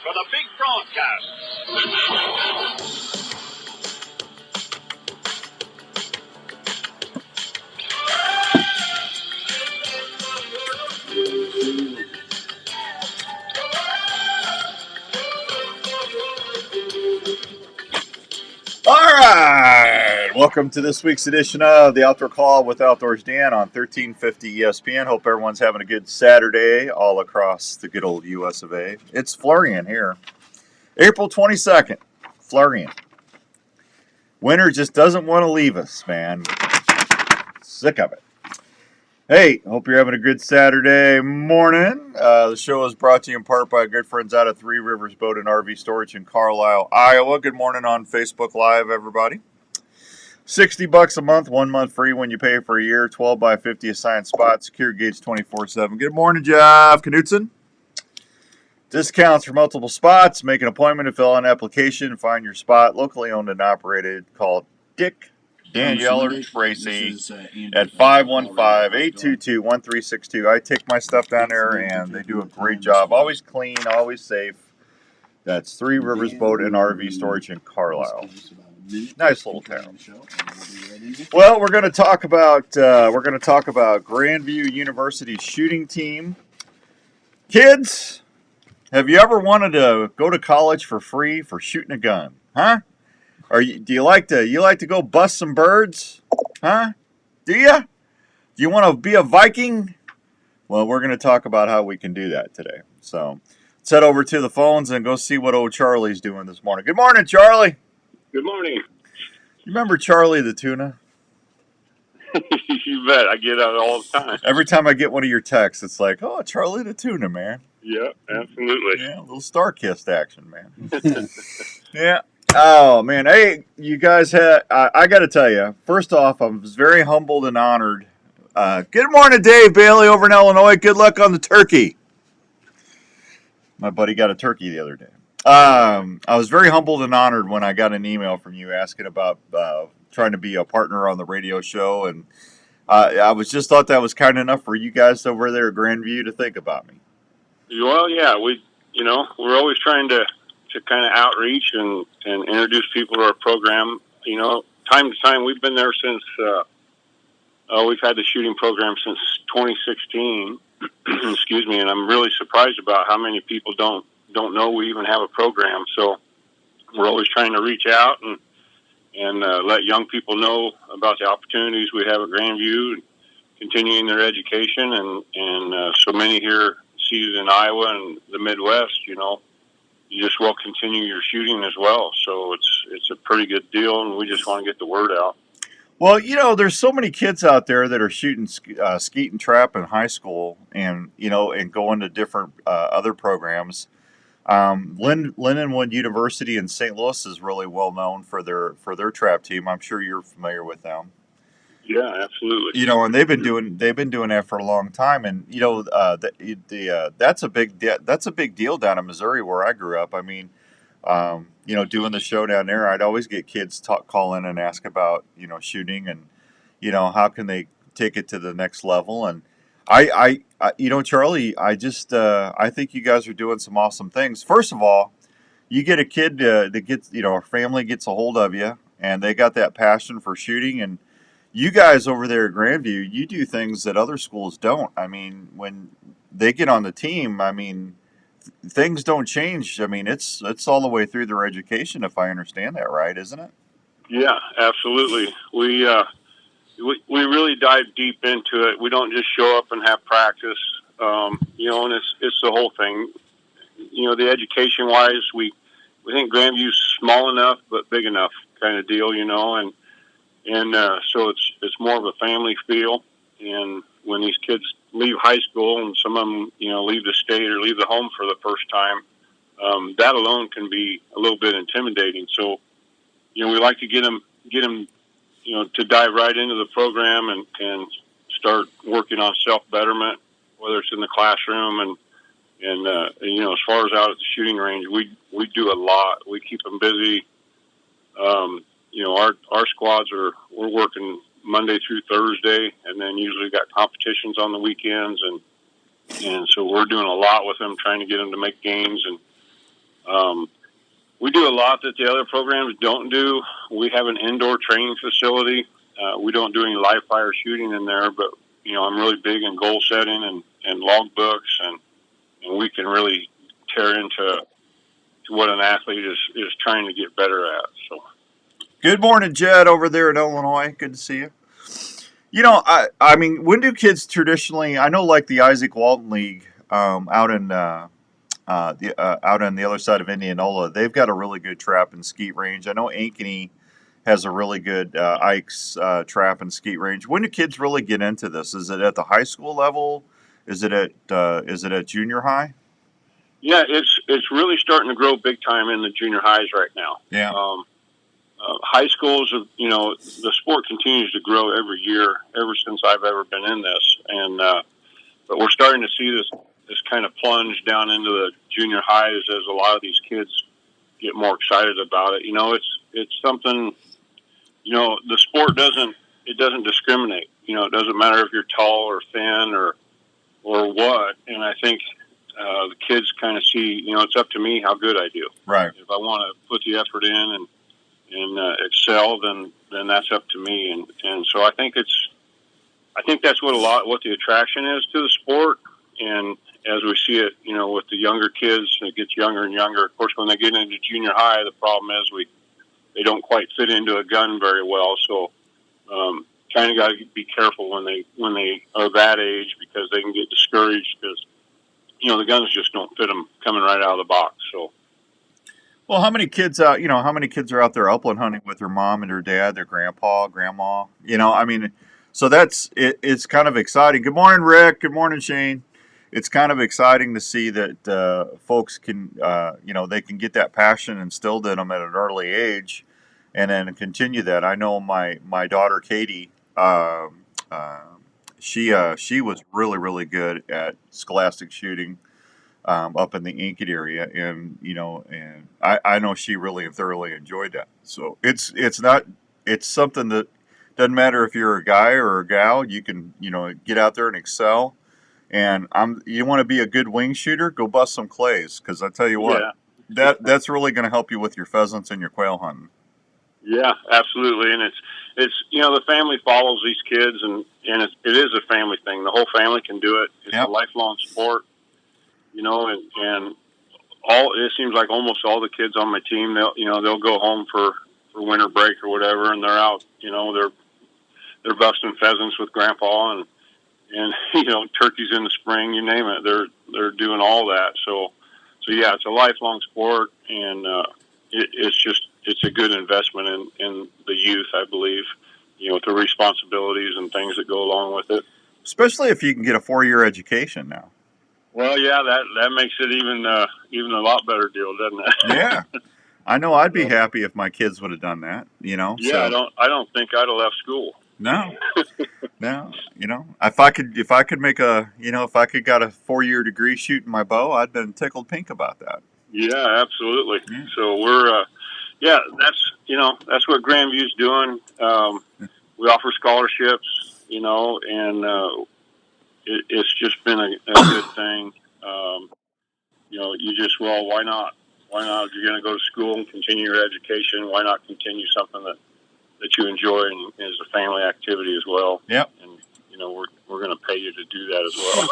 for the big broadcast. All right, welcome to this week's edition of the Outdoor Call with Outdoors Dan on 1350 ESPN. Hope everyone's having a good Saturday all across the good old US of A. It's Florian here. April 22nd, Florian. Winter just doesn't want to leave us, man. Sick of it. Hey, hope you're having a good Saturday morning. The show is brought to you in part by good friends out of Three Rivers Boat and RV Storage in Carlisle, Iowa. Good morning on Facebook Live, everybody. $60 a month, 1 month free when you pay for a year. 12 by 50 assigned spot, secure gauge 24/7. Good morning, Jeff Knutson. Discounts for multiple spots. Make an appointment to fill out an application. Find your spot. Locally owned and operated. Call Dick Danielle Tracy at 515-822-1362. I take my stuff down there, and they do a great job. Always clean, always safe. That's Three Rivers Boat and RV Storage in Carlisle. Nice little town. Well, we're going to talk about Grandview University's shooting team. Kids, have you ever wanted to go to college for free for shooting a gun? Huh? Or do you like to go bust some birds? Huh? Do you? Do you want to be a Viking? Well, we're going to talk about how we can do that today. So let's head over to the phones and go see what old Charlie's doing this morning. Good morning, Charlie. Good morning. You remember Charlie the tuna? You bet. I get out all the time. Every time I get one of your texts, it's like, oh, Charlie the tuna, man. Yeah, absolutely. Yeah, a little star-kissed action, man. Yeah. Oh, man. Hey, you guys had, I got to tell you, first off, I was very humbled and honored. Good morning, Dave Bailey over in Illinois. Good luck on the turkey. My buddy got a turkey the other day. I was very humbled and honored when I got an email from you asking about trying to be a partner on the radio show. And I was just thought that was kind enough for you guys over there at Grandview to think about me. Well, yeah, we're always trying to kind of outreach and introduce people to our program. You know, time to time, we've been there since, we've had the shooting program since 2016, excuse me, and I'm really surprised about how many people don't know we even have a program. So we're always trying to reach out and let young people know about the opportunities we have at Grandview and continuing their education. And so many here seated in Iowa and the Midwest, you know, you just will continue your shooting as well. So it's a pretty good deal, and we just want to get the word out. Well, you know, there's so many kids out there that are shooting skeet and trap in high school, and you know, and going to different other programs. Lindenwood University in St. Louis is really well known for their trap team. I'm sure you're familiar with them. Yeah, absolutely. You know, and they've been doing that for a long time, and you know, that's a big deal down in Missouri where I grew up. I mean, you know, doing the show down there, I'd always get kids call in and ask about, you know, shooting and, you know, how can they take it to the next level. And I you know, Charlie, I think you guys are doing some awesome things. First of all, you get a kid that gets, you know, a family gets a hold of you, and they got that passion for shooting. And you guys over there at Grandview, you do things that other schools don't. I mean, when they get on the team, I mean, things don't change. I mean, it's all the way through their education, if I understand that right, isn't it? Yeah, absolutely. We really dive deep into it. We don't just show up and have practice, you know, and it's the whole thing. You know, the education-wise, we think Grandview's small enough but big enough kind of deal, you know, and so it's more of a family feel. And when these kids leave high school, and some of them, you know, leave the state or leave the home for the first time, that alone can be a little bit intimidating. So, you know, we like to get them, you know, to dive right into the program and start working on self-betterment, whether it's in the classroom and you know, as far as out at the shooting range, we do a lot. We keep them busy. You know, our squads we're working Monday through Thursday, and then usually got competitions on the weekends, and so we're doing a lot with them, trying to get them to make games. And We do a lot that the other programs don't do. We have an indoor training facility. We don't do any live fire shooting in there, but I'm really big in goal setting and log books, and we can really tear into what an athlete is trying to get better at. So, Good morning, Jed, over there in Illinois. Good to see you. I mean, when do kids traditionally? I know, like the Isaac Walton League out in out on the other side of Indianola, they've got a really good trap and skeet range. I know Ankeny has a really good Ike's trap and skeet range. When do kids really get into this? Is it at the high school level? Is it at junior high? yeah, it's really starting to grow big time in the junior highs right now. Yeah. High schools, the sport continues to grow every year, ever since I've ever been in this, and but we're starting to see this kind of plunge down into the junior highs as a lot of these kids get more excited about it. It's something. The sport doesn't discriminate. It doesn't matter if you're tall or thin or what. And I think the kids kind of see, it's up to me how good I do. Right. If I want to put the effort in and excel, then that's up to me. And so I think that's what the attraction is to the sport. And as we see it, with the younger kids, it gets younger and younger. Of course, when they get into junior high, the problem is they don't quite fit into a gun very well. So, kind of got to be careful when they are that age, because they can get discouraged because the guns just don't fit them coming right out of the box. So. Well, how many kids out? How many kids are out there upland hunting with their mom and their dad, their grandpa, grandma? I mean, so that's it. It's kind of exciting. Good morning, Rick. Good morning, Shane. It's kind of exciting to see that folks can, they can get that passion instilled in them at an early age, and then continue that. I know my daughter Katie. She was really good at scholastic shooting up in the Ankeny area, and I know she really thoroughly enjoyed that. So it's something that doesn't matter if you're a guy or a gal, you can get out there and excel. And you want to be a good wing shooter, go bust some clays, because I tell you what, that's really going to help you with your pheasants and your quail hunting. Yeah, absolutely, and it's the family follows these kids, and it is a family thing. The whole family can do it. It's a lifelong sport. And it seems like almost all the kids on my team, they'll go home for winter break or whatever, and they're out, they're busting pheasants with grandpa and turkeys in the spring, you name it. They're doing all that. So yeah, it's a lifelong sport, and it's a good investment in the youth, I believe, with the responsibilities and things that go along with it. Especially if you can get a 4-year education now. Well, yeah, that makes it even a lot better deal, doesn't it? Yeah, I know. I'd be happy if my kids would have done that. Yeah, so. I don't think I'd have left school. No, no. If I could make if I could got a 4-year degree shooting my bow, I'd been tickled pink about that. Yeah, absolutely. Yeah. So we're that's what Grandview's doing. We offer scholarships, and it's just been a good thing. Why not? Why not? If you're going to go to school and continue your education, why not continue something that you enjoy and is a family activity as well? Yep. And we're going to pay you to do that as well.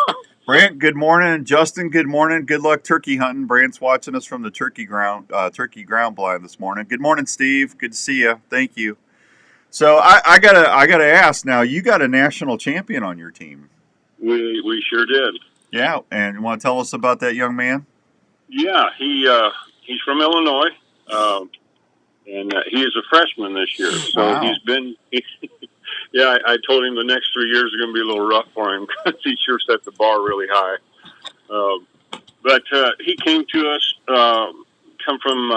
Brant, good morning. Justin, good morning. Good luck turkey hunting. Brant's watching us from the turkey ground blind this morning. Good morning, Steve. Good to see you. Thank you. So I gotta ask now. You got a national champion on your team. We sure did. Yeah, and you want to tell us about that young man? Yeah, he's from Illinois, and he is a freshman this year. So wow. He's been. Yeah, I told him the next 3 years are going to be a little rough for him because he sure set the bar really high. But he came to us, come from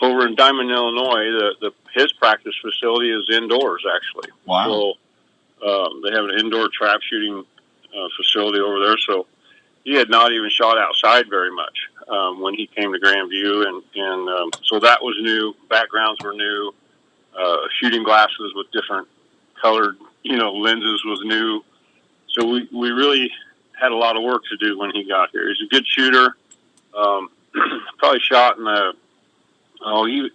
over in Diamond, Illinois. His practice facility is indoors, actually. Wow. So they have an indoor trap shooting facility over there. So he had not even shot outside very much when he came to Grandview, and so that was new. Backgrounds were new. Shooting glasses with different colored, lenses was new. So we really had a lot of work to do when he got here. He's a good shooter. probably shot in the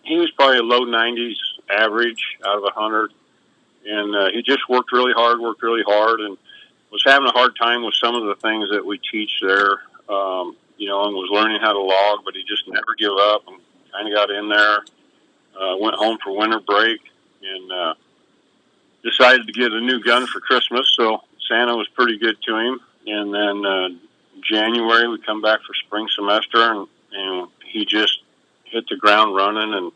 he was probably a low 90s average out of 100, and he just worked really hard, and was having a hard time with some of the things that we teach there. And was learning how to log, but he just never give up and kind of got in there. Went home for winter break and decided to get a new gun for Christmas. So Santa was pretty good to him. And then January we come back for spring semester, and he just hit the ground running and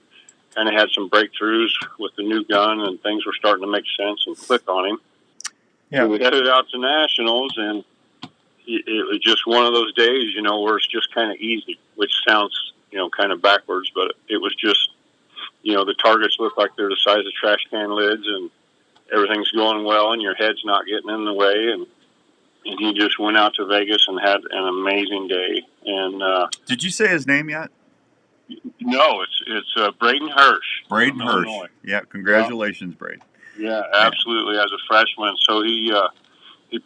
kind of had some breakthroughs with the new gun, and things were starting to make sense and click on him. Yeah. So we headed out to nationals, and it was just one of those days, where it's just kind of easy, which sounds, kind of backwards, but it was just, the targets look like they're the size of trash can lids, and everything's going well, and your head's not getting in the way. And he just went out to Vegas and had an amazing day. And did you say his name yet? No, it's Braden Hirsch. Braden Hirsch. Illinois. Yeah, congratulations, Braden. Yeah, absolutely. As a freshman, so he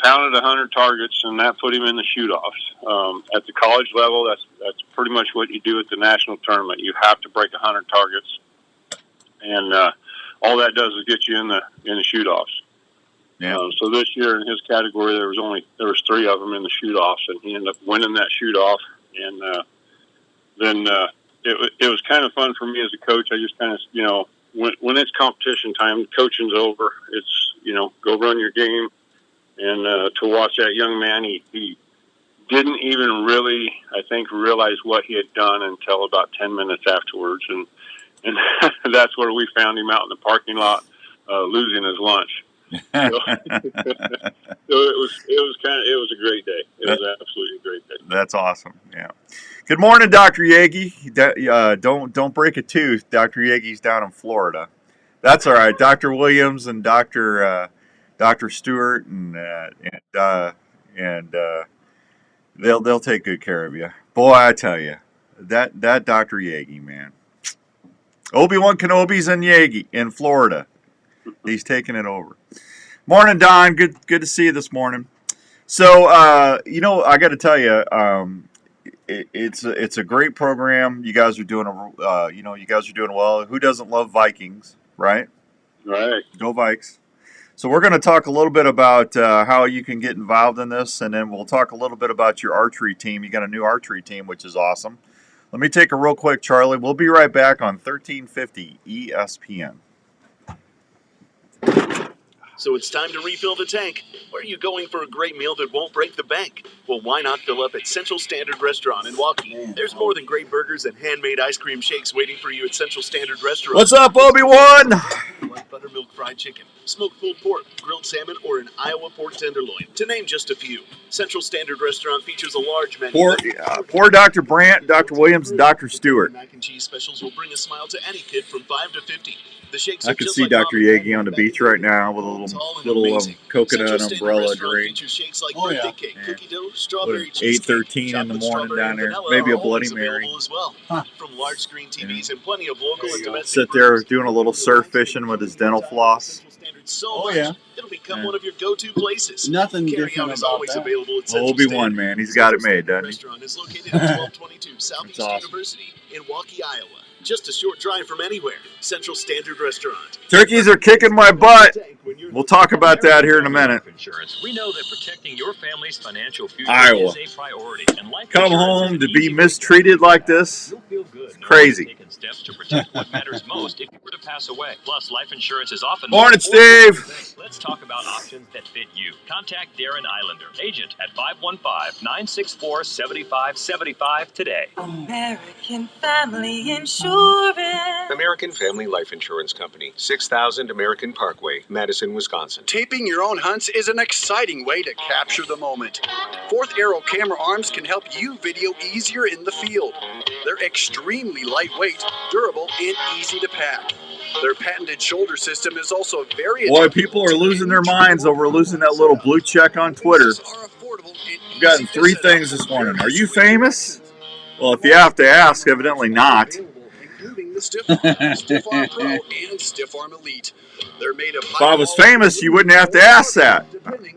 pounded 100 targets, and that put him in the shoot-offs. At the college level, that's pretty much what you do at the national tournament. You have to break 100 targets, and all that does is get you in the shoot-offs. Yeah. So this year in his category, there was 3 of them in the shoot-offs, and he ended up winning that shoot-off. And then it was kind of fun for me as a coach. I just kind of, when it's competition time, coaching's over. It's, go run your game. And to watch that young man, he didn't even really, I think, realize what he had done until about 10 minutes afterwards. And that's where we found him out in the parking lot losing his lunch. So it was a great day. It was absolutely a great day. That's awesome. Yeah. Good morning, Dr. Yagi. Don't break a tooth. Dr. Yagi's down in Florida. That's all right. Dr. Williams and Dr. Stewart and they'll take good care of you. Boy, I tell you, that Dr. Yagi, man. Obi-Wan Kenobi's in Yagi in Florida. He's taking it over. Morning, Don. Good to see you this morning. So, I got to tell you, it's a great program. You guys are doing well. Who doesn't love Vikings, right? Right. Go Vikes. So we're going to talk a little bit about how you can get involved in this, and then we'll talk a little bit about your archery team. You got a new archery team, which is awesome. Let me take a real quick, Charlie. We'll be right back on 1350 ESPN. So it's time to refill the tank. Or are you going for a great meal that won't break the bank? Well, why not fill up at Central Standard Restaurant in Waukee? There's more than great burgers and handmade ice cream shakes waiting for you at Central Standard Restaurant. What's up, Obi-Wan? Like buttermilk fried chicken, smoked pulled pork, grilled salmon, or an Iowa pork tenderloin, to name just a few. Central Standard Restaurant features a large menu. Poor Dr. Brandt, Dr. Williams, and Dr. Stewart. Mac and cheese specials will bring a smile to any kid from 5 to 50. The shakes I can see Dr. Yagi on the beach right now with a little coconut umbrella drink. Oh, yeah. Cookie dough, strawberry 8:13 in the morning down there. Maybe a Bloody Mary. As well. From large screen TVs and plenty of local and domestic. Sit there doing a little surf fishing with his dental floss. Oh, yeah. It'll become one of your go-to places. Nothing different about that. Obi-Wan, man. He's got it made, doesn't he? Restaurant is located at 1222 Southeast University in Waukee, Iowa. Just a short drive from anywhere. Central Standard Restaurant. Turkeys are kicking my butt. We'll talk about that here in a minute. We know that protecting your family's financial future Iowa. is a priority. Come home to be mistreated like this? It's crazy. Taking steps to protect what matters most if you were to pass away. Plus, life insurance is often Morning, Steve. Let's talk about options that fit you. Contact Darren Islander, agent at 515-964-7575 today. American Family Insurance. American Family Life Insurance Company, 6000 American Parkway, Madison, Wisconsin. Taping your own hunts is an exciting way to capture the moment. Fourth Arrow camera arms can help you video easier in the field. They're extremely lightweight, durable, and easy to pack. Their patented shoulder system is also very... Boy, people are losing their minds over losing that little blue check on Twitter. We've gotten 3 things this morning. Are you famous? Well, if you have to ask, evidently not. including the Stiff Arm, Stiff Arm Pro, and Stiff Arm Elite. They're made of If I was famous, you wouldn't have to ask that.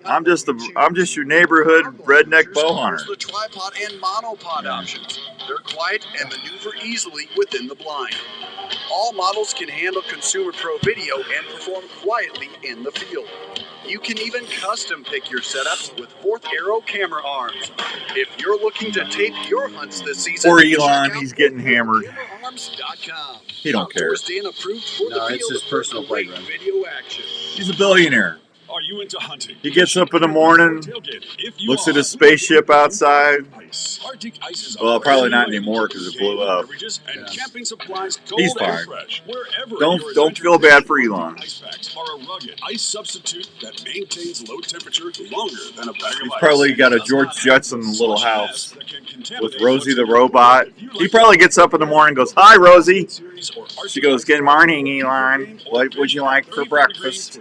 I'm just your neighborhood redneck bow hunter. The tripod and monopod options. They're quiet and maneuver easily within the blind. All models can handle Consumer Pro video and perform quietly in the field. You can even custom pick your setups with Fourth Arrow camera arms. If you're looking to tape your hunts this season, Poor Elon, he's getting hammered. CameraArms.com. He don't care. Outdoors Dan approved for the it's field his personal for great playground. video action. He's a billionaire. Are you into hunting? He gets up in the morning, looks at his spaceship outside. Well, probably not anymore because it blew up. He's fine. Don't feel bad for Elon. Ice packs are a rugged ice substitute that maintains low temperature longer than a bag of He's ice. probably got a George Jetson little house with Rosie the robot. He probably gets up in the morning and goes, "Hi, Rosie." She goes, "Good morning, Elon. What would you like for breakfast?"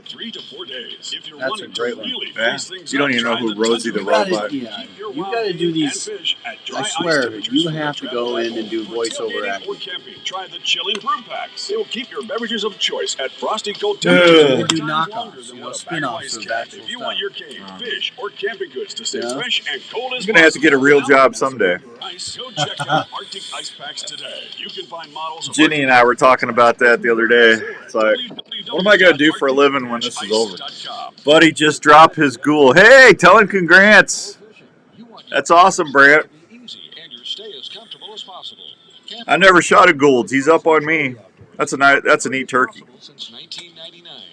That's a great one. Yeah. You don't even know who Rosie the robot. You gotta do these. I swear, you have to go in and do voiceover acting. Try the chilling brew packs. It will keep your beverages of choice at frosty cold Ugh. temperature. Do knockoffs, spin-offs of actual If you want your game, fish, or camping goods to stay Yeah. fresh and cold as He's gonna have to get a real job someday. Go check out Arctic Ice Packs today. You can find models of Ginny and I were talking about that the other day. It's like, what am I gonna do for a living when this is over? Buddy just dropped his ghoul. Hey, tell him congrats. That's awesome, Brant. I never shot a Gould's. He's up on me. That's a neat turkey. Since 1999.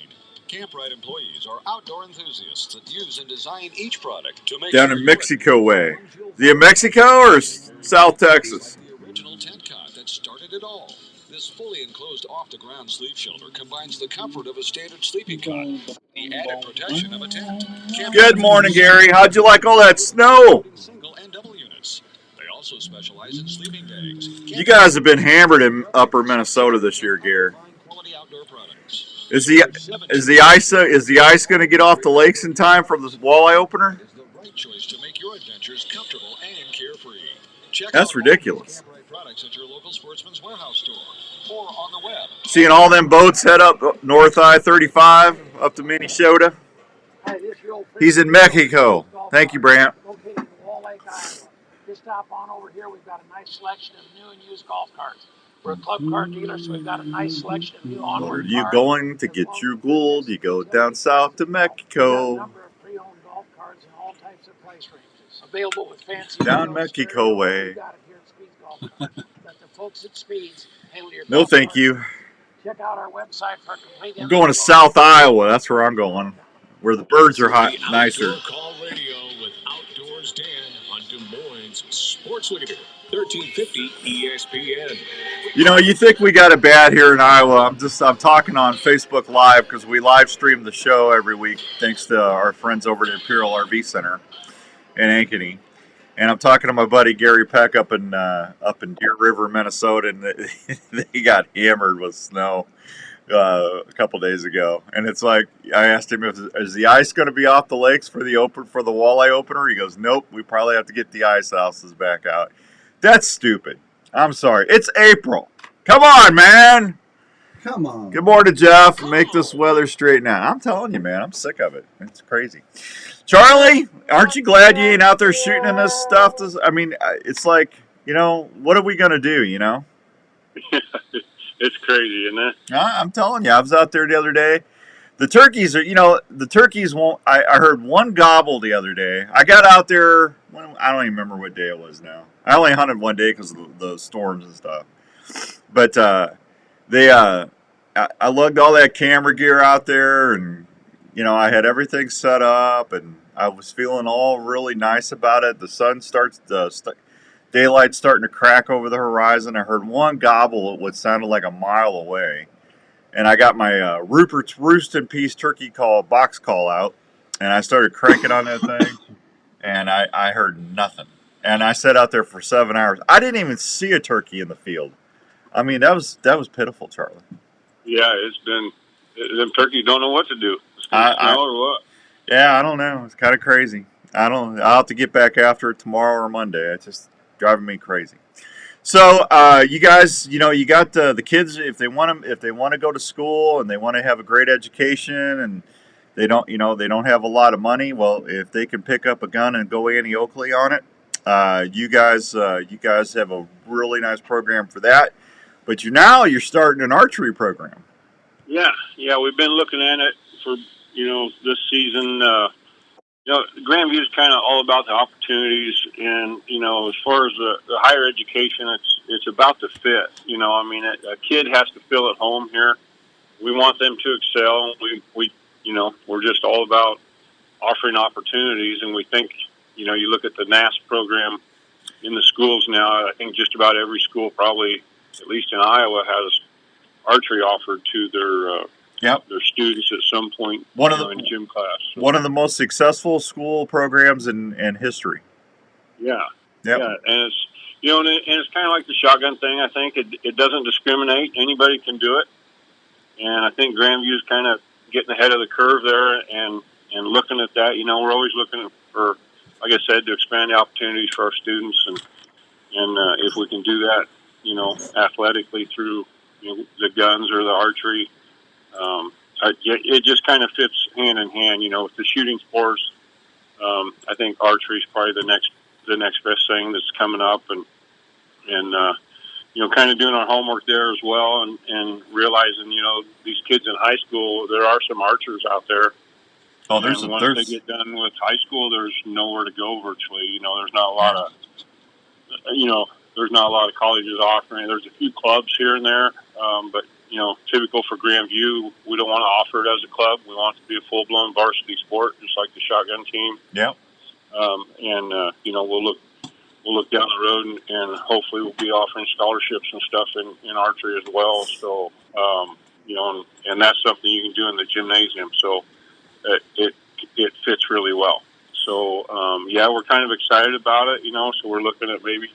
Campride employees are outdoor enthusiasts that use and design each product to make Down sure in you Mexico way. Is he in Mexico or South Texas? the original tent cot that started it all. This fully enclosed off-the-ground sleep shelter combines the comfort of a standard sleeping cot with the added protection of a tent. Good morning, Gary. How'd you like all that snow? Single and double units. They also specialize in sleeping bags. You guys have been hammered in upper Minnesota this year, Gary. Quality outdoor products. Is the ice going to get off the lakes in time for the walleye opener? Is the right choice to make your adventures comfortable and carefree. Check That's out ridiculous. Campride products at your local Sportsman's Warehouse store or on the web. Seeing all them boats head up North I-35 up to Minnesota. He's in Mexico. Thank you, Brant. Located in Wall Lake, Iowa. Just stop on over here. We've got a nice selection of new and used golf carts. We're a club car dealer, so we've got a nice selection of new Where are onward you cars. going to get your gold? You go down south to We've got a Mexico. number of pre-owned golf carts in all types of price ranges. Available with fancy Down wheels, Mexico stereo. way. We've got it here at Speed's Golf Carts. Got the folks at Speed's handle your No, golf thank cart. you. Check out our website for complete I'm going to South Iowa. That's where I'm going. Where the birds are hot, nicer. Call radio with Outdoors Dan on Des Moines Sports Leader 1350 ESPN. You know, you think we got it bad here in Iowa. I'm talking on Facebook Live because we live stream the show every week thanks to our friends over at Imperial RV Center in Ankeny. And I'm talking to my buddy Gary Peck up in Deer River, Minnesota, and they got hammered with snow a couple days ago. And it's like, I asked him, is the ice going to be off the lakes for the walleye opener? He goes, nope, we probably have to get the ice houses back out. That's stupid. I'm sorry. It's April. Come on, man. Come on. Good morning, Jeff. Make this weather straighten out. I'm telling you, man, I'm sick of it. It's crazy. Charlie, aren't you glad you ain't out there shooting in this stuff? It's like, what are we going to do, It's crazy, isn't it? I'm telling you, I was out there the other day. The turkeys won't. I heard one gobble the other day. I got out there, I don't even remember what day it was now. I only hunted one day because of the storms and stuff. But I lugged all that camera gear out there, and I had everything set up, and I was feeling all really nice about it. The sun daylight's starting to crack over the horizon. I heard one gobble at what sounded like a mile away, and I got my Rupert's Roost and Peace turkey box call out, and I started cranking on that thing, and I heard nothing. And I sat out there for 7 hours. I didn't even see a turkey in the field. I mean, that was pitiful, Charlie. Yeah, them turkeys don't know what to do. It's gonna snow or what? Yeah, I don't know. It's kind of crazy. I'll have to get back after it tomorrow or Monday. It's just driving me crazy. So, you guys, you got the kids if they want to go to school and they want to have a great education and they don't have a lot of money. Well, if they can pick up a gun and go Annie Oakley on it, you guys have a really nice program for that. But you're starting an archery program. Yeah, we've been looking at it for this season. Grandview's kind of all about the opportunities, and as far as the higher education, it's about the fit. I mean, a kid has to feel at home here. We want them to excel. We're just all about offering opportunities, and we think, you look at the NAS program in the schools now. I think just about every school, probably at least in Iowa, has archery offered to their students at some point in gym class. So. One of the most successful school programs in history. Yeah. Yep. Yeah, and it's and it's kind of like the shotgun thing. I think it doesn't discriminate. Anybody can do it, and I think Grandview's kind of getting ahead of the curve there and looking at that. We're always looking for, like I said, to expand the opportunities for our students, and if we can do that, athletically through the guns or the archery. It just kind of fits hand in hand, with the shooting sports. I think archery is probably the next best thing that's coming up, and kind of doing our homework there as well, and realizing these kids in high school, there are some archers out there. Oh, once they get done with high school, there's nowhere to go virtually. There's not a lot of there's not a lot of colleges offering. There's a few clubs here and there, but typical for Grandview, we don't want to offer it as a club. We want it to be a full-blown varsity sport, just like the shotgun team. Yeah. We'll look down the road and hopefully we'll be offering scholarships and stuff in archery as well. So, and that's something you can do in the gymnasium. So it fits really well. So, we're kind of excited about it, so we're looking at maybe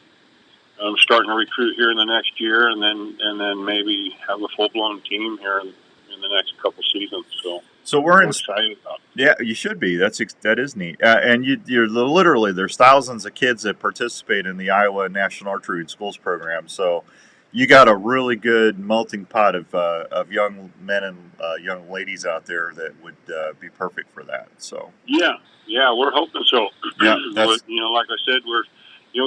starting to recruit here in the next year, and then maybe have a full-blown team here in the next couple seasons. So we're excited about it. Yeah, you should be. That is neat. And you're literally, there's thousands of kids that participate in the Iowa National Archery in Schools program. So you got a really good melting pot of young men and young ladies out there that would be perfect for that. So yeah, we're hoping so. Yeah, like I said, we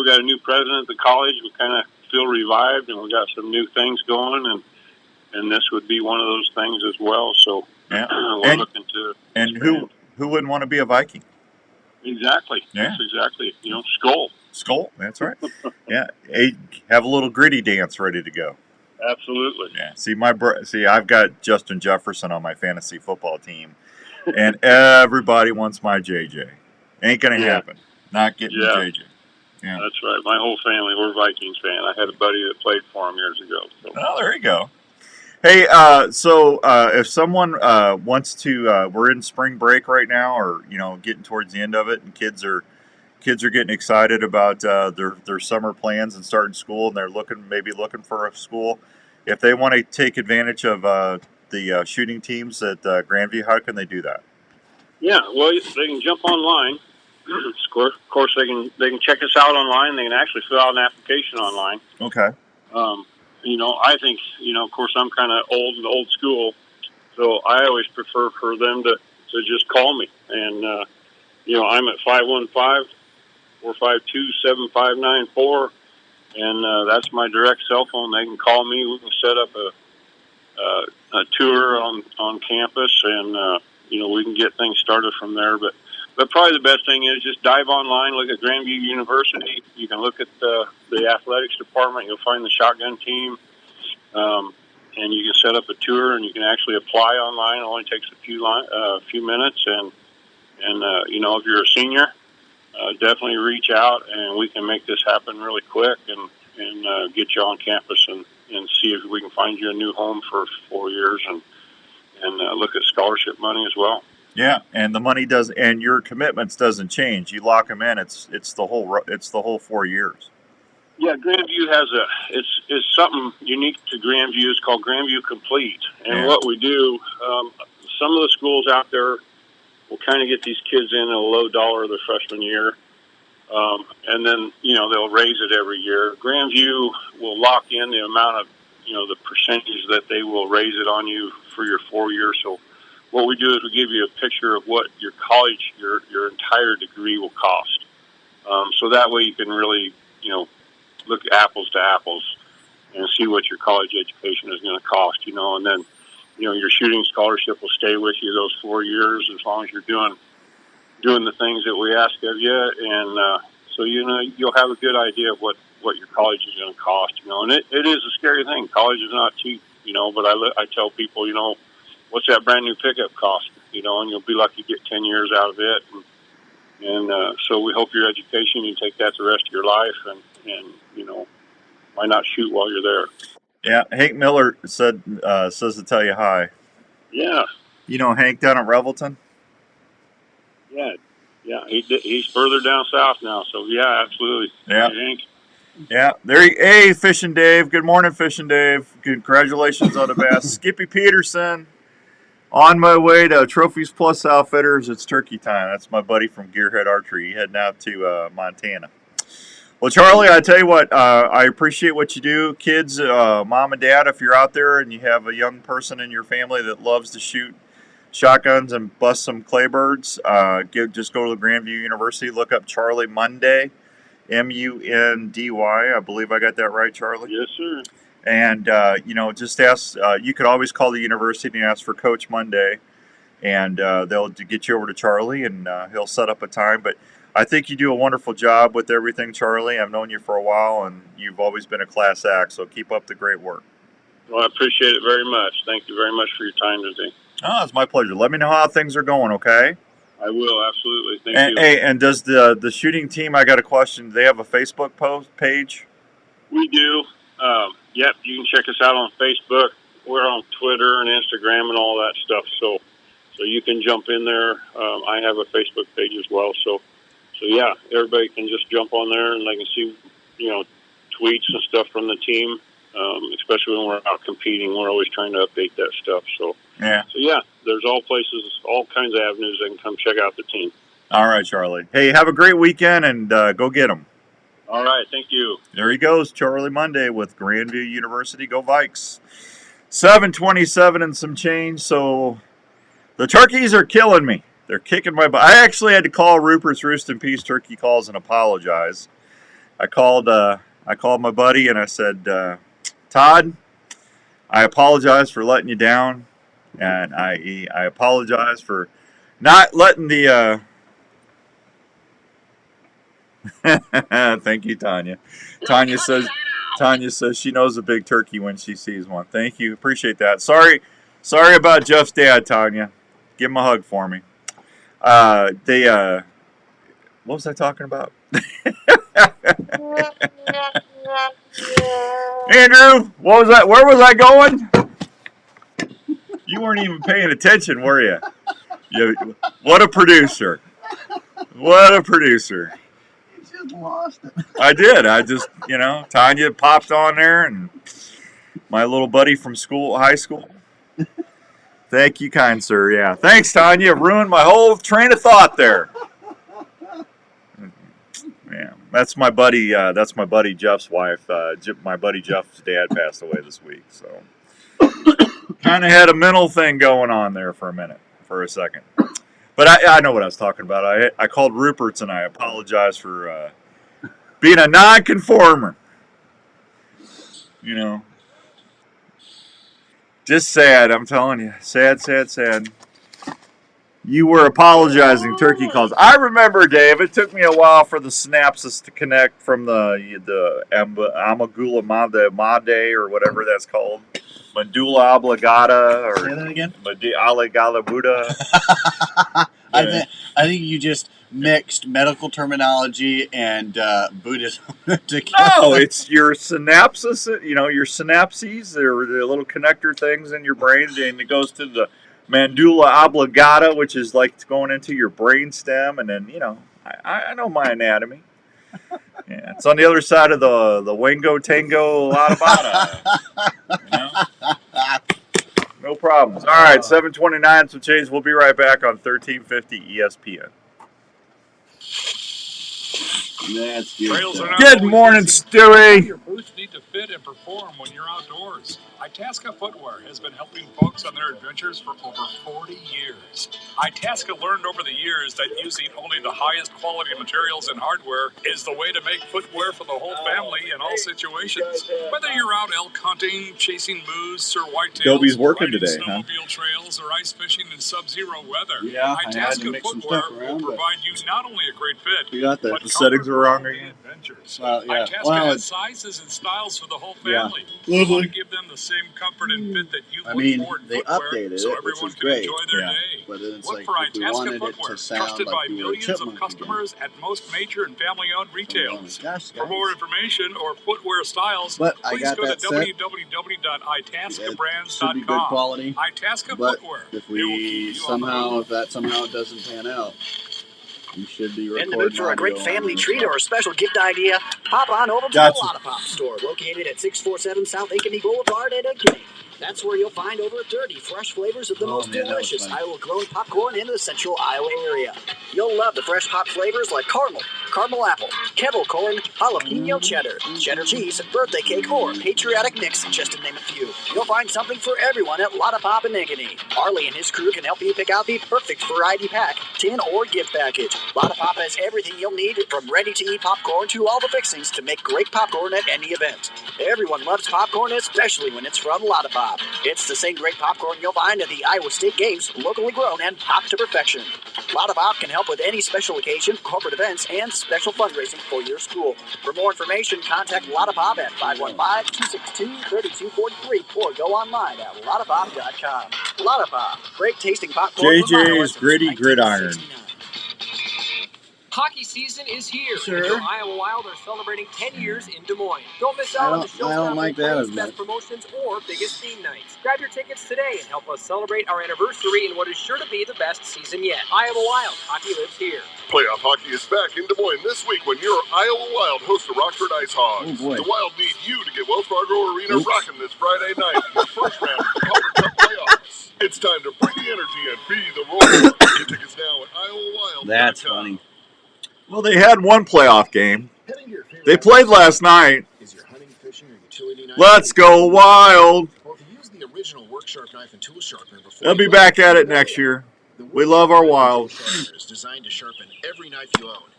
got a new president at the college. We kind of feel revived, and we got some new things going, and this would be one of those things as well. So we're looking to. And who wouldn't want to be a Viking? Exactly. Yeah. That's exactly. Skull. Skull. That's right. Yeah. Have a little gritty dance ready to go. Absolutely. Yeah. See, I've got Justin Jefferson on my fantasy football team, and everybody wants my JJ. Ain't gonna happen. Not getting JJ. Yeah. That's right. My whole family, we're Vikings fan. I had a buddy that played for them years ago. So. Oh, there you go. Hey, if someone wants to, we're in spring break right now, or getting towards the end of it, and kids are getting excited about their summer plans and starting school, and they're looking for a school. If they want to take advantage of the shooting teams at Grandview, how can they do that? Yeah, well, they can jump online. Of course, they can check us out online. They can actually fill out an application online. Okay. I think, of course, I'm kind of old school, so I always prefer for them to just call me. And, I'm at 515-452-7594, and that's my direct cell phone. They can call me. We can set up a tour on campus, and, we can get things started from there. But probably the best thing is just dive online, look at Grandview University. You can look at the athletics department. You'll find the shotgun team, and you can set up a tour, and you can actually apply online. It only takes a few minutes, and if you're a senior, definitely reach out, and we can make this happen really quick and get you on campus and see if we can find you a new home for 4 years and look at scholarship money as well. Yeah, and the money and your commitments doesn't change. You lock them in. It's the whole 4 years. Yeah, Grandview has it's something unique to Grandview. It's called Grandview Complete, and what we do, some of the schools out there will kind of get these kids in at a low dollar their freshman year. And then, they'll raise it every year. Grandview will lock in the amount of, the percentage that they will raise it on you for your 4 years. So what we do is we give you a picture of what your college, your entire degree will cost. So that way you can really, look apples to apples and see what your college education is going to cost, and then, your shooting scholarship will stay with you those 4 years as long as you're doing the things that we ask of you. And so, you'll have a good idea of what your college is going to cost, and it is a scary thing. College is not cheap, but I tell people, what's that brand new pickup cost, and you'll be lucky to get 10 years out of it. And so we hope your education, you take that the rest of your life, and why not shoot while you're there? Yeah, Hank Miller says to tell you hi. Yeah. You know Hank down at Revelton? Yeah. He's further down south now, so yeah, absolutely. Yeah. Hi, Hank. Yeah, hey, Fishing Dave. Good morning, Fishing Dave. Congratulations on the best. Skippy Peterson. On my way to Trophies Plus Outfitters. It's turkey time. That's my buddy from Gearhead Archery. Heading out to Montana. Well, Charlie, I tell you what, I appreciate what you do. Kids, mom and dad, if you're out there and you have a young person in your family that loves to shoot shotguns and bust some claybirds, just go to the Grandview University, look up Charlie Mundy, M-U-N-D-Y. I believe I got that right, Charlie? Yes, sir. And, just ask, you could always call the university and ask for Coach Mundy, and they'll get you over to Charlie, and he'll set up a time. But I think you do a wonderful job with everything, Charlie. I've known you for a while, and you've always been a class act, so keep up the great work. Well, I appreciate it very much. Thank you very much for your time today. Oh, it's my pleasure. Let me know how things are going, okay? I will, absolutely. Thank you. Hey, and does the shooting team, I got a question, do they have a Facebook page? We do. Yep, you can check us out on Facebook. We're on Twitter and Instagram and all that stuff, so you can jump in there. I have a Facebook page as well, so yeah, everybody can just jump on there and they can see, tweets and stuff from the team. Especially when we're out competing, we're always trying to update that stuff. So yeah, there's all kinds of avenues they can come check out the team. All right, Charlie. Hey, have a great weekend and go get them. All right, thank you. There he goes, Charlie Mundy with Grandview University. Go Vikes. 7:27 and some change. So the turkeys are killing me. They're kicking my butt. I actually had to call Rupert's Roost and Peace Turkey Calls and apologize. I called my buddy and I said, Todd, I apologize for letting you down, and I apologize for not letting the. Thank you, Tanya. Tanya says she knows a big turkey when she sees one. Thank you, appreciate that. Sorry about Jeff's dad, Tanya. Give him a hug for me. What was I talking about? Andrew, what was that? Where was I going? You weren't even paying attention, were you? What a producer. What a producer. You just lost it. I did. I just, Tanya popped on there, and my little buddy from high school. Thank you, kind sir. Yeah. Thanks, Tanya. Ruined my whole train of thought there. Yeah. That's my buddy Jeff's wife. My buddy Jeff's dad passed away this week, so kind of had a mental thing going on there for a second. But I know what I was talking about. I called Rupert's and I apologize for being a non-conformer. Just sad, I'm telling you. Sad, sad, sad. You were apologizing, turkey calls. I remember, Dave, it took me a while for the synapses to connect from the amygdala made or whatever that's called. Medulla oblongata or say that again? Medulla Buddha. I think you just mixed medical terminology and Buddhism together. No, it's your synapses. Your synapses. They're the little connector things in your brain, and it goes to the medulla oblongata, which is like going into your brain stem, and then I know my anatomy. Yeah, it's on the other side of the Wango Tango Ladabata. No problems. All right, 7:29. Some change. We'll be right back on 1350 ESPN. That's good. Trails are not Good always morning, easy. Stewie. Your boots need to fit and perform when you're outdoors. Itasca Footwear has been helping folks on their adventures for over 40 years. Itasca learned over the years that using only the highest quality materials and hardware is the way to make footwear for the whole family in all situations. Whether you're out elk hunting, chasing moose or whitetails, Dobie's working riding today, huh? snowmobile trails, or ice fishing in sub-zero weather, Yeah, I had to Itasca mix some Footwear stuff around, will but provide you not only a great fit, we got but The settings comfort were wrong for again. adventures. Well, yeah. Itasca Well, has it's, sizes and styles for the whole yeah. family. We want to Mhm. give them the same comfort and fit that you I look mean, for in they footwear, updated so it, which everyone is can great. enjoy their Yeah. day. But then it's Look like for if we Itasca wanted it Footwear, to sound trusted like by we were millions of chipmunk customers at most major and family-owned retailers. Gosh, For more information or footwear styles, but I please got go to that set. Should be good www.itascabrands.com. quality. Itasca But Footwear. if It will keep we you on the somehow, move. if that somehow doesn't pan out, we should be recording In the mood for a great audio family on this treat one. or a special gift idea? Pop on over to Gotcha. the Lotta Pop store, located at 647 South Ankeny Boulevard in Ankeny. That's where you'll find over 30 fresh flavors of the most man, that was delicious fun. Iowa-grown popcorn in the central Iowa area. You'll love the fresh pop flavors like caramel, caramel apple, kettle corn, jalapeno cheddar, cheddar cheese, birthday cake, or patriotic mix, just to name a few. You'll find something for everyone at Lotta Pop in Ankeny. Arlie and his crew can help you pick out the perfect variety pack, tin, or gift package. Lotta Pop has everything you'll need, from ready-to-eat popcorn to all the fixings to make great popcorn at any event. Everyone loves popcorn, especially when it's from Lotta Pop. It's the same great popcorn you'll find at the Iowa State Games, locally grown and popped to perfection. Lotta Pop can help with any special occasion, corporate events, and special fundraising for your school. For more information, contact Lotta Pop at 515-262-3243 or go online at lottapop.com. Lotta Pop, great tasting popcorn from Iowa JJ's since Gritty Gridiron. 1969. Hockey season is here. Sure. And your Iowa Wild are celebrating 10 years in Des Moines. Don't miss I out on don't- the I don't showstopping like that plays, as best much. promotions, or biggest theme nights. Grab your tickets today and help us celebrate our anniversary in what is sure to be the best season yet. Iowa Wild, hockey lives here. Playoff hockey is back in Des Moines this week when your Iowa Wild hosts the Rockford Ice Hogs. Oh, boy. The Wild need you to get Wells Fargo Arena Oops. rocking this Friday night in the first round of the Calder Cup playoffs. It's time to bring the energy and be the roar. Get tickets now at IowaWild.com. That's funny. Well, they had one playoff game. Heading to your favorite They played last night. Is your hunting, fishing, or utility knife? Let's go Wild. Well, if you use the original work sharp knife and tool sharpener before They'll be you back load at it the next video, year. the We Work love Sharp our Knife and Wild. Tool Sharpener is designed to sharpen every knife you own.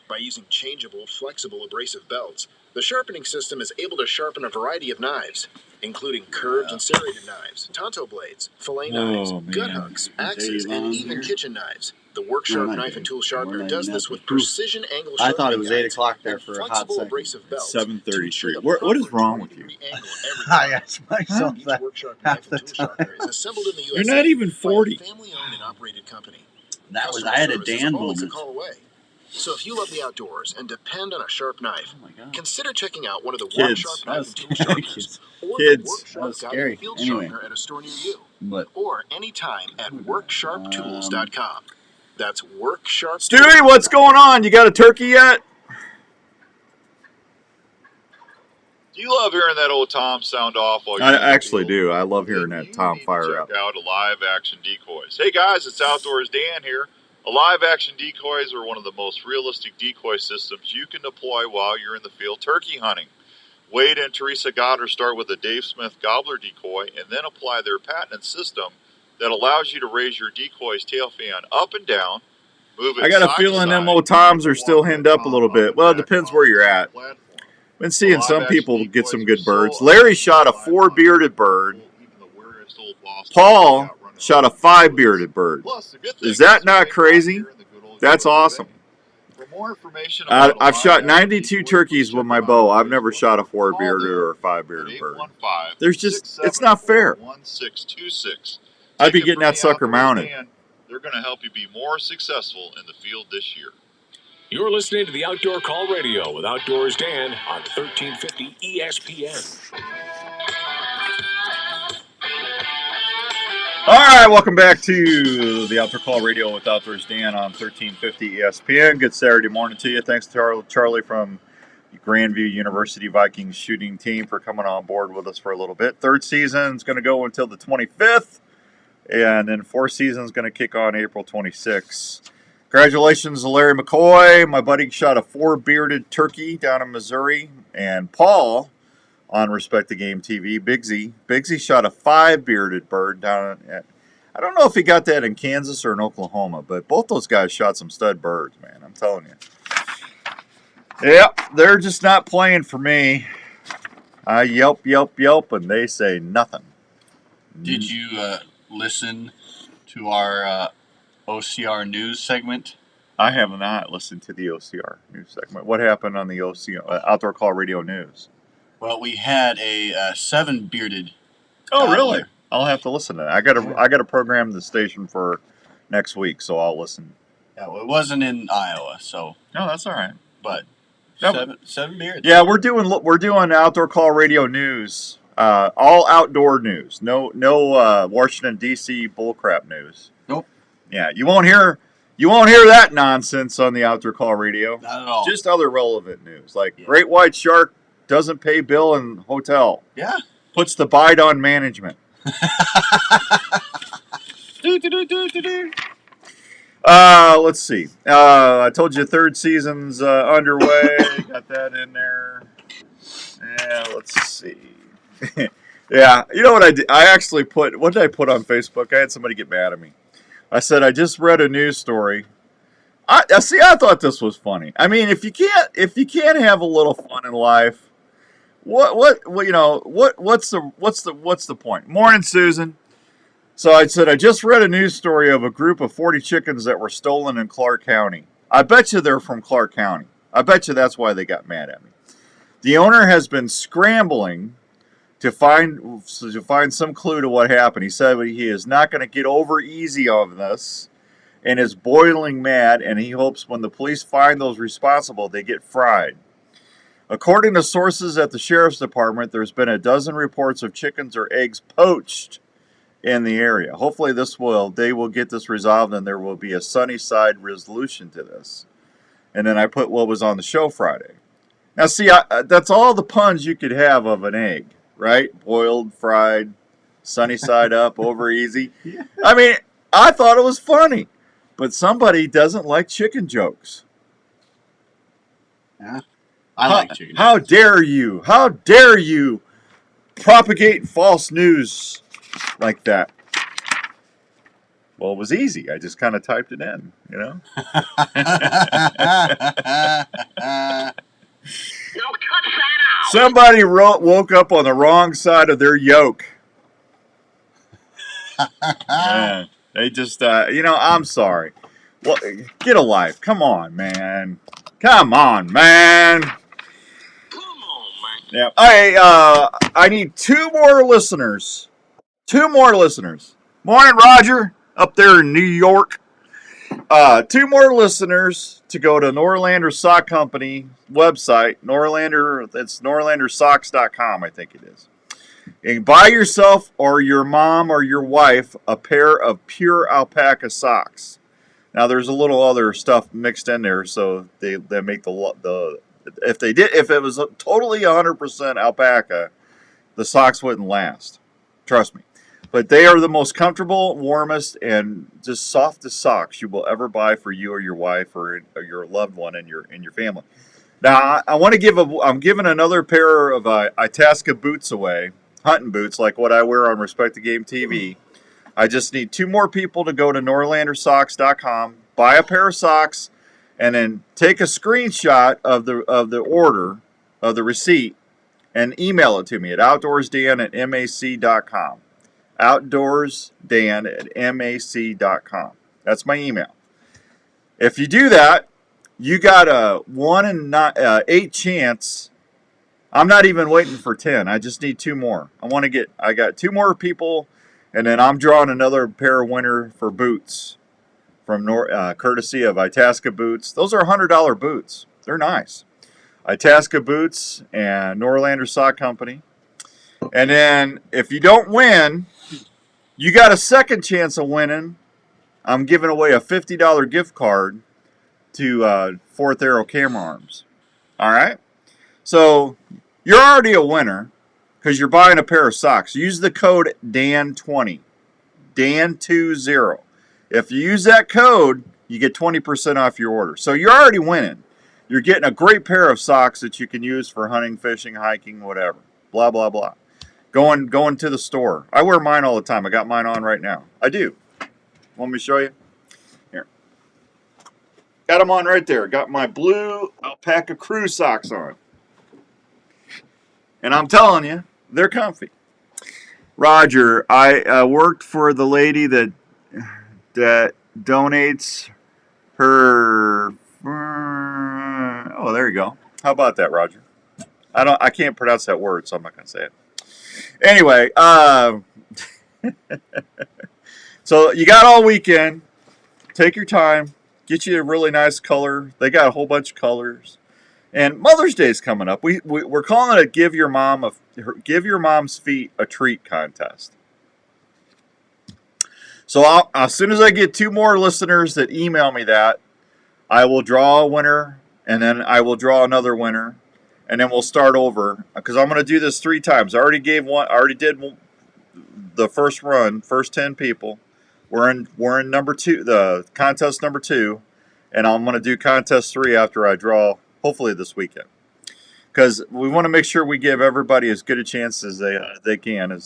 By using changeable, flexible abrasive belts, the sharpening system is able to sharpen a variety of knives, including curved and serrated knives, tonto blades, fillet knives, gut man. hooks, axes, long and even here? kitchen knives. The Work Sharp not Knife big. and Tool More Sharpener than does enough this to with proof. precision angle I sharpening thought it was 8 guides o'clock there and for a hot flexible second. abrasive belts to 7:33. ensure the What is proper wrong with you? 20-degree angle every I time. ask myself Each that Work Sharp half Knife the and Tool Sharpener is assembled in the You're USA not even 40. by a family-owned and operated company. That was, Customer I had a service is Dan always a moment. call away. So if you love the outdoors and depend on a sharp knife, Oh my God. consider checking out one of the Work Kids. Sharp That Knife was and Tool scary. Sharpeners or Kids. the Work That Sharp was Guided scary. Field Anyway. Sharpener at a store near you, But or anytime at WorkSharpTools.com. That's WorkSharp. Stewie, what's going on? You got a turkey yet? Do you love hearing that old Tom sound off while you're I in the actually field? do. I love hearing Then that you Tom need to fire check up. out Alive Action Decoys. Hey guys, it's Outdoors Dan here. Alive Action Decoys are one of the most realistic decoy systems you can deploy while you're in the field turkey hunting. Wade and Teresa Goddard start with a Dave Smith gobbler decoy and then apply their patented system that allows you to raise your decoy's tail fan up and down, move it I got a side to feeling them side, old and Toms you are can still walk henned that up a Tom little up bit. and Well, it back depends on where the you're same at. platform. Been seeing Alive some Action people get Decoys some are good so birds. Larry shot a 4-bearded bird. even the weariest old Boston Paul out running shot a around 5-bearded bird. Plus, the good thing Is that is not we make out crazy? here in the good old That's USA. awesome. For more information about I've shot Alive Action 92 Decoys, turkeys please with check my them out bow. on I've never Facebook shot a or call 4-bearded them or a at 5-bearded bird. It's not fair. 815-674-1626. I'd be Take it getting from that the sucker Outdoors mounted. Dan. They're going to help you be more successful in the field this year. You're listening to the Outdoor Call Radio with Outdoors Dan on 1350 ESPN. All right, welcome back to the Outdoor Call Radio with Outdoors Dan on 1350 ESPN. Good Saturday morning to you. Thanks to Charlie from Grandview University Vikings shooting team for coming on board with us for a little bit. Third season is going to go until the 25th, and then fourth season is going to kick on April 26th. Congratulations to Larry McCoy. My buddy shot a 4-bearded turkey down in Missouri. And Paul, on Respect the Game TV, Bigsy shot a 5-bearded bird down at, I don't know if he got that in Kansas or in Oklahoma, but both those guys shot some stud birds, man. I'm telling you. Yep, they're just not playing for me. I yelp, and they say nothing. Did you listen to our OCR news segment? I have not listened to the OCR news segment. What happened on the OCR Outdoor Call Radio News? Well, we had a 7-bearded. Oh, gobbler. really? I'll have to listen to that. I got to program the station for next week, so I'll listen. Yeah, well, it wasn't in Iowa, so. No, that's all right. But That- seven beards. Yeah, we're doing Outdoor Call Radio News. All outdoor news. No Washington D.C. bullcrap news. Nope. Yeah, you won't hear that nonsense on the Outdoor Call Radio. Not at all. Just other relevant news, like great white shark doesn't pay bill in hotel. Yeah. Puts the bite on management. Let's see. I told you third season's underway. Got that in there. Yeah, let's see. Yeah, you know what I did? I actually what did I put on Facebook? I had somebody get mad at me. I said, I just read a news story. I thought this was funny. I mean, if you can't have a little fun in life, what's the point? Morning, Susan. So I said, I just read a news story of a group of 40 chickens that were stolen in Clark County. I bet you they're from Clark County. I bet you that's why they got mad at me. The owner has been scrambling to find some clue to what happened. He said he is not going to get over easy on this and is boiling mad, and he hopes when the police find those responsible, they get fried. According to sources at the sheriff's department, there's been a dozen reports of chickens or eggs poached in the area. Hopefully they will get this resolved and there will be a sunny side resolution to this. And then I put what was on the show Friday. Now see, that's all the puns you could have of an egg, right? Boiled, fried, sunny side up, over easy. Yeah. I mean, I thought it was funny, but somebody doesn't like chicken jokes. Yeah. I like chicken. How dare you? How dare you propagate false news like that? Well, it was easy. I just kind of typed it in, you know? Somebody woke up on the wrong side of their yoke. Yeah, they just, I'm sorry. Well, get a life. Come on, man. Come on, man. Yeah. I need 2 more listeners. 2 more listeners. Morning, Roger, up there in New York. 2 more listeners to go to Norlander Sock Company website. It's norlandersocks.com, I think it is. And buy yourself or your mom or your wife a pair of pure alpaca socks. Now, there's a little other stuff mixed in there, so they make if it was totally 100% alpaca, the socks wouldn't last. Trust me. But they are the most comfortable, warmest, and just softest socks you will ever buy for you or your wife or your loved one in your family. Now, I want to I'm giving another pair of Itasca boots away, hunting boots like what I wear on Respect the Game TV. I just need 2 more people to go to norlandersocks.com, buy a pair of socks, and then take a screenshot of the order, of the receipt, and email it to me at outdoorsdan@mac.com. outdoorsdan@mac.com. That's my email. If you do that, you got a 1 in 8 chance. I'm not even waiting for 10. I just need 2 more. I got 2 more people, and then I'm drawing another pair of winner for boots from courtesy of Itasca Boots. Those are $100 boots. They're nice. Itasca Boots and Norlander Sock Company. And then if you don't win, you got a second chance of winning. I'm giving away a $50 gift card to Fourth Arrow Camera Arms. All right? So you're already a winner because you're buying a pair of socks. Use the code DAN20. DAN20. If you use that code, you get 20% off your order. So you're already winning. You're getting a great pair of socks that you can use for hunting, fishing, hiking, whatever. Blah, blah, blah. Going to the store. I wear mine all the time. I got mine on right now. I do. Want me to show you? Here. Got them on right there. Got my blue alpaca crew socks on. And I'm telling you, they're comfy. Roger, I worked for the lady that donates her. Oh, there you go. How about that, Roger? I can't pronounce that word, so I'm not going to say it. Anyway, so you got all weekend. Take your time. Get you a really nice color. They got a whole bunch of colors. And Mother's Day is coming up. We're calling it a Give Your Mom's Feet a Treat contest. So as soon as I get 2 more listeners that email me that, I will draw a winner, and then I will draw another winner, and then we'll start over. Because I'm going to do this 3 times. I already did the first run, first 10 people. We're in number 2, the contest number 2, and I'm going to do contest 3 after I draw, hopefully this weekend. Because we want to make sure we give everybody as good a chance as they can.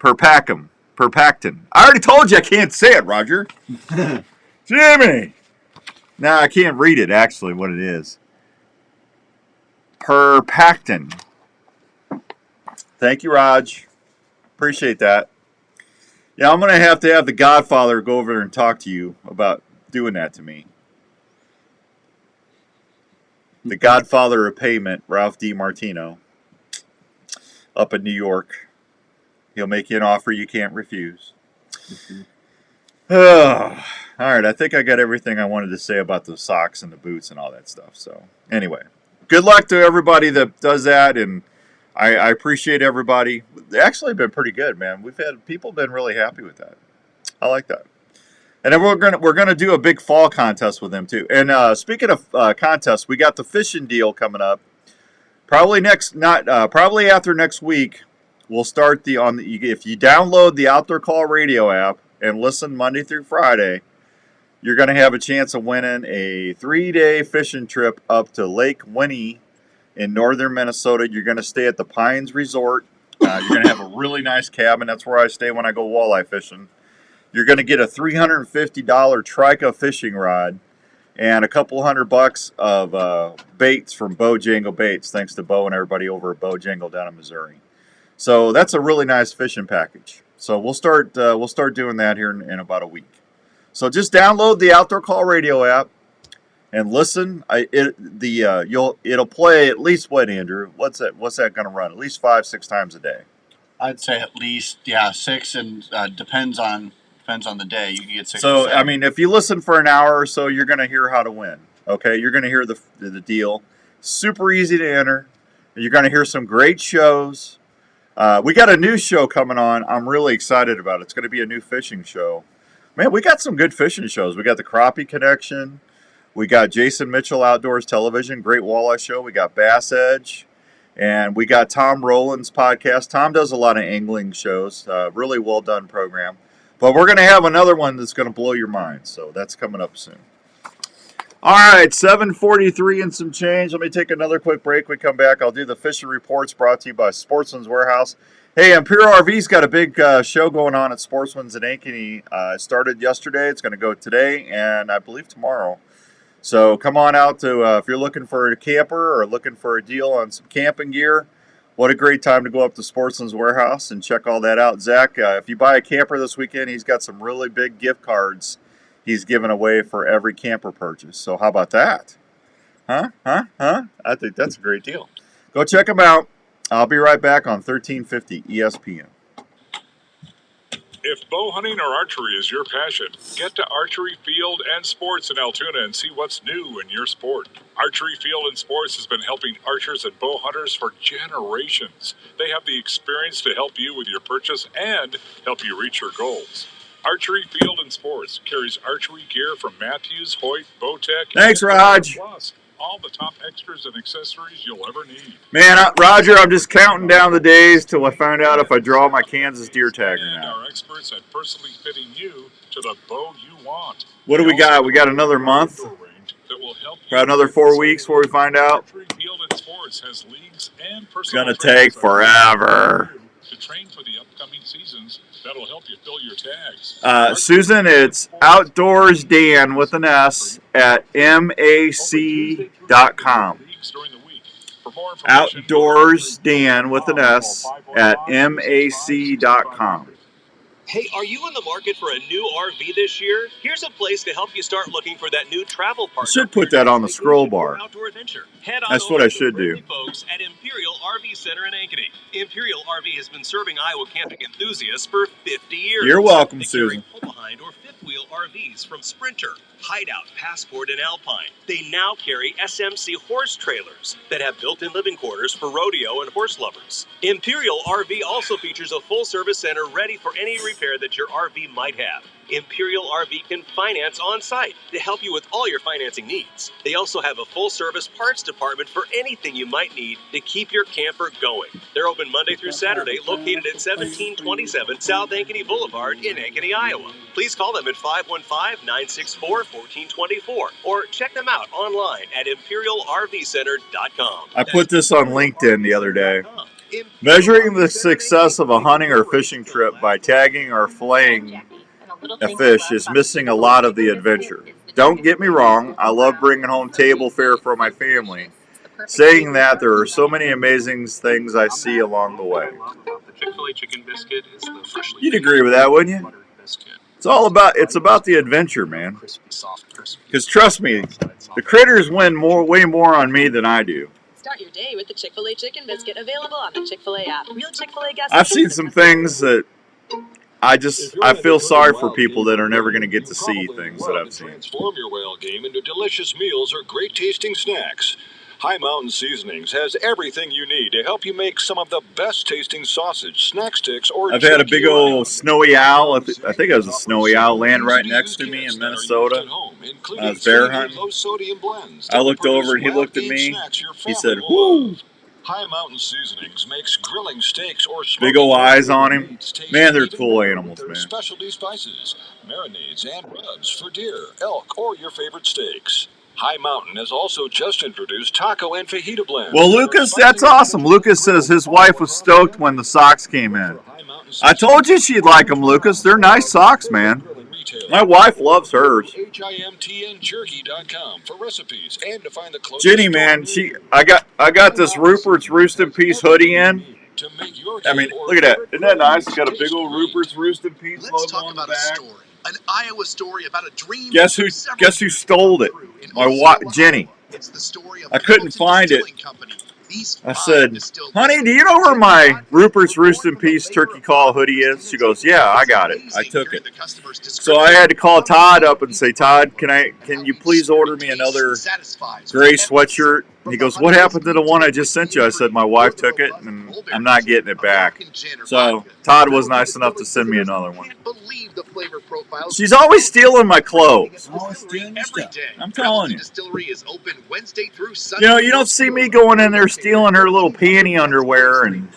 Perpactin. I already told you I can't say it, Roger. Jimmy! Nah, I can't read it, actually, what it is. Perpactin. Thank you, Raj. Appreciate that. Yeah, I'm going to have the Godfather go over there and talk to you about doing that to me. The Godfather of Payment, Ralph DiMartino, up in New York. He'll make you an offer you can't refuse. Oh, all right, I think I got everything I wanted to say about the socks and the boots and all that stuff. So anyway, good luck to everybody that does that, and I appreciate everybody. They actually been pretty good, man. People been really happy with that. I like that. And then we're gonna do a big fall contest with them too. And speaking of contests, we got the fishing deal coming up. Probably after next week, we'll start if you download the Outdoor Call Radio app and listen Monday through Friday, you're gonna have a chance of winning a 3-day fishing trip up to Lake Winnie in northern Minnesota. You're gonna stay at the Pines Resort. You're gonna have a really nice cabin. That's where I stay when I go walleye fishing. You're going to get a $350 Trica fishing rod and a couple $100 of baits from Bojangle Baits, thanks to Bo and everybody over at Bojangle down in Missouri. So that's a really nice fishing package. So we'll start doing that here in about a week. So just download the Outdoor Call Radio app and listen. It'll play at least what, Andrew? What's that going to run? At least 5-6 times a day. I'd say at least 6, and depends on the day. You can get 6. So, I mean, if you listen for an hour or so, you're going to hear how to win. Okay, you're going to hear the deal. Super easy to enter. You're going to hear some great shows. We got a new show coming on. I'm really excited about it. It's going to be a new fishing show. Man, we got some good fishing shows. We got the Crappie Connection. We got Jason Mitchell Outdoors Television, great walleye show. We got Bass Edge. And we got Tom Rowland's podcast. Tom does a lot of angling shows. Really well done program. But we're going to have another one that's going to blow your mind. So that's coming up soon. All right, 7:43 and some change. Let me take another quick break. We come back. I'll do the fishing reports brought to you by Sportsman's Warehouse. Hey, Imperial RV's got a big show going on at Sportsman's in Ankeny. It started yesterday. It's going to go today and I believe tomorrow. So come on out if you're looking for a camper or looking for a deal on some camping gear. What a great time to go up to Sportsman's Warehouse and check all that out. Zach, if you buy a camper this weekend, he's got some really big gift cards he's giving away for every camper purchase. So how about that? Huh? I think that's a great deal. Go check him out. I'll be right back on 1350 ESPN. If bow hunting or archery is your passion, get to Archery Field and Sports in Altoona and see what's new in your sport. Archery Field and Sports has been helping archers and bow hunters for generations. They have the experience to help you with your purchase and help you reach your goals. Archery Field and Sports carries archery gear from Matthews, Hoyt, Bowtech. Thanks, Raj. Plus, all the top extras and accessories you'll ever need. Man, Roger, I'm just counting down the days till I find out if I draw my Kansas deer tag or And not. our experts at personally fitting you to the bow you want. What do we got? We got another month? That will help About another 4 weeks before we find out? Archery Field and Sports has leagues and It's personal going to trainers take forever. to train for the upcoming seasons. That'll help you fill your tags. Susan, it's Outdoors Dan with an S at mac.com. Outdoors Dan with an S at mac.com. Hey, are you in the market for a new RV this year? Here's a place to help you start looking for that new travel partner. I should put that on the scroll bar. Outdoor adventure. Head on That's over what I to should friendly do. Folks at Imperial RV Center in Ankeny. Imperial RV has been serving Iowa camping enthusiasts for 50 years. You're welcome, they Susan. Carry pull-behind or fifth-wheel RVs from Sprinter, Hideout, Passport, and Alpine. They now carry SMC horse trailers that have built-in living quarters for rodeo and horse lovers. Imperial RV also features a full-service center ready for any repair that your RV might have. Imperial RV can finance on-site to help you with all your financing needs. They also have a full-service parts department for anything you might need to keep your camper going. They're open Monday through Saturday, located at 1727 South Ankeny Boulevard in Ankeny, Iowa. Please call them at 515-964-1424 or check them out online at imperialrvcenter.com. I put this on LinkedIn the other day. Measuring the success of a hunting or fishing trip by tagging or filleting a fish is missing a lot of the adventure. Don't get me wrong, I love bringing home table fare for my family. Saying that, there are so many amazing things I see along the way. Chick-fil-A chicken biscuit is the freshly You'd agree with that, wouldn't you? It's about the adventure, man. Because trust me, the critters win way more on me than I do. Start your day with the Chick-fil-A chicken biscuit, available on the Chick-fil-A app. Real Chick-fil-A guests. I've seen some things that I feel sorry for people that are never going to get to see things that I've seen. Transform your whale game into delicious meals or great tasting snacks. High Mountain Seasonings has everything you need to help you make some of the best tasting sausage, snack sticks, or I've had a big old snowy owl. I think it was a snowy owl land right next to me in Minnesota. I was bear hunting. I looked over and he looked at me. He said, "Whoo!" High Mountain Seasonings makes grilling steaks or big old eyes on him. Man, they're cool animals, man. Specialty spices, marinades, and rubs for deer, elk, or your favorite steaks. High Mountain has also just introduced taco and fajita blends. Well, Lucas, that's awesome. Lucas says his wife was stoked when the socks came in. I told you she'd like them, Lucas. They're nice socks, man. My wife loves hers. HIMTNjerky.com for recipes and to find the closest Jenny, man, I got this Rupert's Roosted Peace hoodie in. I mean, look at that. Isn't that nice? It's got a big old Rupert's Roosted Peace logo on the back. An Iowa story about a dream. Guess who stole it? My wife, Jenny. I couldn't find it. I said, "Honey, do you know where my Rupert's Roosted Peace turkey call hoodie is?" She goes, "Yeah, I got it. I took it." So I had to call Todd up and say, "Todd, can you please order me another gray sweatshirt?" And he goes, "What happened to the one I just sent you?" I said, "My wife took it, and I'm not getting it back." So Todd was nice enough to send me another one. She's always stealing my clothes. I'm telling you. You know, you don't see me going in there stealing her little panty underwear, and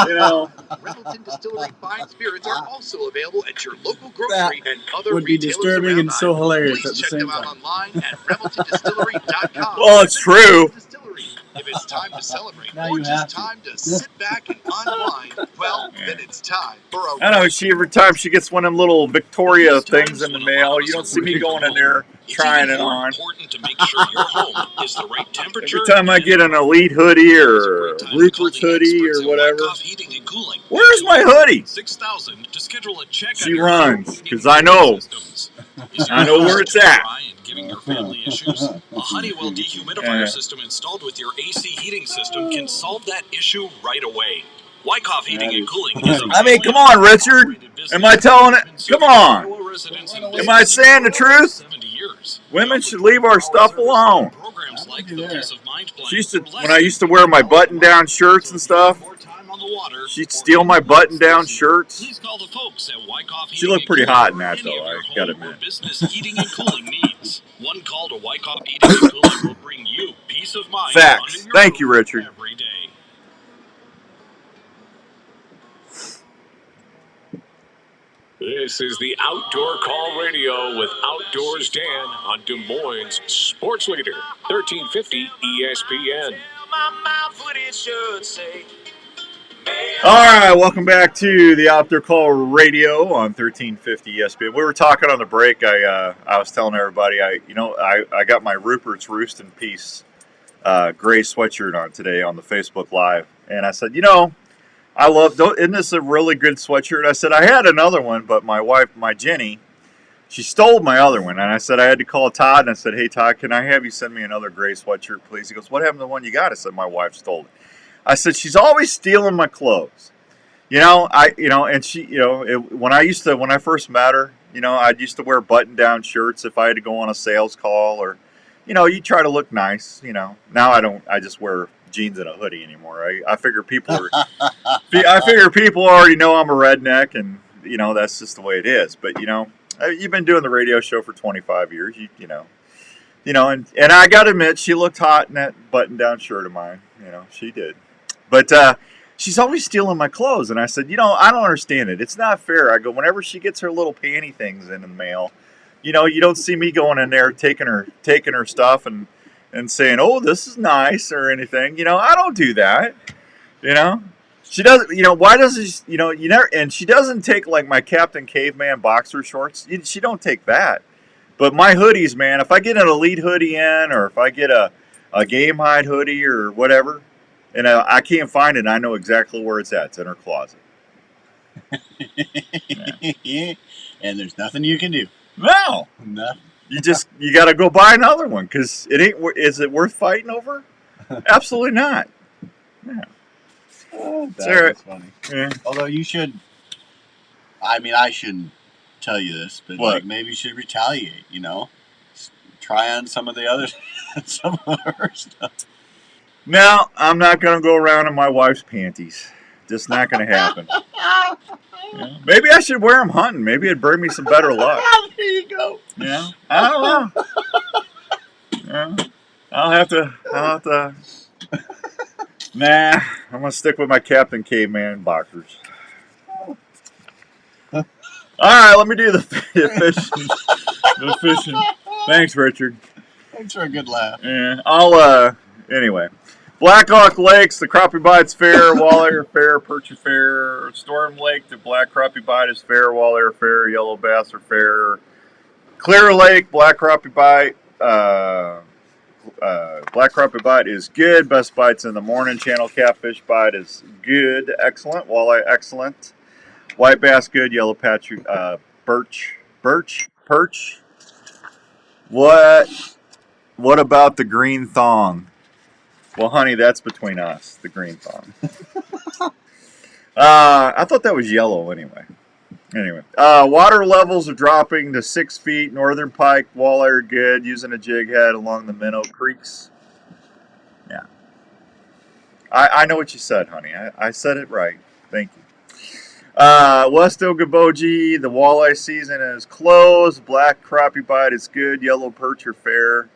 you know. Revelton Distillery fine spirits are also available at your local grocery That and other would be retailers disturbing around and so Iowa. hilarious Please at the check same them out time. online at reveltondistillery.com. Well, it's true. If it's time to celebrate Now or you just have to. time to sit back and unwind, well, then it's time for a I know every time she gets one of them little Victoria things in the mail, you don't see me going in there trying it on. important to make sure your home is the right temperature. Every time I get an Elite hoodie or a Rupert's hoodie or whatever, where's my hoodie? 6,000 to schedule a check. She runs, because I know where it's at. Giving your family issues? A Honeywell dehumidifier system installed with your AC heating system can solve that issue right away. Wyckoff Heating and Cooling is a I mean, come on, Richard. Am I telling it? Come on. Am I saying the truth? Women should leave our stuff alone. When I used to wear my button-down shirts and stuff, she'd steal my button-down shirts. She looked pretty hot in that, though, I gotta admit. Business heating and cooling needs. One call to Wyckoff Heating and Cooling will bring you peace of mind. Facts. Thank you, Richard. Every day. This is the Outdoor Call Radio with Outdoors Dan on Des Moines Sports Leader, 1350 ESPN. All right, welcome back to the Outdoor Call Radio on 1350 ESPN. We were talking on the break. I was telling everybody, I got my Rupert's Roost in Peace gray sweatshirt on today on the Facebook Live, and I said, I love. Isn't this a really good sweatshirt? I said I had another one, but my wife, my Jenny, she stole my other one, and I said I had to call Todd, and I said, hey Todd, can I have you send me another gray sweatshirt, please? He goes, what happened to the one you got? I said my wife stole it. I said she's always stealing my clothes. And she, when I first met her, I used to wear button-down shirts if I had to go on a sales call, or, you try to look nice. Now I don't. I just wear jeans and a hoodie anymore. I figure people already know I'm a redneck, and that's just the way it is. But you've been doing the radio show for 25 years. And I got to admit, she looked hot in that button-down shirt of mine. She did. But she's always stealing my clothes. And I said, I don't understand it. It's not fair. I go, whenever she gets her little panty things in the mail, you don't see me going in there taking her stuff and saying, oh, this is nice or anything. I don't do that. She doesn't, why does she, you never, and she doesn't take like my Captain Caveman boxer shorts. She don't take that. But my hoodies, man, if I get an Elite hoodie in, or if I get a Game Hide hoodie or whatever, and I can't find it, I know exactly where it's at. It's in her closet. Yeah. And there's nothing you can do. No. Nothing. You got to go buy another one, because is it worth fighting over? Absolutely not. Yeah. That's funny. Yeah. Although you should, I shouldn't tell you this, but what? Maybe you should retaliate, try on some of the other, some of her stuff. No, I'm not going to go around in my wife's panties. Just not going to happen. Maybe I should wear them hunting. Maybe it'd bring me some better luck. There you go. Yeah, I don't know. Yeah. I'll have to. Nah, I'm going to stick with my Captain Caveman boxers. All right, let me do the fishing. The fishing. Thanks, Richard. Thanks for a good laugh. Yeah, anyway. Black Hawk Lakes, the Crappie Bite's fair, walleye are fair, perch are fair. Storm Lake, the Black Crappie Bite is fair, walleye are fair, yellow bass are fair. Clear Lake, Black Crappie Bite, Black Crappie Bite is good. Best bites in the morning. Channel Catfish Bite is good, excellent. Walleye excellent. White bass good. Yellow patch, perch. What about the green thong? Well, honey, that's between us, the green thong. I thought that was yellow anyway. Water levels are dropping to 6 feet. Northern pike, walleye are good. Using a jig head along the minnow creeks. Yeah. I know what you said, honey. I said it right. Thank you. West Okoboji, the walleye season is closed. Black crappie bite is good. Yellow perch are fair.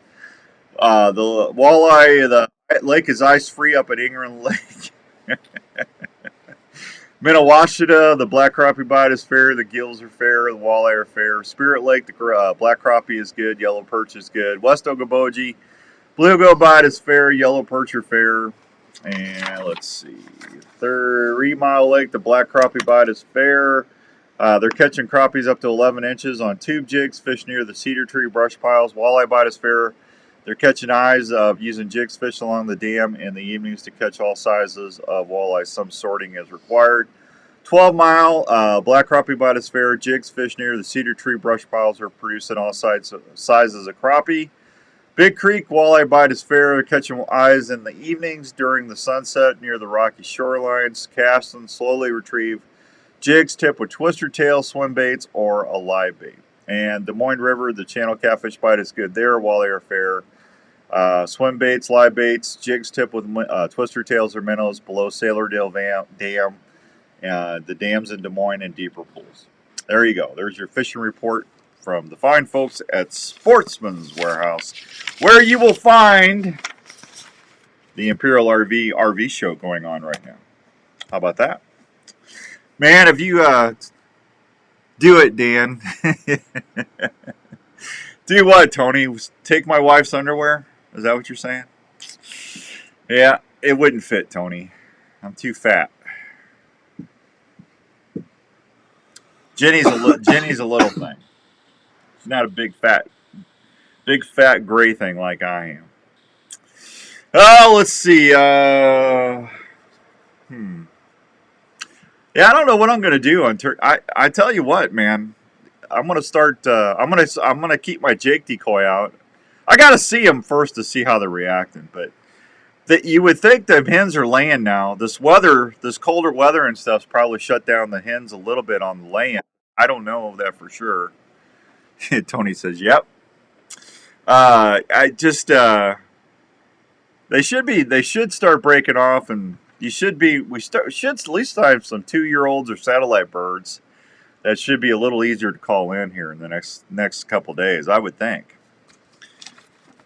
The walleye, the lake is ice free up at Ingram Lake. Minawashita, the black crappie bite is fair. The gills are fair. The walleye are fair. Spirit Lake, the black crappie is good. Yellow perch is good. West Okoboji, bluegill bite is fair. Yellow perch are fair. And let's see. 3 Mile Lake, the black crappie bite is fair. They're catching crappies up to 11 inches on tube jigs. Fish near the cedar tree brush piles. Walleye bite is fair. They're catching eyes using jigs fish along the dam in the evenings to catch all sizes of walleye. Some sorting is required. 12 Mile, black crappie bite is fair. Jigs fish near the cedar tree brush piles are producing all sizes of crappie. Big Creek, walleye bite is fair. They're catching eyes in the evenings during the sunset near the rocky shorelines. Cast and slowly retrieve jigs tipped with twister tail, swim baits, or a live bait. And Des Moines River, the channel catfish bite is good there. Walleye are fair. Swim baits, live baits, jigs tipped with twister tails or minnows below Sailordale Dam. The dams in Des Moines and deeper pools. There you go. There's your fishing report from the fine folks at Sportsman's Warehouse, where you will find the Imperial RV show going on right now. How about that? Man, have you Do it, Dan. Do what, Tony? Take my wife's underwear? Is that what you're saying? Yeah, it wouldn't fit, Tony. I'm too fat. Jenny's a little thing. She's not a big fat gray thing like I am. Oh, let's see. Yeah, I don't know what I'm gonna do on I tell you what, man. I'm gonna start. I'm gonna keep my Jake decoy out. I gotta see them first to see how they're reacting. But that you would think the hens are laying now. This colder weather and stuff's probably shut down the hens a little bit on the laying. I don't know that for sure. Tony says, "Yep." I just they should start breaking off, and we should at least have some 2-year-olds or satellite birds. That should be a little easier to call in here in the next couple days, I would think.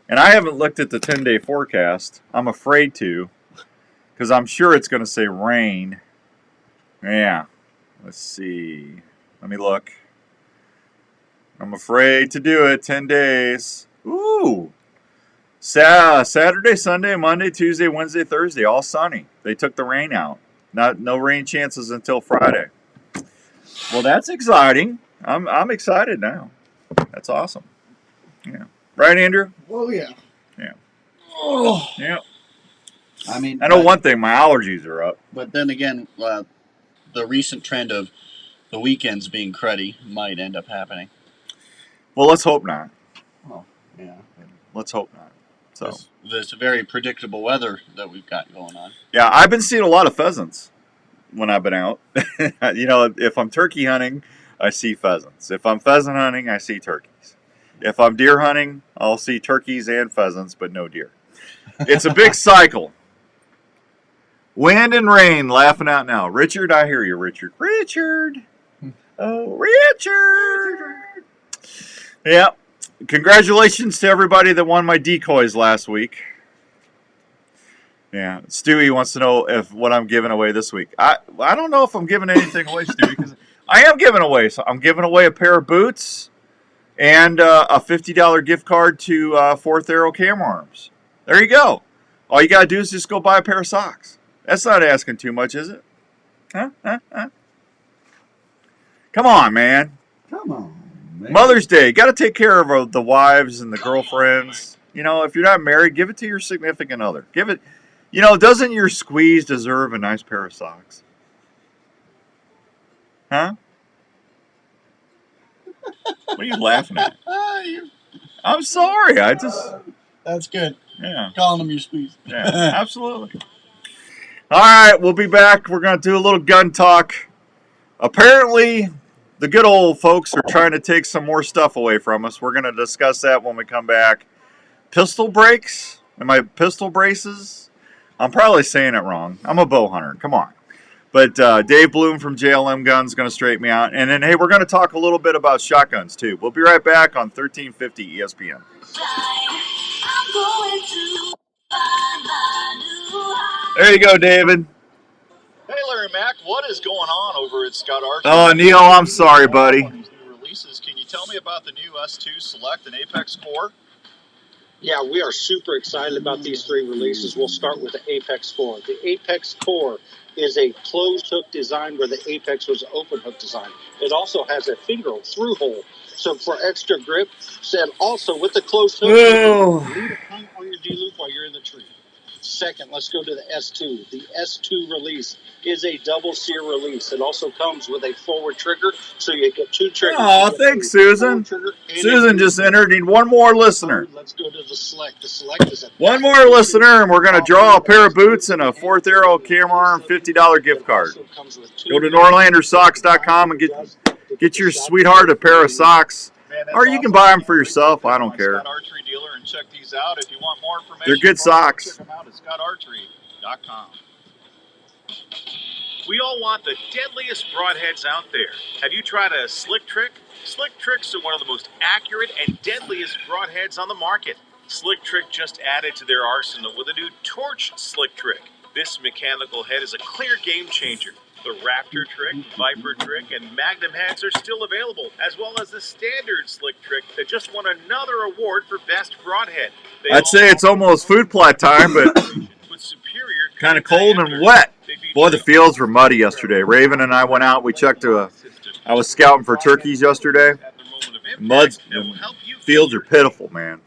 And I haven't looked at the 10-day forecast. I'm afraid to, because I'm sure it's going to say rain. Yeah. Let's see. Let me look. I'm afraid to do it. 10 days. Ooh. Saturday, Sunday, Monday, Tuesday, Wednesday, Thursday, all sunny. They took the rain out. No rain chances until Friday. Well, that's exciting. I'm excited now. That's awesome. Yeah. Right, Andrew? Oh, yeah. Yeah. Oh. Yeah. I mean, I know one thing. My allergies are up. But then again, the recent trend of the weekends being cruddy might end up happening. Well, let's hope not. Oh, yeah. Let's hope not. So there's very predictable weather that we've got going on. Yeah, I've been seeing a lot of pheasants when I've been out. You know, if I'm turkey hunting, I see pheasants. If I'm pheasant hunting, I see turkeys. If I'm deer hunting, I'll see turkeys and pheasants, but no deer. It's a big cycle. Wind and rain laughing out now. Richard, I hear you, Richard. Richard. Oh, Richard. Yeah. Congratulations to everybody that won my decoys last week. Yeah. Stewie wants to know what I'm giving away this week. I don't know if I'm giving anything away, Stewie, because I am giving away. So I'm giving away a pair of boots and a $50 gift card to Fourth Arrow Camera Arms. There you go. All you got to do is just go buy a pair of socks. That's not asking too much, is it? Huh? Come on, man. Come on, man. Mother's Day. Got to take care of the wives and the girlfriends. You know, if you're not married, give it to your significant other. Give it. You know, doesn't your squeeze deserve a nice pair of socks? Huh? What are you laughing at? I'm sorry. That's good. Yeah. Calling them your squeeze. Yeah, absolutely. All right, we'll be back. We're going to do a little gun talk. Apparently, the good old folks are trying to take some more stuff away from us. We're going to discuss that when we come back. Pistol breaks? Am I pistol braces? I'm probably saying it wrong. I'm a bow hunter. Come on. But Dave Bloom from JLM Guns is going to straighten me out. And then, hey, we're going to talk a little bit about shotguns, too. We'll be right back on 1350 ESPN. There you go, David. Hey, Larry Mack, what is going on over at Scott Archer? Oh, Neil, I'm sorry, buddy. These new releases. Can you tell me about the new S2 Select and Apex Core? Yeah, we are super excited about these 3 releases. We'll start with the Apex Core. The Apex Core is a closed hook design where the Apex was an open hook design. It also has a finger through hole, so for extra grip. And also with the closed hook, you can lead a punt on your D-loop while you're in the tree. Second, let's go to the S2. The S2 release is a double sear release. It also comes with a forward trigger, so you get 2 triggers. Oh, thanks, Susan. Susan just entered. Need one more listener. Let's go to the Select. The Select is a one more listener, and we're going to draw a pair of boots and a Fourth Arrow Camera Arm $50 gift card. Go to NorlanderSocks.com and get your sweetheart a pair of socks. Or you can buy them for yourself. I don't care. Scott Archery dealer and check these out. If you want more information, they're good socks. Check them out at scottarchery.com. We all want the deadliest broadheads out there. Have you tried a Slick Trick? Slick Tricks are one of the most accurate and deadliest broadheads on the market. Slick Trick just added to their arsenal with a new Torch Slick Trick. This mechanical head is a clear game changer. The Raptor Trick, Viper Trick, and Magnum heads are still available, as well as the standard Slick Trick that just won another award for Best Broadhead. I'd say it's almost food plot time, but kind of cold and wet. Boy, the fields were muddy yesterday. Raven and I went out. We checked I was scouting for turkeys yesterday. Fields are pitiful, man.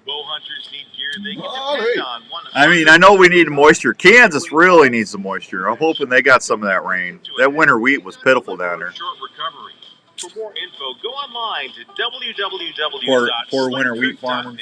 I mean, I know we need moisture. Kansas really needs the moisture. I'm hoping they got some of that rain. That winter wheat was pitiful down there. For more info, go online to www.slicktrick.net. Poor winter wheat farmers.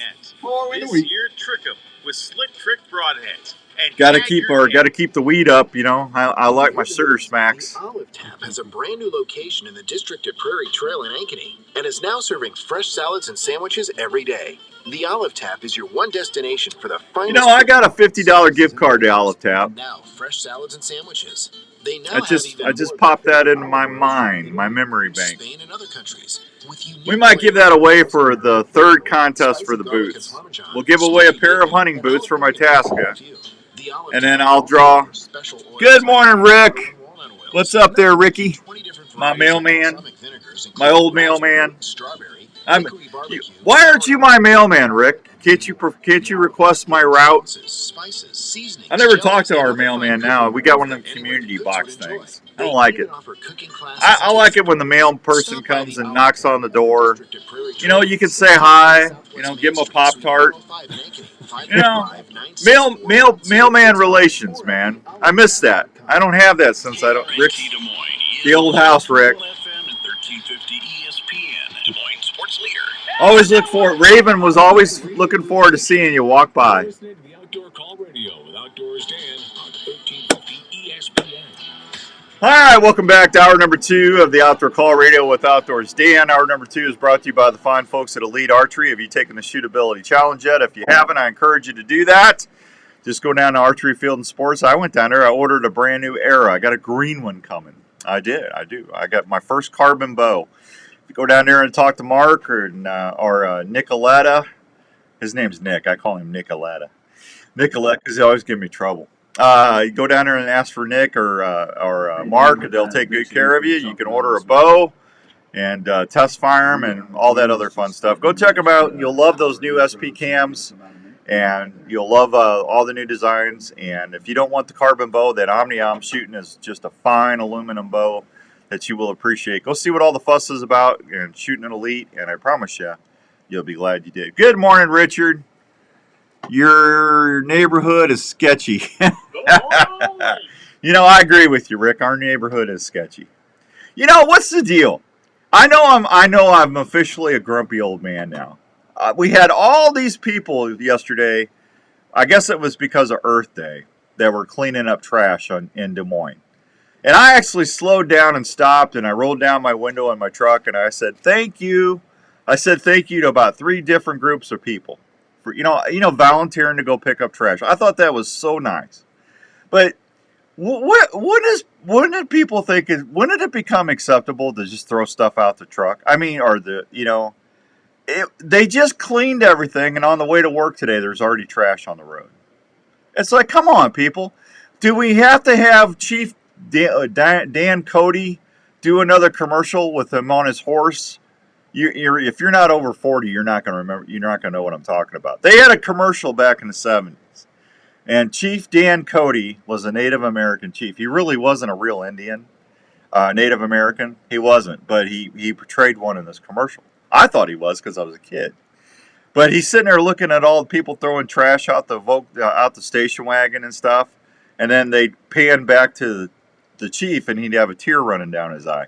This year, trick 'em with Slick Trick broadheads. Got to keep the weed up, you know. I like my sugar smacks. The Olive Tap has a brand new location in the district at Prairie Trail in Ankeny and is now serving fresh salads and sandwiches every day. The Olive Tap is your one destination for the finest. You know, I got a $50 gift card to Olive Tap. Now, fresh salads and sandwiches. They now I just popped that into my mind, my memory bank. Spain and other countries. We might give that away for the third contest for the boots. We'll give away a pair of hunting boots for my Tasca. And then I'll draw. Good morning, Rick. What's up there, Ricky? My mailman. My old mailman. Why aren't you my mailman, Rick? Can't you request my route? I never talked to our mailman now. We got one of them community box things. I don't like it. I like it when the mail person comes and knocks on the door. You know, you can say hi. You know, give them a Pop-Tart. You know, mailman relations, man. I miss that. I don't have that since Rick, the old house, Rick. Always look forward. Raven was always looking forward to seeing you walk by. All right, welcome back to hour number 2 of the Outdoor Call Radio with Outdoors Dan. Hour number 2 is brought to you by the fine folks at Elite Archery. Have you taken the Shootability Challenge yet? If you haven't, I encourage you to do that. Just go down to Archery Field and Sports. I went down there. I ordered a brand new Arrow. I got a green one coming. I do. I got my first carbon bow. If you go down there and talk to Mark or Nicoletta. His name's Nick. I call him Nicoletta. Nicoletta because he always gives me trouble. You go down there and ask for Nick or Mark. They'll take good care of you. You can order a bow and test fire them and all that other fun stuff. Go check them out. You'll love those new SP cams, and you'll love all the new designs. And if you don't want the carbon bow, that Omni I'm shooting is just a fine aluminum bow that you will appreciate. Go see what all the fuss is about and shooting an Elite, and I promise you, you'll be glad you did. Good morning, Richard. Your neighborhood is sketchy. You know, I agree with you, Rick. Our neighborhood is sketchy. You know, what's the deal? I know I'm officially a grumpy old man now. We had all these people yesterday. I guess it was because of Earth Day that were cleaning up trash in Des Moines. And I actually slowed down and stopped, and I rolled down my window in my truck, and I said, thank you. I said thank you to about 3 different groups of people for, you know, volunteering to go pick up trash. I thought that was so nice. But wouldn't it people think, wouldn't it become acceptable to just throw stuff out the truck? I mean, they just cleaned everything, and on the way to work today, there's already trash on the road. It's like, come on, people. Do we have to have Chief Dan Cody do another commercial with him on his horse? If you're not over 40, you're not going to remember. You're not going to know what I'm talking about. They had a commercial back in the 70s, and Chief Dan Cody was a Native American chief. He really wasn't a real Indian, Native American. He wasn't, but he portrayed one in this commercial. I thought he was because I was a kid. But he's sitting there looking at all the people throwing trash out the station wagon and stuff, and then they pan back to the chief, and he'd have a tear running down his eye.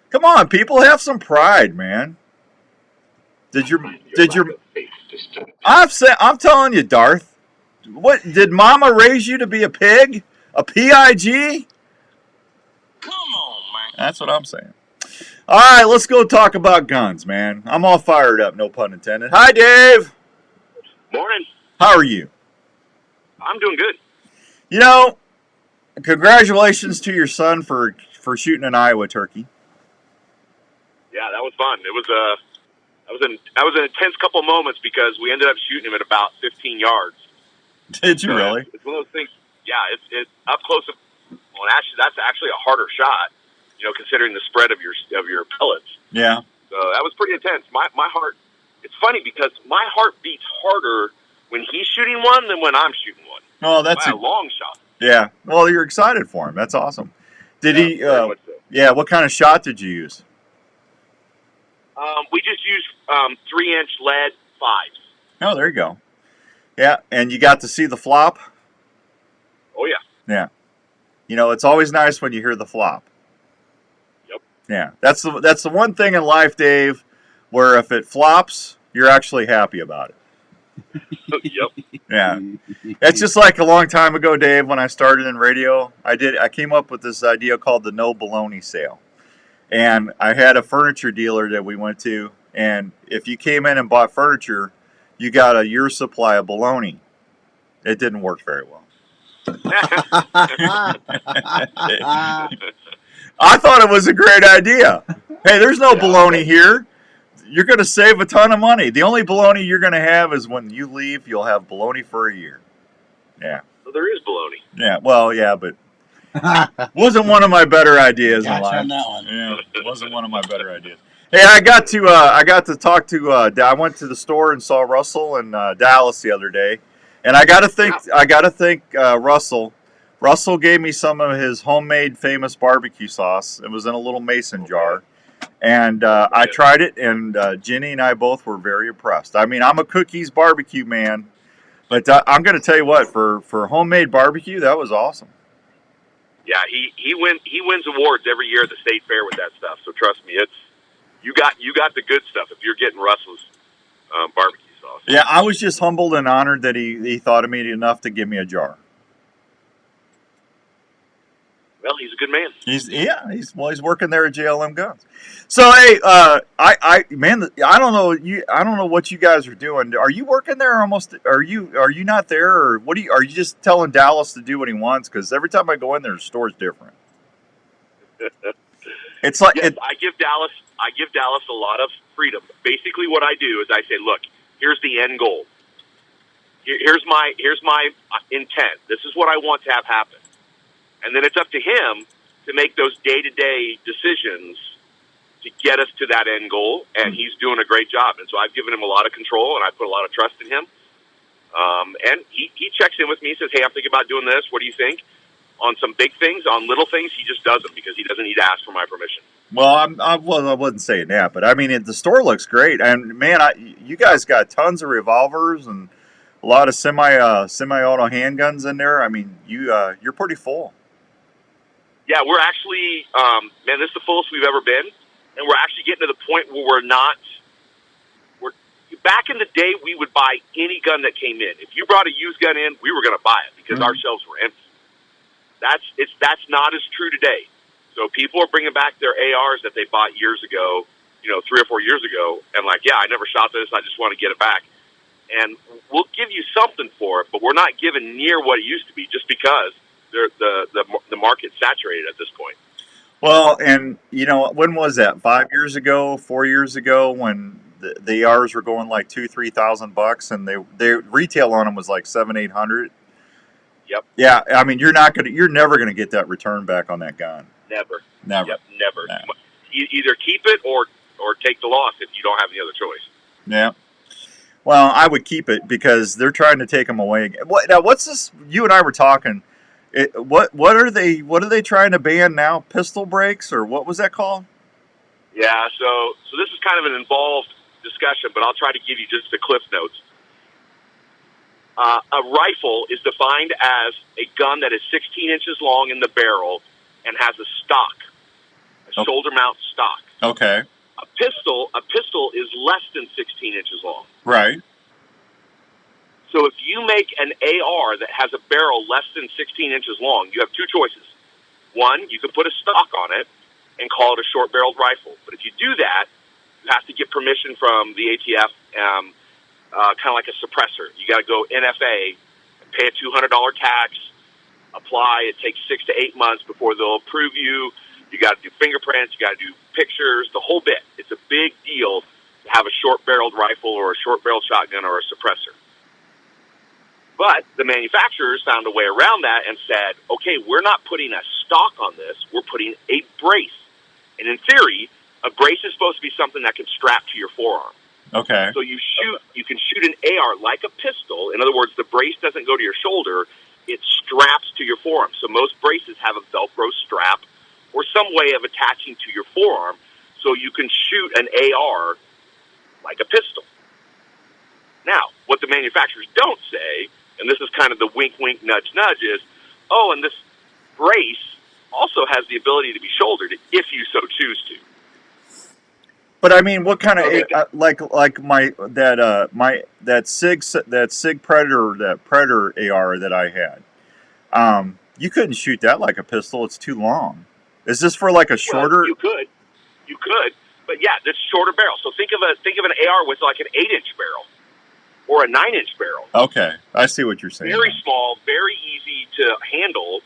Come on, people, have some pride, man. I'm telling you, Darth. What did Mama raise you to be a pig? A pig? Come on, man. That's what I'm saying. All right, let's go talk about guns, man. I'm all fired up, no pun intended. Hi, Dave. Morning. How are you? I'm doing good. You know, congratulations to your son for shooting an Iowa turkey. Yeah, that was fun. It was that was an intense couple moments because we ended up shooting him at about 15 yards. Did you really? It's one of those things. Yeah, it's up close. Well, actually, that's actually a harder shot. considering the spread of your pellets. Yeah. So that was pretty intense. My heart. It's funny because my heart beats harder when he's shooting one than when I'm shooting one. Oh, that's by a long shot. Yeah. Well, you're excited for him. That's awesome. Did he? Very much so. Yeah. What kind of shot did you use? We just used 3-inch lead 5s. Oh, there you go. Yeah, and you got to see the flop. Oh yeah. Yeah. It's always nice when you hear the flop. Yep. Yeah, that's the one thing in life, Dave, where if it flops, you're actually happy about it. Yep. Yeah. It's just like a long time ago, Dave, when I started in radio, I came up with this idea called the no baloney sale. And I had a furniture dealer that we went to, and if you came in and bought furniture, you got a year's supply of bologna. It didn't work very well. I thought it was a great idea. Hey, there's no bologna here. You're going to save a ton of money. The only bologna you're going to have is when you leave, you'll have bologna for a year. Yeah. So there is bologna. Yeah, well, yeah, but wasn't one of my better ideas in Gotcha life. on that one. Yeah, it wasn't one of my better ideas. Hey, I got to talk to. I went to the store and saw Russell in Dallas the other day, and I got to thank Russell. Russell gave me some of his homemade famous barbecue sauce. It was in a little mason jar, and I tried it, and Jenny and I both were very impressed. I mean, I'm a cookies barbecue man, but I'm going to tell you what, for homemade barbecue, that was awesome. Yeah, he wins awards every year at the state fair with that stuff. So trust me, you got the good stuff if you're getting Russell's barbecue sauce. Yeah, I was just humbled and honored that he thought of me enough to give me a jar. Well, he's a good man. He's working there at JLM Guns. So hey, I don't know what you guys are doing. Are you working there almost? Are you not there, or what are you just telling Dallas to do what he wants? Because every time I go in there, the store's different. It's like yes, I give Dallas a lot of freedom. Basically, what I do is I say, look, here's the end goal. Here's my intent. This is what I want to have happen. And then it's up to him to make those day-to-day decisions to get us to that end goal, and he's doing a great job. And so I've given him a lot of control, and I put a lot of trust in him. And he checks in with me, says, hey, I'm thinking about doing this. What do you think? On some big things, on little things, he just does them because he doesn't need to ask for my permission. Well, I wasn't saying that, but I mean, the store looks great. And man, you guys got tons of revolvers and a lot of semi-auto handguns in there. I mean, you're pretty full. Yeah, we're actually, man, this is the fullest we've ever been, and we're actually getting to the point where we're back in the day, we would buy any gun that came in. If you brought a used gun in, we were going to buy it because our shelves were empty. That's not as true today. So people are bringing back their ARs that they bought years ago, 3 or 4 years ago, and like, yeah, I never shot this, I just want to get it back. And we'll give you something for it, but we're not giving near what it used to be just because the market's saturated at this point. Well, and when was that? 5 years ago, 4 years ago, when the ARs were going like $2,000-3,000, and they retail on them was like $700-800. Yep. Yeah, I mean, you're never gonna get that return back on that gun. Never. Never. Yep, never. No. Either keep it or take the loss if you don't have any other choice. Yeah. Well, I would keep it because they're trying to take them away again. What's this? You and I were talking. What are they trying to ban now? Pistol breaks, or what was that called? Yeah, so this is kind of an involved discussion, but I'll try to give you just the cliff notes. A rifle is defined as a gun that is 16 inches long in the barrel and has a stock, a shoulder mount stock. Okay. A pistol is less than 16 inches long. Right. So if you make an AR that has a barrel less than 16 inches long, you have two choices. One, you can put a stock on it and call it a short-barreled rifle. But if you do that, you have to get permission from the ATF, kind of like a suppressor. You got to go NFA, pay a $200 tax, apply. It takes 6 to 8 months before they'll approve you. You got to do fingerprints. You got to do pictures, the whole bit. It's a big deal to have a short-barreled rifle or a short-barreled shotgun or a suppressor. But the manufacturers found a way around that and said, okay, we're not putting a stock on this. We're putting a brace to be something that can strap to your forearm. Okay. So you can shoot an AR like a pistol. In other words, the brace doesn't go to your shoulder; it straps to your forearm. So most braces have a Velcro strap or some way of attaching to your forearm, so you can shoot an AR like a pistol. Now, what the manufacturers don't say, and this is kind of the wink, wink, nudge, nudge, is, oh, and this brace also has the ability to be shouldered if you so choose to. But I mean, what kind of that Sig Predator, that Predator AR that I had, you couldn't shoot that like a pistol. It's too long. Is this for like a shorter? Well, you could, but yeah, this shorter barrel. So think of an AR with like an 8-inch barrel or a 9-inch barrel. Okay, I see what you're saying. Very small, very easy to handle.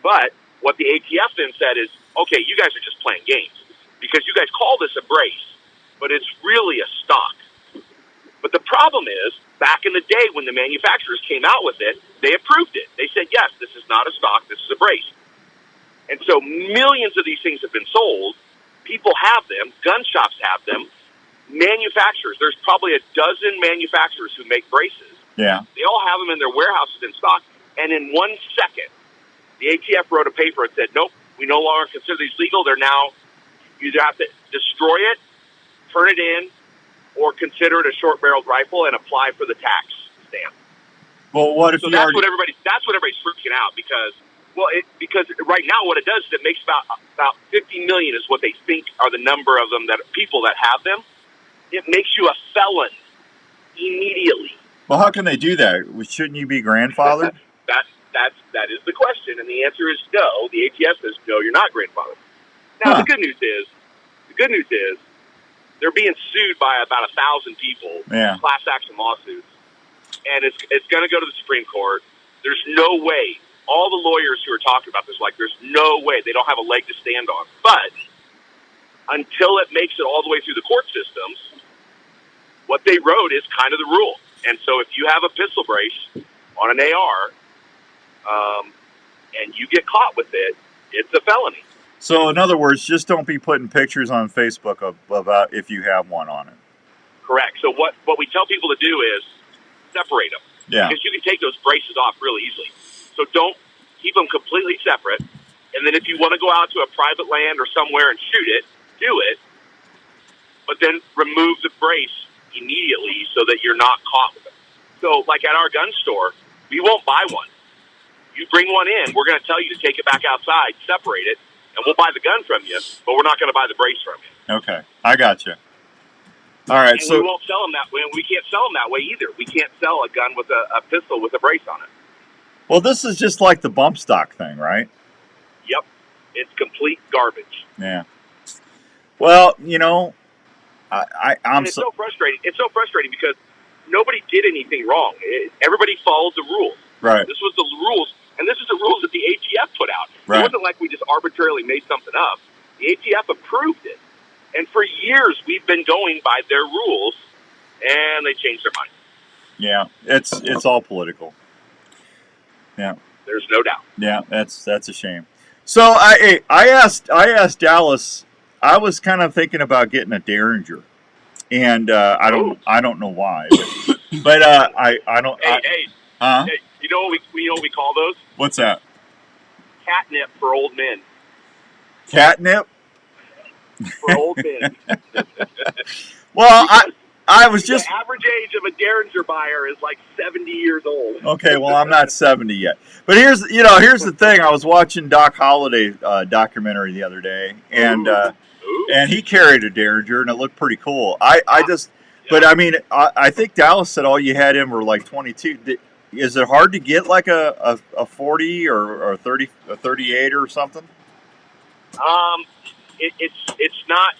But what the ATF then said is, okay, you guys are just playing games because you guys call this a brace, but it's really a stock. But the problem is, back in the day when the manufacturers came out with it, they approved it. They said, yes, this is not a stock, this is a brace. And so millions of these things have been sold. People have them. Gun shops have them. Manufacturers, there's probably a dozen manufacturers who make braces. Yeah. They all have them in their warehouses in stock. And in 1 second, the ATF wrote a paper and said, nope, we no longer consider these legal. They're now, you either have to destroy it, turn it in, or consider it a short-barreled rifle and apply for the tax stamp. Well, what if so you that's already... what everybody's freaking out because right now what it does is it makes about 50 million is what they think are the number of them, that people that have them. It makes you a felon immediately. Well, how can they do that? Shouldn't you be grandfathered? That is the question, and the answer is no. The ATF says no, you're not grandfathered. Now the good news is they're being sued by about 1,000 people, class action lawsuits, and it's going to go to the Supreme Court. There's no way. All the lawyers who are talking about this, like, there's no way. They don't have a leg to stand on. But until it makes it all the way through the court systems, what they wrote is kind of the rule. And so if you have a pistol brace on an AR, and you get caught with it, it's a felony. So, in other words, just don't be putting pictures on Facebook about if you have one on it. Correct. So what we tell people to do is separate them. Yeah. Because you can take those braces off really easily. So don't keep them completely separate. And then if you want to go out to a private land or somewhere and shoot it, do it. But then remove the brace immediately so that you're not caught with it. So, like at our gun store, we won't buy one. You bring one in, we're going to tell you to take it back outside, separate it, and we'll buy the gun from you, but we're not going to buy the brace from you. Okay, I got you. All right, and so we won't sell them that way, and we can't sell them that way either. We can't sell a gun with a pistol with a brace on it. Well, this is just like the bump stock thing, right? Yep, it's complete garbage. Yeah. Well, I'm so frustrating. It's so frustrating because nobody did anything wrong. Everybody followed the rules. Right. This was the rules, and this is the rules that the ATF put out. Right. It wasn't like we just arbitrarily made something up. The ATF approved it, and for years we've been going by their rules, and they changed their mind. Yeah, it's all political. Yeah. There's no doubt. Yeah, that's a shame. So I asked Dallas. I was kind of thinking about getting a Derringer, and I don't know why, but I don't. Hey, you know what we call those? What's that? Catnip for old men. Catnip? For old men. Well, I was just... The average age of a Derringer buyer is like 70 years old. Okay, well, I'm not 70 yet. But here's the thing. I was watching Doc Holliday documentary the other day, and he carried a Derringer, and it looked pretty cool. But I mean, I think Dallas said all you had in were like 22. Is it hard to get like a 40 or a 30, a 38 or something? It's not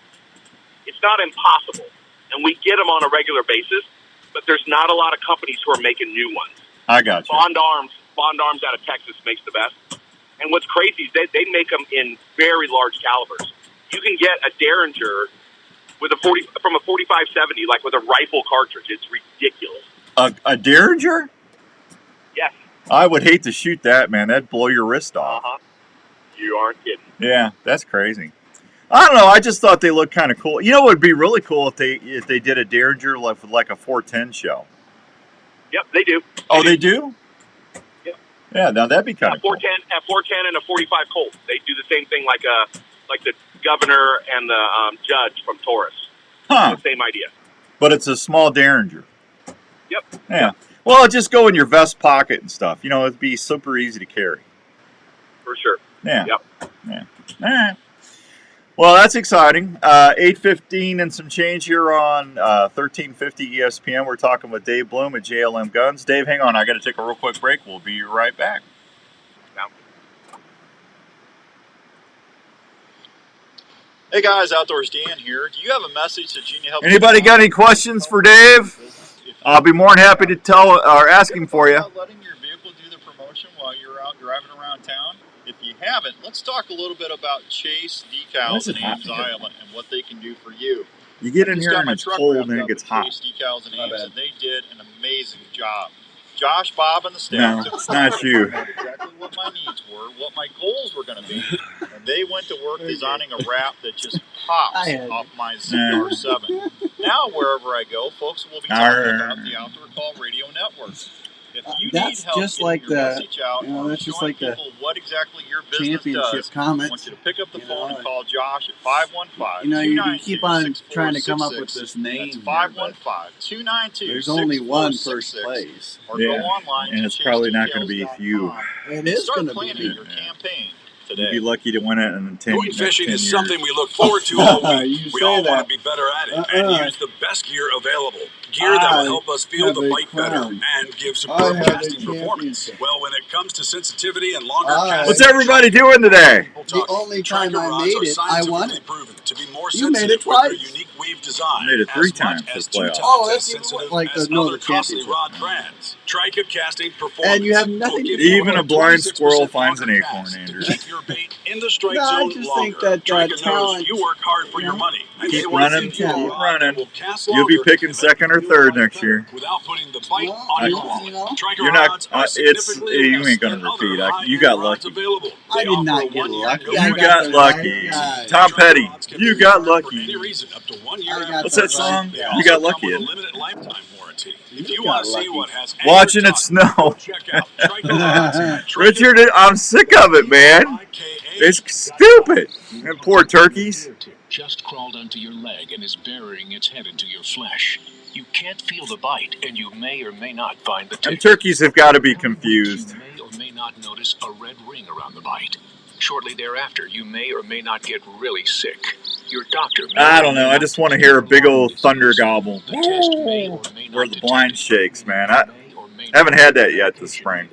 impossible, and we get them on a regular basis. But there's not a lot of companies who are making new ones. I got you. Bond Arms out of Texas makes the best. And what's crazy is they make them in very large calibers. You can get a Derringer with from a 45-70, like with a rifle cartridge. It's ridiculous. A Derringer? Yes. I would hate to shoot that, man. That'd blow your wrist off. You aren't kidding. Yeah, that's crazy. I don't know. I just thought they looked kind of cool. You know, it would be really cool if they did a Derringer like a 410 shell. Yep, they do. Oh, they do? Yep. Yeah, now that'd be kind of cool. At 410 and a 45 Colt, they do the same thing like the Governor and the Judge from Taurus. Huh. The same idea. But it's a small Derringer. Yep. Yeah. Well, it'd just go in your vest pocket and stuff. You know, it'd be super easy to carry. For sure. Yeah. Yep. Yeah. All right. Well, that's exciting. 8:15 and some change here on 1350 ESPN. We're talking with Dave Bloom at JLM Guns. Dave, hang on. I got to take a real quick break. We'll be right back. Hey guys, Outdoors Dan here. Do you have a message that you need help? Anybody got any questions for Dave? I'll be more than happy to tell or ask him for you. Letting your vehicle do the promotion while you're out driving around town. If you haven't, let's talk a little bit about Chase Decals in Ames, Iowa, and what they can do for you. You get in here and it's cold and it gets hot. Chase Decals in Ames, and they did an amazing job. Josh, Bob, and the staff. No, it's not you. Exactly what my needs were, what my goals were going to be, and they went to work designing a wrap that just pops off my ZR7. Now, wherever I go, folks will be talking about the Outdoor Call Radio Network. If you That's need help just getting like your the, message out, you know, that's just showing like the people what exactly your business championship does, comments. I want you to pick up the phone and call Josh at 515. You know, you keep on trying to come up with this name. That's 515-292-6466. There's only one first place. Or go online and it's probably not going to be you. It is going to be planning your campaign today. You'd be lucky to win it in 10 Going fishing is years. something we look forward to all week. We all want to be better at it and use the best gear available. Gear that will help us feel the bite better and give superb casting performance. Well, when it comes to sensitivity and longer casting, what's everybody doing today? The only time I made it, I won it. To be more You made it sensitive with their twice. unique weave design. I made it 3 as times much as this playoff. 2 times Oh, as that's even sensitive like the as no, other the costly championship. rod brands. Trica casting performance. And you have nothing to do. Even a blind squirrel finds an acorn, Andrew. Keep your bait in the strike No, I zone just longer. think that Trica knows talent. you work hard for your money. And Keep they want to running, give you a keep rod running. that will cast You'll be longer picking and second or third next year. without putting the bite on your wallet. Trica You're not. rods are It's significantly you less ain't gonna than other repeat. high-end You got rods lucky. available. I They did offer not a get one-year lucky. no I You break got the lucky. right guy. Tom Petty. rods can You be got returned for lucky. any reason up to 1 year I got after What's that the song? They You also got come lucky. with a Isn't it? limited lifetime warranty. If You you got want to see lucky. what has Watching anchored it snow. go check out Trica rods at Trica. Richard, I'm sick of it, man. It's stupid. And poor turkeys. Just crawled onto your leg and is burying its head into your flesh. You can't feel the bite, and you may or may not find the Them tick. turkeys have got to be confused. You may or may not notice a red ring around the bite. Shortly thereafter, you may or may not get really sick. Your doctor may I don't know. I just want to hear a big old thunder gobble. The test may or may Where not the blind shakes, man. I haven't had that yet this spring.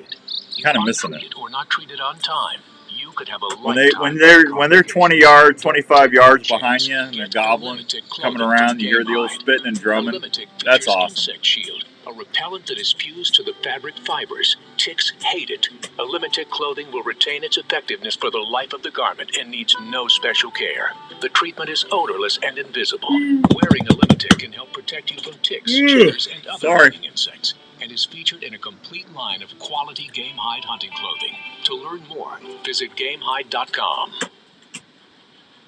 Kind of missing it. or not treated on time. You could have a When they're 20 yards, 25 yards behind you, and they're gobbling, coming around, you hear the old spitting and drumming. That's awesome. Insect shield, a repellent that is fused to the fabric fibers. Ticks hate it. A Limited clothing will retain its effectiveness for the life of the garment and needs no special care. The treatment is odorless and invisible. Wearing a Limited can help protect you from ticks, chiggers, and other living insects, and is featured in a complete line of quality game hide hunting clothing. To learn more, visit GameHide.com.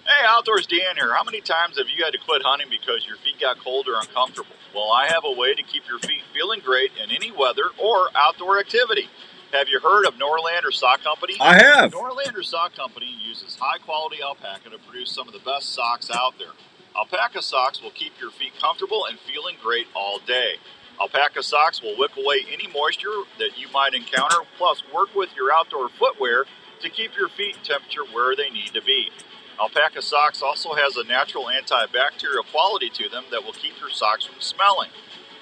Hey, Outdoors Dan here. How many times have you had to quit hunting because your feet got cold or uncomfortable? Well, I have a way to keep your feet feeling great in any weather or outdoor activity. Have you heard of Norlander Sock Company? I have. Norlander Sock Company uses high-quality alpaca to produce some of the best socks out there. Alpaca socks will keep your feet comfortable and feeling great all day. Alpaca socks will wick away any moisture that you might encounter, plus work with your outdoor footwear to keep your feet temperature where they need to be. Alpaca socks also has a natural antibacterial quality to them that will keep your socks from smelling.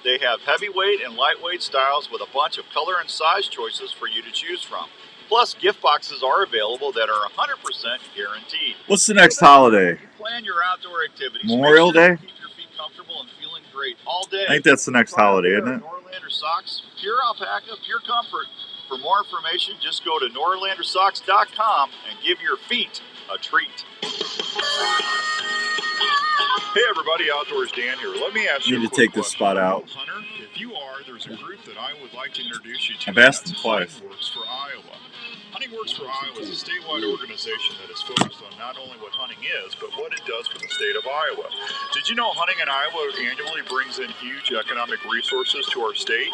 They have heavyweight and lightweight styles with a bunch of color and size choices for you to choose from. Plus, gift boxes are available that are 100% guaranteed. What's the next holiday? Plan your outdoor activities. Memorial Day? Keep your feet comfortable and feeling great all day. I think that's the next holiday, isn't it? Norlander socks, pure alpaca, pure comfort. For more information, just go to norlandersocks.com and give your feet a treat. Hey everybody, Outdoors Dan here. Let me ask you Need a to quick take this question. spot out. Hunter, if you are, there's a group that I would like to introduce you to. I've asked That's him twice. Works for Iowa. Hunting Works for Iowa is a statewide organization that is focused on not only what hunting is, but what it does for the state of Iowa. Did you know hunting in Iowa annually brings in huge economic resources to our state?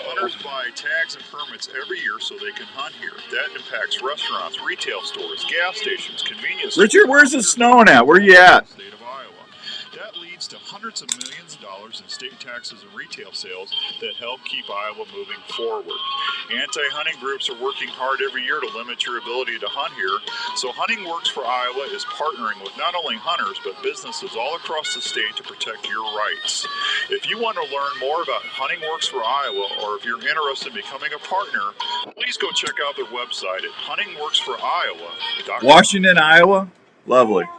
Hunters buy tags and permits every year so they can hunt here. That impacts restaurants, retail stores, gas stations, convenience stores. Richard, where's it snowing at? Where you at? State of Iowa. That leads to hundreds of millions of dollars in state taxes and retail sales that help keep Iowa moving forward. Anti-hunting groups are working hard every year to limit your ability to hunt here. So Hunting Works for Iowa is partnering with not only hunters, but businesses all across the state to protect your rights. If you want to learn more about Hunting Works for Iowa, or if you're interested in becoming a partner, please go check out their website at huntingworksforiowa.com. Washington, Iowa? Lovely.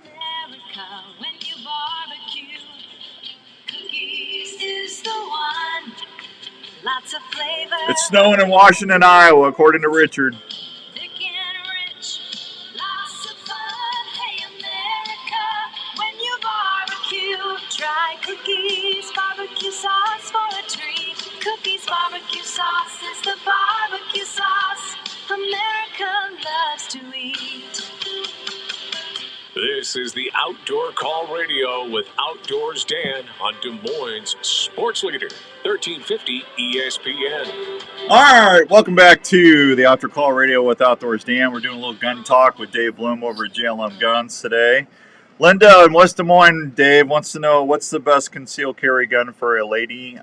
Lots of flavor. It's snowing in Washington, Iowa, according to Richard. Thick and rich. Lots of fun. Hey, America. When you barbecue, try Cookies barbecue sauce for a treat. Cookies barbecue sauce is the barbecue sauce America loves to eat. This is the Outdoor Call Radio with Outdoors Dan on Des Moines Sports Leader, 1350 ESPN. All right, welcome back to the Outdoor Call Radio with Outdoors Dan. We're doing a little gun talk with Dave Bloom over at JLM Guns today. Linda in West Des Moines, Dave, wants to know what's the best concealed carry gun for a lady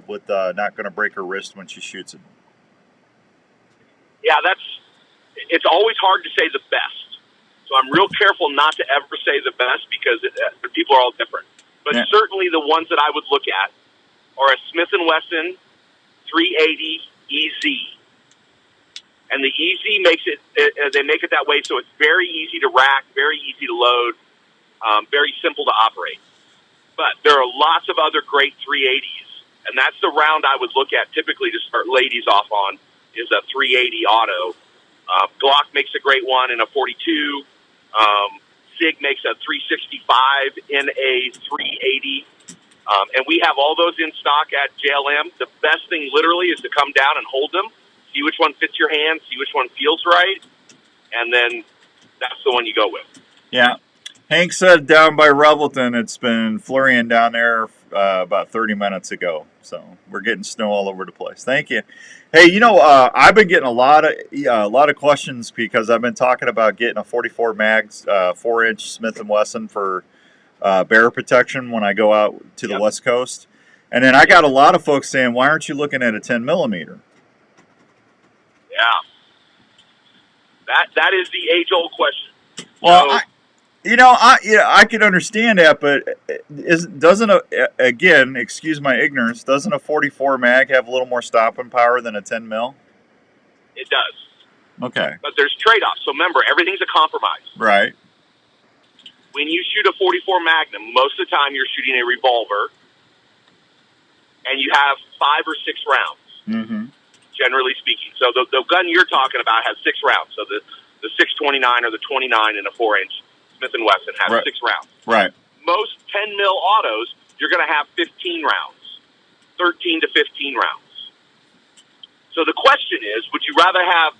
with not going to break her wrist when she shoots it? Yeah, it's always hard to say the best. So I'm real careful not to ever say the best because people are all different. But certainly the ones that I would look at are a Smith & Wesson 380 EZ. And the EZ makes it, they make it that way so it's very easy to rack, very easy to load, very simple to operate. But there are lots of other great 380s. And that's the round I would look at typically to start ladies off on is a 380 auto. Glock makes a great one in a 42. SIG makes a 365 in a 380. And we have all those in stock at JLM. The best thing literally is to come down and hold them, see which one fits your hand, see which one feels right, and then that's the one you go with. Yeah. Hank said down by Revelton it's been flurrying down there about 30 minutes ago. So we're getting snow all over the place. Thank you. Hey, you know, I've been getting a lot of questions because I've been talking about getting a 44 mags 4-inch Smith & Wesson for bear protection when I go out to the West Coast. And then I got a lot of folks saying, why aren't you looking at a 10 millimeter? Yeah. That is the age-old question. Well, I can understand that, but again, excuse my ignorance, doesn't a 44 mag have a little more stopping power than a 10 mil? It does. Okay. But there's trade-offs. So remember, everything's a compromise. Right. When you shoot a 44 Magnum, most of the time you're shooting a revolver, and you have 5 or 6 rounds, generally speaking. So the gun you're talking about has 6 rounds. So the 629 or the 29 in a 4-inch Smith & Wesson has 6 rounds. Right. Most 10 mil autos, you're going to have 15 rounds, 13 to 15 rounds. So the question is, would you rather have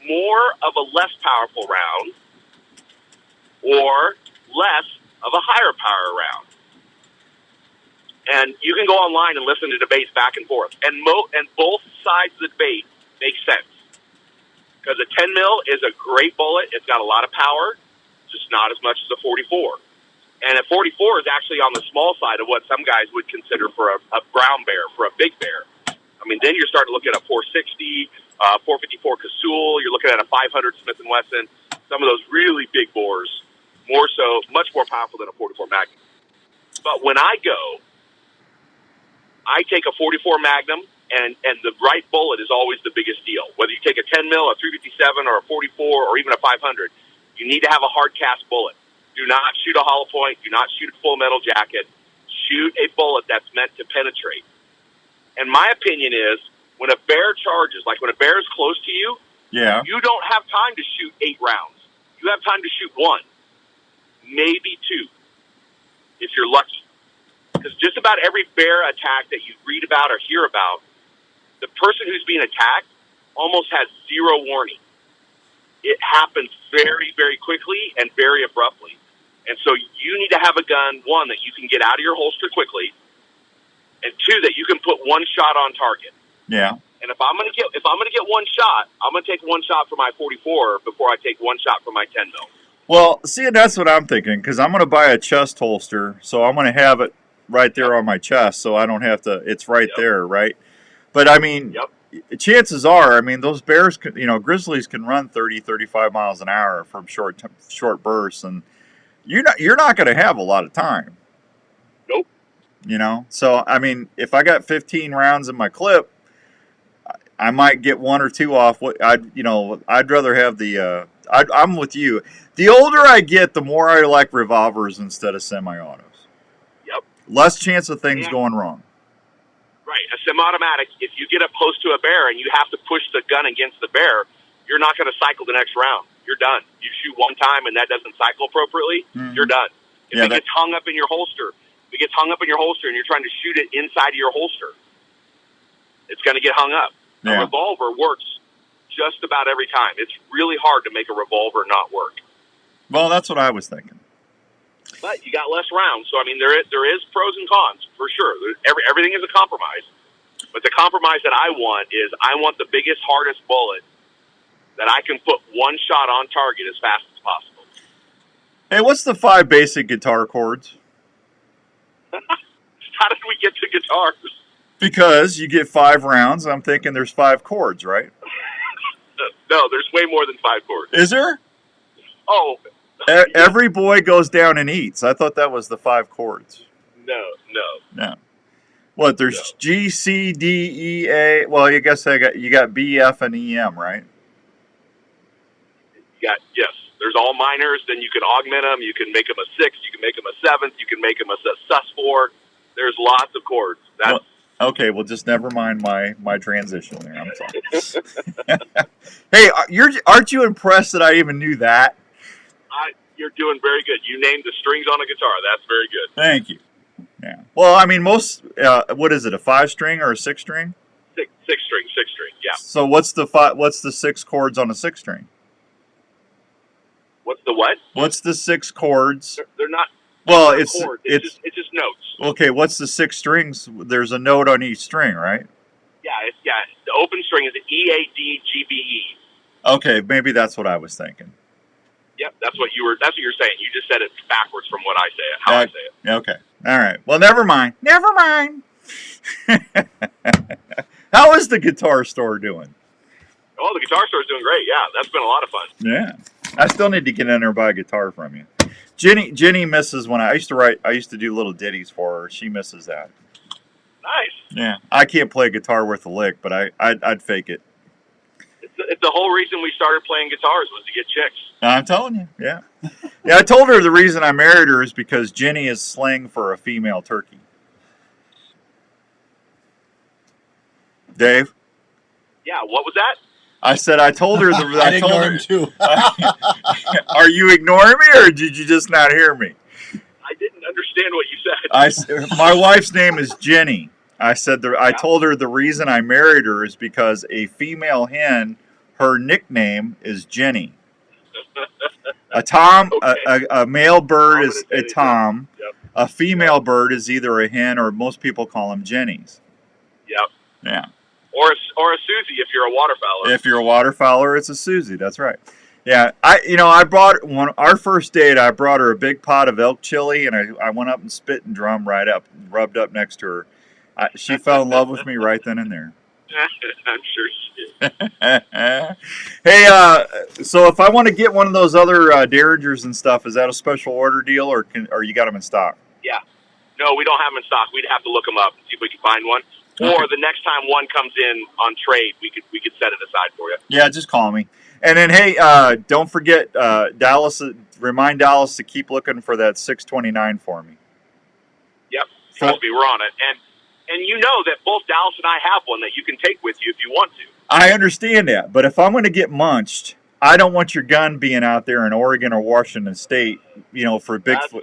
more of a less powerful round or less of a higher power round? And you can go online and listen to debates back and forth. And both sides of the debate make sense. Because a 10 mil is a great bullet. It's got a lot of power, just not as much as a 44. And a 44 is actually on the small side of what some guys would consider for a brown bear, for a big bear. I mean, then you're starting to look at a 460, 454 Casull. You're looking at a 500 Smith & Wesson. Some of those really big bores, more so, much more powerful than a 44 Magnum. But when I go, I take a 44 Magnum, and the right bullet is always the biggest deal. Whether you take a 10 mil, a 357, or a 44, or even a 500, you need to have a hard cast bullet. Do not shoot a hollow point. Do not shoot a full metal jacket. Shoot a bullet that's meant to penetrate. And my opinion is, when a bear charges, like when a bear is close to you, you don't have time to shoot 8 rounds. You have time to shoot 1, maybe 2, if you're lucky. Because just about every bear attack that you read about or hear about, the person who's being attacked almost has zero warning. it happens very, very quickly and very abruptly. And so you need to have a gun, one, that you can get out of your holster quickly, and two, that you can put one shot on target. Yeah. And if I'm gonna get one shot, I'm gonna take one shot for my 44 before I take one shot for my 10 mil. Well, see, that's what I'm thinking, because I'm going to buy a chest holster, so I'm going to have it right there on my chest, so I don't have to. It's right there, right? But I mean, chances are, I mean, those bears, grizzlies can run 30, 35 miles an hour from short bursts, and you're not going to have a lot of time. Nope. So I mean, if I got 15 rounds in my clip, I might get one or two off. I'd rather have the. I'm with you. The older I get, the more I like revolvers instead of semi-autos. Yep. Less chance of things going wrong. Right. A semi-automatic, if you get up close to a bear and you have to push the gun against the bear, you're not going to cycle the next round. You're done. You shoot one time and that doesn't cycle appropriately, you're done. If it gets hung up in your holster, and you're trying to shoot it inside of your holster, it's going to get hung up. Yeah. A revolver works just about every time. It's really hard to make a revolver not work. Well, that's what I was thinking. But you got less rounds, so I mean, there is pros and cons for sure. Everything is a compromise, but the compromise that I want is I want the biggest, hardest bullet that I can put one shot on target as fast as possible. Hey, what's the 5 basic guitar chords? How did we get to guitars? Because you get 5 rounds. I'm thinking there's 5 chords, right? No, there's way more than 5 chords. Is there? Oh. Every boy goes down and eats. I thought that was the 5 chords. No. What? There's G, C, D, E, A. Well, I guess you got B, F, and E, M, right? Yes. There's all minors. Then you can augment them. You can make them a 6. You can make them a 7th. You can make them a sus4. There's lots of chords. Okay, well, just never mind my transition there. I'm sorry. Hey, aren't you impressed that I even knew that? You're doing very good. You named the strings on a guitar. That's very good. Thank you. Yeah. Well, I mean, most. What is it? A 5-string or a 6-string? 6-string. Yeah. So what's the 6 chords on a 6-string? What's the what? What's the 6 chords? They're not. Well, they're it's chords. It's just notes. Okay, what's the 6 strings? There's a note on each string, right? Yeah. The open string is E, A, D, G, B, E. Okay, maybe that's what I was thinking. Yep, that's what you're saying. You just said it backwards from what I say it. How I say it. Okay. All right. Well, never mind. How is the guitar store doing? Oh, the guitar store's doing great. Yeah, that's been a lot of fun. Yeah. I still need to get in there and buy a guitar from you. Jenny misses when I used to do little ditties for her. She misses that. Nice. Yeah. I can't play guitar worth a lick, but I'd fake it. It's the whole reason we started playing guitars was to get chicks. I'm telling you, yeah. Yeah, I told her the reason I married her is because Jenny is slang for a female turkey. Dave? Yeah, what was that? I said I told her the. I told her too. Are you ignoring me, or did you just not hear me? I didn't understand what you said. My wife's name is Jenny. I said I told her the reason I married her is because a female hen, her nickname is Jenny. A male bird is a tom. Yep. A female bird is either a hen or most people call them Jennies. Yep. Yeah. Or a Susie if you're a waterfowler. If you're a waterfowler, it's a Susie. I Yeah, I brought our first date. I brought her a big pot of elk chili, and I went up and spit and drum rubbed up next to her. She fell in love with me right then and there. I'm sure she did. Hey, so if I want to get one of those other Derringers and stuff, is that a special order deal, or you got them in stock? Yeah. No, we don't have them in stock. We'd have to look them up and see if we can find one. Okay. Or the next time one comes in on trade, we could set it aside for you. Yeah, just call me. And then, hey, don't forget Dallas. Remind Dallas to keep looking for that 629 for me. Yep, trust me, we're on it. And you know that both Dallas and I have one that you can take with you if you want to. I understand that, but if I'm going to get munched, I don't want your gun being out there in Oregon or Washington State, for Bigfoot.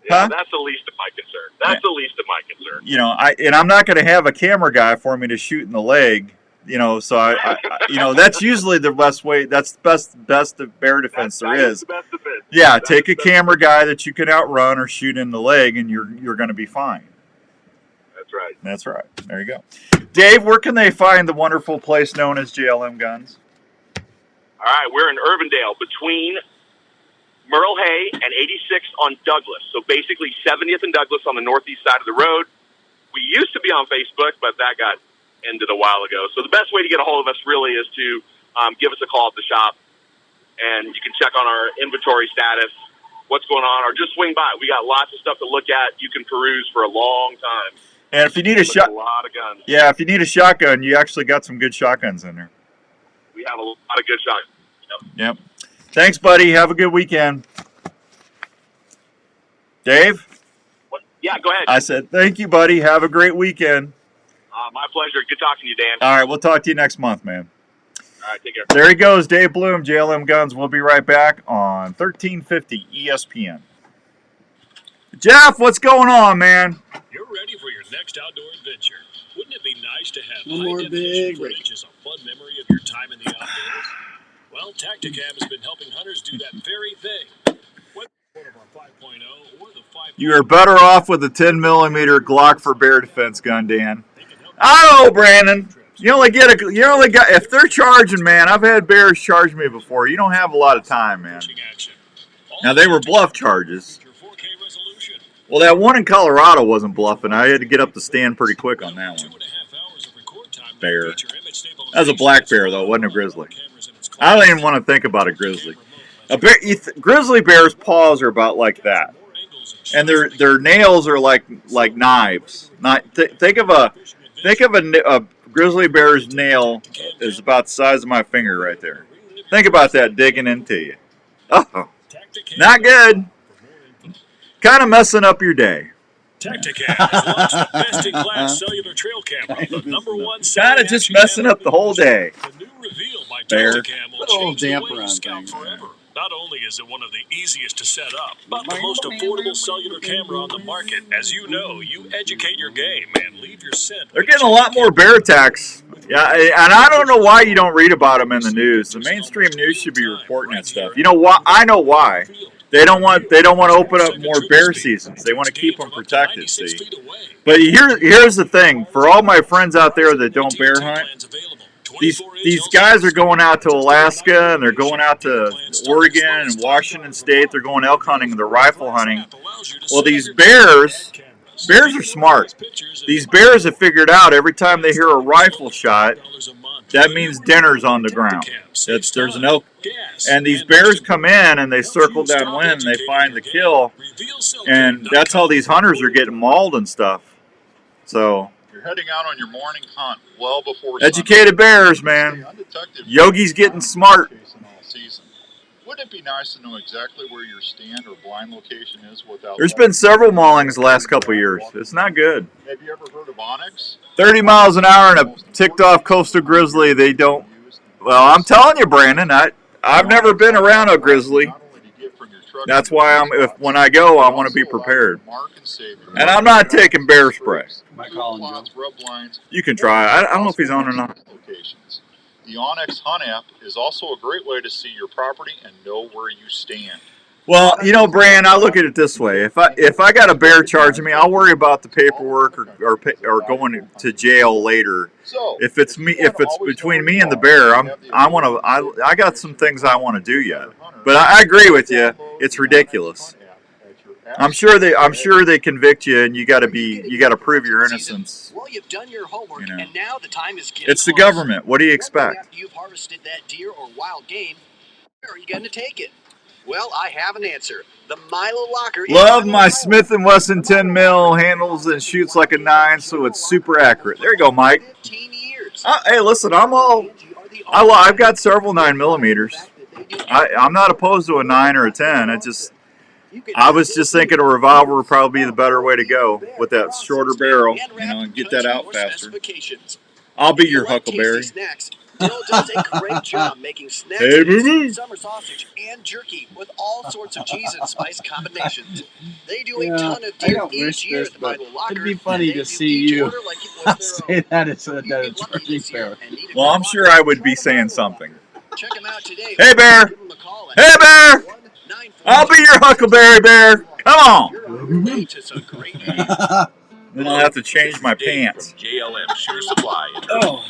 That's the least of my concern. That's the least of my concern. I'm not going to have a camera guy for me to shoot in the leg So that's usually the best way. That's the best bear defense there is. The best defense. Yeah, take a camera guy that you can outrun or shoot in the leg, and you're going to be fine. That's right. That's right. There you go. Dave, where can they find the wonderful place known as JLM Guns? All right, we're in Urbandale between Merle Hay and 86th on Douglas. So basically 70th and Douglas on the northeast side of the road. We used to be on Facebook, but that got ended a while ago. So the best way to get a hold of us really is to give us a call at the shop, and you can check on our inventory status, what's going on, or just swing by. We got lots of stuff to look at. You can peruse for a long time. And if you need a lot of guns. Yeah, if you need a shotgun, you actually got some good shotguns in there. We have a lot of good shotguns. Yep. Thanks, buddy. Have a good weekend. Dave? What? Yeah, go ahead. I said, thank you, buddy. Have a great weekend. My pleasure. Good talking to you, Dan. All right, we'll talk to you next month, man. All right, take care. There he goes, Dave Bloom, JLM Guns. We'll be right back on 1350 ESPN. Jeff, what's going on, man? You're ready for your next outdoor adventure. Wouldn't it be nice to have One more high-definition big footage as a fun memory of your time in the outdoors? Well, Tacticam has been helping hunters do that very thing. Whether it's our 5.0 or the 5. You are better off with a 10mm Glock for bear defense gun, Dan. I don't know, Brandon. You only got if they're charging, man. I've had bears charge me before. You don't have a lot of time, man. Now they were bluff charges. Well, that one in Colorado wasn't bluffing. I had to get up the stand pretty quick on that one. Bear. That was a black bear, though. It wasn't a grizzly. I don't even want to think about a grizzly. Grizzly bears' paws are about like that, and their nails are like knives. Think of a grizzly bear's nail is about the size of my finger right there. Think about that digging into you. Oh, not good. Kind of messing up your day. Tacticam has launched the best-in-class cellular trail camera, the #1 Kind of just messing up the whole day. The new reveal by Bear. Tacticam will change the way you scout forever. Not only is it one of the easiest to set up, but the most affordable cellular camera on the market. As you know, you educate your game and leave your scent. They're getting a lot more bear attacks. Yeah, and I don't know why you don't read about them in the news. The mainstream news should be reporting that stuff. You know why? I know why. They don't want to open up more bear seasons. They want to keep them protected. See, but here's the thing: for all my friends out there that don't bear hunt, these guys are going out to Alaska and they're going out to Oregon and Washington State. They're going elk hunting and they're rifle hunting. Well, these bears are smart. These bears have figured out every time they hear a rifle shot, that means dinner's on the ground. There's an elk. And these bears come in and they circle downwind and they find the kill. And that's how these hunters are getting mauled and stuff. So You're heading out on your morning hunt well before educated bears, man. Yogi's getting smart. Wouldn't it be nice to know exactly where your stand or blind location is without... There's been several maulings the last couple of years. It's not good. Have you ever heard of Onyx? 30 miles an hour and a ticked off coastal grizzly, they don't... Well, I'm telling you, Brandon, I've never been around a grizzly. That's why when I go, I want to be prepared. And I'm not taking bear spray. You can try. I don't know if he's on or not. The Onyx Hunt app is also a great way to see your property and know where you stand. Well, Brand, I look at it this way: if I got a bear charging me, I'll worry about the paperwork or going to jail later. If it's between me and the bear, I got some things I want to do yet. But I agree with you; it's ridiculous. I'm sure they convict you, and you got to prove your innocence. Well, you've done your homework, and now the time is getting It's the close. government. What do you expect? After you've harvested that deer or wild game, where are you going to take it? Well, I have an answer. The Milo Locker. Love my Smith & Wesson 10 mil handles and shoots like a 9, so it's super accurate. There you go, Mike. 15 years. Hey, listen, I've got several 9mm. I'm not opposed to a 9 or a 10. I was just thinking a revolver would probably be the better way to go with that shorter barrel, and get that out faster. I'll be your Huckleberry. Daryl does a great job making snacks, Hey, boo-boo. summer sausage, and jerky with all sorts of cheese and spice combinations. They do a Yeah, ton of I deals don't wish each year this, at the but Bible Locker. it'd be funny to see you say that it's a turkey bear. Well, I'm sure I would be saying something. Check them out today. Hey, Bear. Hey, Bear. I'll be your Huckleberry Bear. Come on. Then I'll have to change my pants. JLM Shooter Supply. Oh.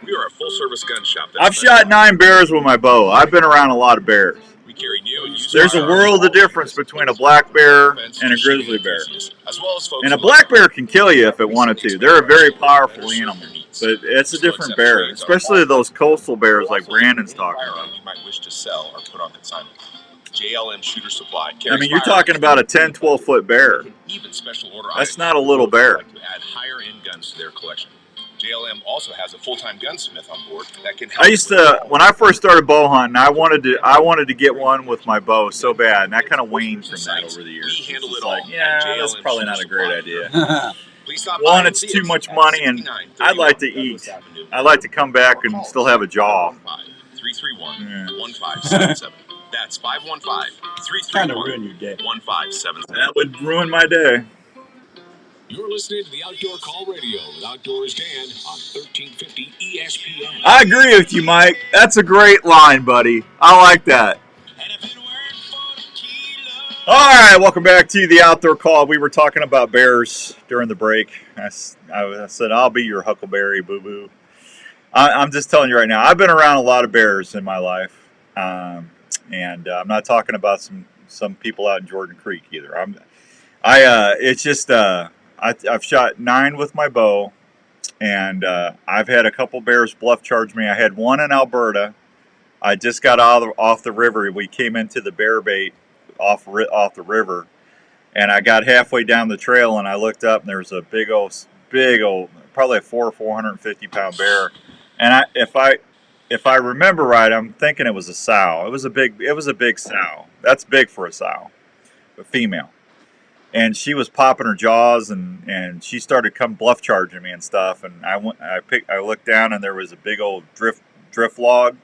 We are a full-service gun shop. I've shot 9 bears with my bow. I've been around a lot of bears. We carry new and used There's a world of difference between a black bear and a grizzly bear. as well as folks And a black bear can kill you if it wanted to. They're a very powerful animal, but it's a different bear, especially those coastal bears like Brandon's talking about. you might wish to sell or put on consignment. JLM Shooter Supply. I mean, you're talking about a 10, 12-foot bear. Even special order That's not a little bear. to add higher-end guns to their collection. JLM also has a full-time gunsmith on board that can help. I used to, when I first started bow hunting, I wanted to get one with my bow so bad, and I kind of waned from that over the years. We handle it Like, all. yeah, that's probably not a great idea. Please stop One, by it's and see too us much at money, and 6931 I'd like to eat. I'd like to come back and still have a jaw. 331-1577. That's 515-331-1577. Kind of ruin your day. That would ruin my day. You're listening to the Outdoor Call Radio with Outdoors Dan on 1350 ESPN. I agree with you, Mike. That's a great line, buddy. I like that. All right, welcome back to the Outdoor Call. We were talking about bears during the break. I said, I'll be your Huckleberry boo-boo. I'm just telling you right now, I've been around a lot of bears in my life. And I'm not talking about some people out in Jordan Creek either. It's just, I've shot 9 with my bow, and I've had a couple bears bluff charge me. I had one in Alberta. I just got off the river. We came into the bear bait off the river, and I got halfway down the trail, and I looked up, and there was a big old, probably a 450 pound bear. And if I remember right, I'm thinking it was a sow. It was a big sow. That's big for a sow, a female. And she was popping her jaws, and she started bluff charging me and stuff. And I looked down, and there was a big old drift log,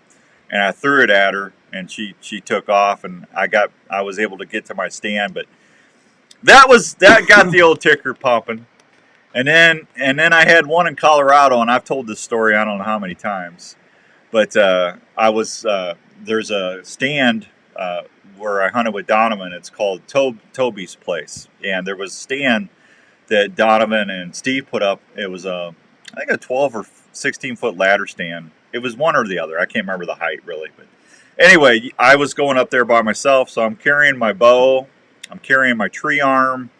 and I threw it at her, and she took off, and I was able to get to my stand. But that got the old ticker pumping. And then I had one in Colorado, and I've told this story I don't know how many times. But there's a stand where I hunted with Donovan. It's called Toby's Place, and there was a stand that Donovan and Steve put up. It was I think a 12 or 16 foot ladder stand. It was one or the other. I can't remember the height really, but anyway, I was going up there by myself, so I'm carrying my bow, I'm carrying my tree arm,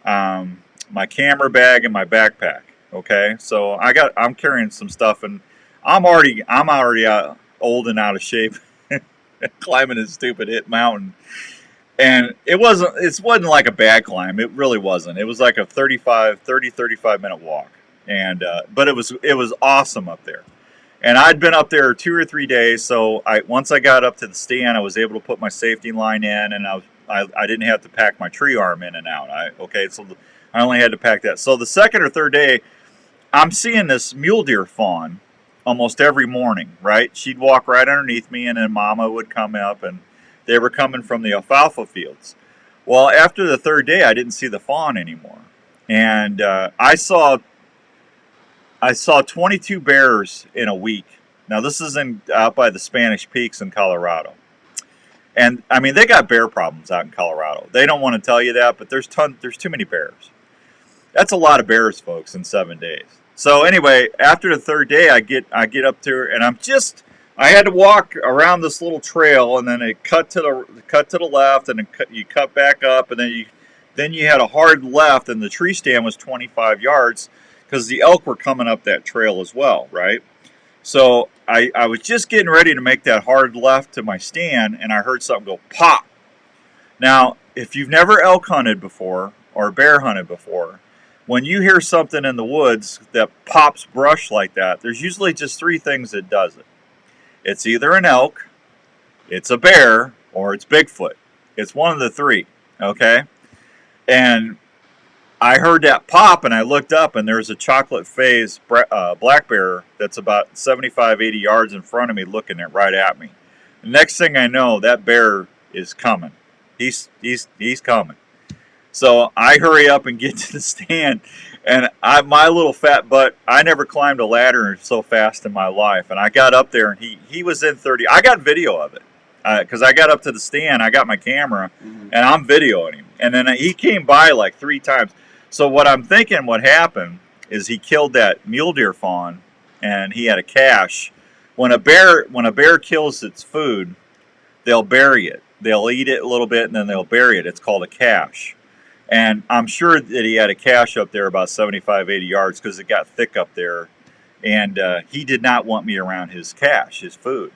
my camera bag, and my backpack. Okay, so I'm carrying some stuff, and I'm already old and out of shape climbing this stupid mountain. And it wasn't like a bad climb. It really wasn't. It was like a 35 minute walk. And but it was awesome up there. And I'd been up there 2 or 3 days, so once I got up to the stand, I was able to put my safety line in, and I didn't have to pack my tree arm in and out. So I only had to pack that. So the second or third day, I'm seeing this mule deer fawn almost every morning, right? She'd walk right underneath me, and then Mama would come up, and they were coming from the alfalfa fields. Well, after the third day, I didn't see the fawn anymore, and I saw 22 bears in a week. Now this is out by the Spanish Peaks in Colorado, and I mean they got bear problems out in Colorado. They don't want to tell you that, but there's too many bears. That's a lot of bears, folks, in 7 days. So anyway, after the third day, I get up there, and I had to walk around this little trail, and then it cut to the left, and you cut back up, and then you had a hard left, and the tree stand was 25 yards because the elk were coming up that trail as well, right? So I was just getting ready to make that hard left to my stand, and I heard something go pop. Now, if you've never elk hunted before or bear hunted before, when you hear something in the woods that pops brush like that, there's usually just 3 things that does it. It's either an elk, it's a bear, or it's Bigfoot. It's one of the 3, okay? And I heard that pop, and I looked up, and there's a chocolate phase black bear that's about 75, 80 yards in front of me looking right at me. The next thing I know, that bear is coming. He's coming. So I hurry up and get to the stand, and my little fat butt, I never climbed a ladder so fast in my life. And I got up there, and he was in 30. I got video of it because I got up to the stand. I got my camera, and I'm videoing him. And then he came by like 3 times. So what I'm thinking what happened is he killed that mule deer fawn, and he had a cache. When a bear kills its food, they'll bury it. They'll eat it a little bit, and then they'll bury it. It's called a cache. And I'm sure that he had a cache up there about 75, 80 yards because it got thick up there. And he did not want me around his cache, his food.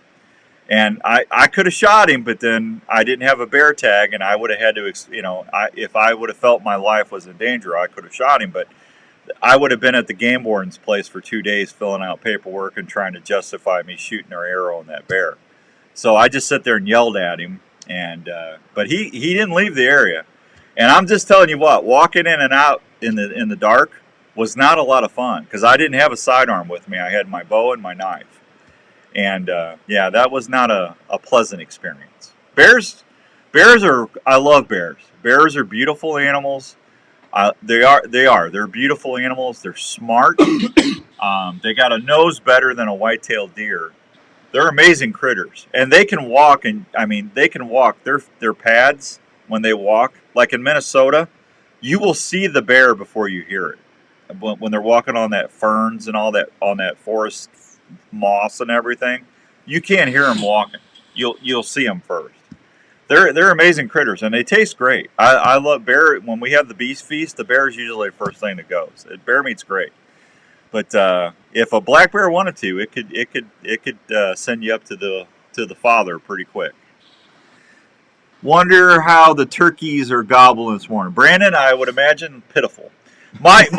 And I could have shot him, but then I didn't have a bear tag, and I would have had to, if I would have felt my life was in danger, I could have shot him. But I would have been at the game warden's place for 2 days filling out paperwork and trying to justify me shooting an arrow on that bear. So I just sat there and yelled at him, and but he didn't leave the area. And I'm just telling you what, walking in and out in the dark was not a lot of fun because I didn't have a sidearm with me. I had my bow and my knife. And yeah, that was not a pleasant experience. Bears are, I love bears. Bears are beautiful animals. They're beautiful animals. They're smart. They got a nose better than a white-tailed deer. They're amazing critters, and they can walk. And I mean, they can walk. Their pads when they walk, like in Minnesota, you will see the bear before you hear it. When they're walking on that ferns and all that on that forest moss and everything, you can't hear them walking. You'll see them first. They're amazing critters, and they taste great. I love bear. When we have the beast feast, the bear is usually the first thing that goes. Bear meat's great, but if a black bear wanted to, it could send you up to the father pretty quick. Wonder how the turkeys are gobbling this morning. Brandon, I would imagine pitiful. Mike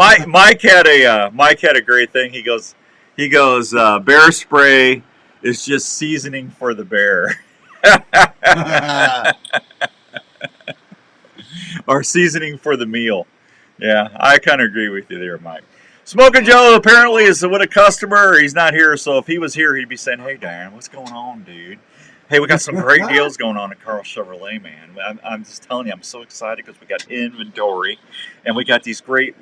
had a great thing. He goes, bear spray is just seasoning for the bear. Or seasoning for the meal. Yeah, I kind of agree with you there, Mike. Smoking Joe apparently is with a customer. He's not here, so if he was here, he'd be saying, "Hey, Darren, what's going on, dude? Hey, we got some great deals going on at Carl Chevrolet, man. I'm just telling you, I'm so excited because we got inventory, and we got these great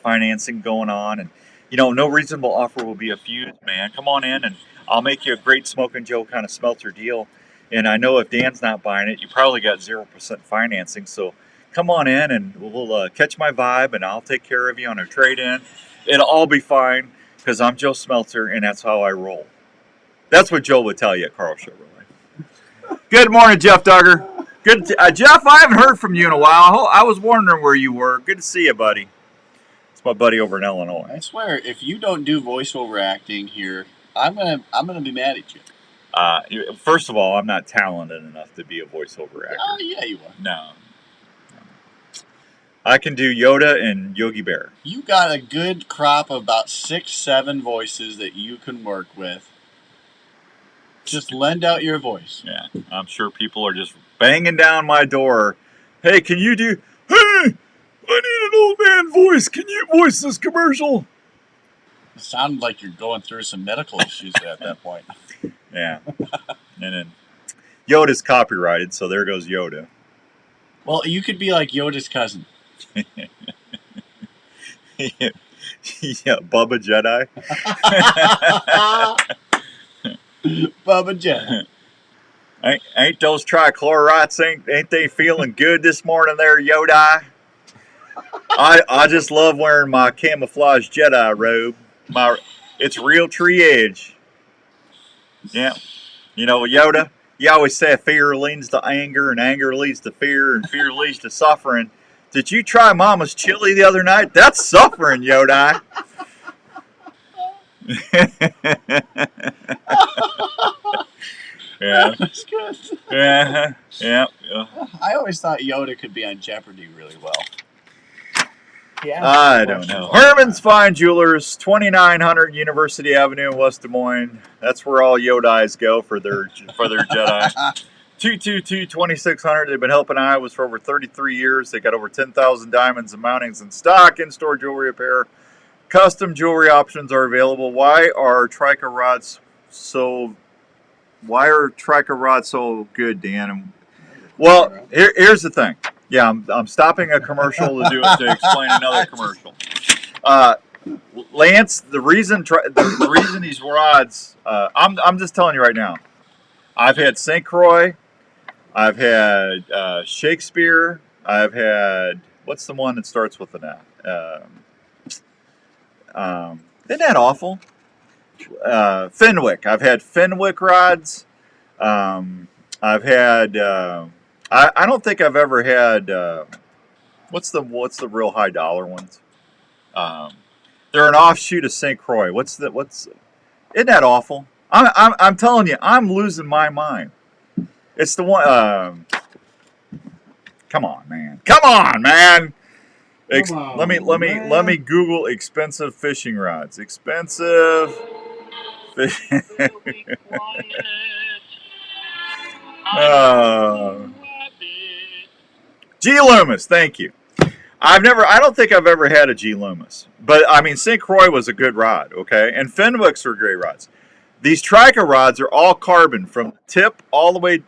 financing going on, and no reasonable offer will be refused, man. Come on in, and I'll make you a great Smoking Joe kind of smelter deal. And I know if Dan's not buying it, you probably got 0% financing, so come on in, and we'll catch my vibe, and I'll take care of you on a trade-in. It'll all be fine because I'm Joe Smelter, and that's how I roll." That's what Joe would tell you at Carl Chevrolet. Good morning, Jeff Duggar. Good, Jeff. I haven't heard from you in a while. I was wondering where you were. Good to see you, buddy. It's my buddy over in Illinois. I swear, if you don't do voiceover acting here, I'm gonna be mad at you. First of all, I'm not talented enough to be a voiceover actor. Oh yeah, you are. No. I can do Yoda and Yogi Bear. You got a good crop of about 6-7 voices that you can work with. Just lend out your voice. Yeah, I'm sure people are just banging down my door. Hey, can you do? Hey, I need an old man voice. Can you voice this commercial? It sounded like you're going through some medical issues at that point. Yeah, and then Yoda's copyrighted, so there goes Yoda. Well, you could be like Yoda's cousin. Yeah, Bubba Jedi. Bubba Jedi. Ain't those trichlorites, ain't they feeling good this morning there, Yoda? I just love wearing my camouflage Jedi robe. It's real tree edge. Yeah. Yoda, you always say fear leads to anger, and anger leads to fear, and fear leads to suffering. Did you try Mama's chili the other night? That's suffering, Yoda. Yeah. That's good. Yeah. I always thought Yoda could be on Jeopardy really well. Yeah. I don't know. Herman's Fine Jewelers, 2900 University Avenue in West Des Moines. That's where all Yodis go for their Jedi. 222-2600. They've been helping Iowas for over 33 years. They got over 10,000 diamonds and mountings in stock. In-store jewelry repair. Custom jewelry options are available. Why are Trica rods so good, Dan? Well, here's the thing. Yeah, I'm stopping a commercial to explain another commercial. Lance, the reason these rods, I'm just telling you right now. I've had St. Croix, I've had Shakespeare, I've had, what's the one that starts with an F? Isn't that awful? Fenwick. I've had Fenwick rods. I've had. I don't think I've ever had. What's the real high dollar ones? They're an offshoot of St. Croix. Isn't that awful? I'm telling you, I'm losing my mind. It's the one. Come on, man. Come on, man. Let me Google expensive fishing rods. Expensive. G Loomis, thank you. I don't think I've ever had a G Loomis, but I mean St. Croix was a good rod, okay, and Fenwicks were great rods. These Trica rods are all carbon from tip all the way.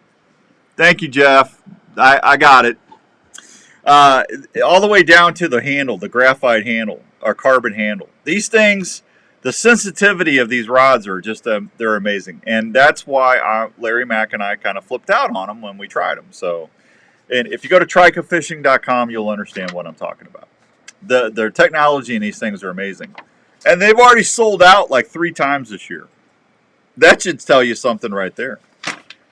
Thank you, Jeff. I got it. All the way down to the handle, the graphite handle or carbon handle. These things, the sensitivity of these rods are just they're amazing, and that's why Larry Mack and I kind of flipped out on them when we tried them. So. And if you go to tricafishing.com, you'll understand what I'm talking about. The technology in these things are amazing. And they've already sold out like 3 times this year. That should tell you something right there.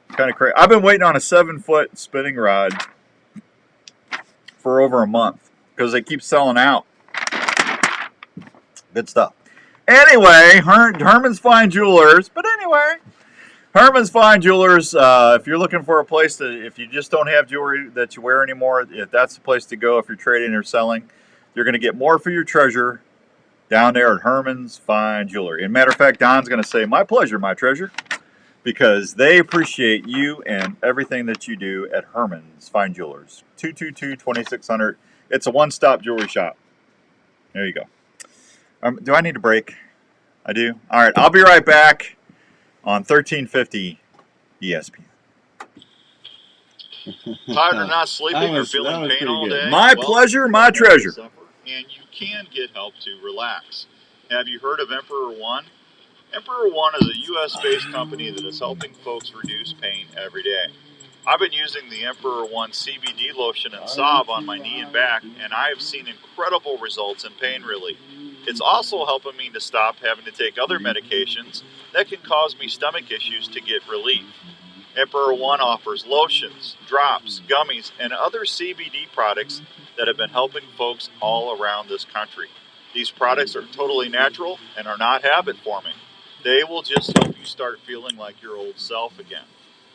Kind of crazy. I've been waiting on a 7-foot spinning rod for over a month because they keep selling out. Good stuff. Anyway, Herman's Fine Jewelers. But anyway... Herman's Fine Jewelers, if you're looking for a place if you just don't have jewelry that you wear anymore, if that's the place to go if you're trading or selling, you're going to get more for your treasure down there at Herman's Fine Jewelry. And matter of fact, Don's going to say, my pleasure, my treasure, because they appreciate you and everything that you do at Herman's Fine Jewelers. 222-2600. It's a one-stop jewelry shop. There you go. Do I need a break? I do? All right, I'll be right back. On 1350 ESPN. Tired or not sleeping or feeling pain all day? My pleasure, my treasure. And you can get help to relax. Have you heard of Emperor One? Emperor One is a U.S.-based company that is helping folks reduce pain every day. I've been using the Emperor One CBD lotion and salve on my knee and back, and I have seen incredible results in pain relief. It's also helping me to stop having to take other medications that can cause me stomach issues to get relief. Emperor One offers lotions, drops, gummies, and other CBD products that have been helping folks all around this country. These products are totally natural and are not habit forming. They will just help you start feeling like your old self again.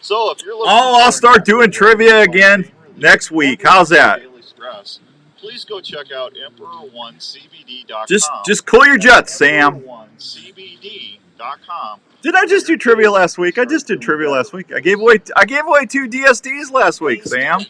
So if you're looking I'll start doing trivia again next week. How's that? Daily stress, please go check out EmperorOneCBD.com. Just cool your jets, Sam. EmperorOneCBD.com. Did I just do trivia last week? I just did trivia last week. I gave away 2 DSDs last week, Sam.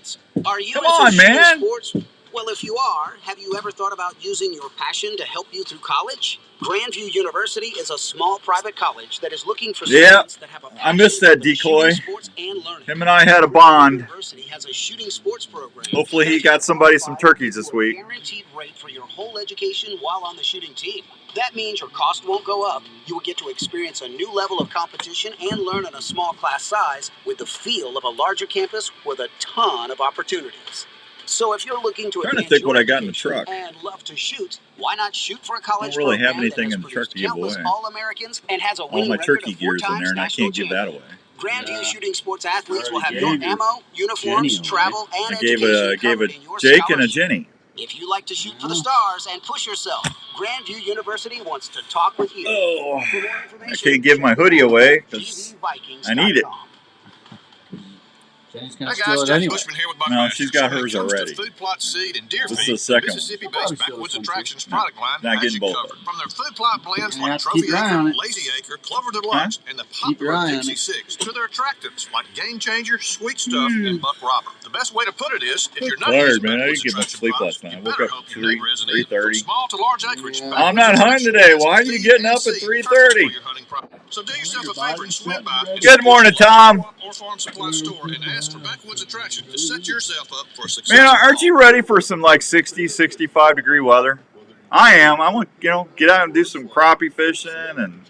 Are you Come on, man. Sports? Well, if you are, have you ever thought about using your passion to help you through college? Grandview University is a small private college that is looking for students that have a passion. I missed that decoy. And learning. Him and I had a bond. University has a shooting sports program. Hopefully he got somebody some turkeys this week. Guaranteed rate for your whole education while on the shooting team. That means your cost won't go up. You will get to experience a new level of competition and learn in a small class size with the feel of a larger campus with a ton of opportunities. So if you're looking to trying to think what I got in the truck. And love to shoot, why not shoot for a college I don't really have program anything that in the truck to give away. All-Americans and has a all my turkey gear's in there, and I can't give that away. Grandview shooting sports athletes will have your ammo, uniforms, travel, and I gave a Jake and a Jenny. If you like to shoot for the stars and push yourself, Grandview University wants to talk with you. Oh, I can't give my hoodie away because I need it. Jenny's gonna Hi steal guys, it Johnny anyway. Bushman here with No, Buckmaster. she's got So when hers it comes already. to food plot seed and deer This is feed, the second one. Mississippi-based Backwoods Attractions product line Not has getting you both of covered. From their food plot blends You're gonna like have to keep Trophy your eye on Acre, it. Lazy Acre, Clover Deluxe, and the Keep your popular eye on Dixie it. 6 to their attractants like Game Changer, Sweet Stuff, and Buck Robber. The best way to put it is, if you're not Tired, using man. I Backwoods didn't get much Attraction sleep products, last night. you I woke better up hope at your neighbor isn't eating. From 3:30. small to large acreage, I'm not hunting today. Why are you getting up at 3:30? So do yourself a favor and swing by. Good morning, Tom. Or farm supply store and ask for Backwoods Attraction to set yourself up for success. Man, aren't you ready for some like 60, 65 degree weather? I am. I want get out and do some crappie fishing and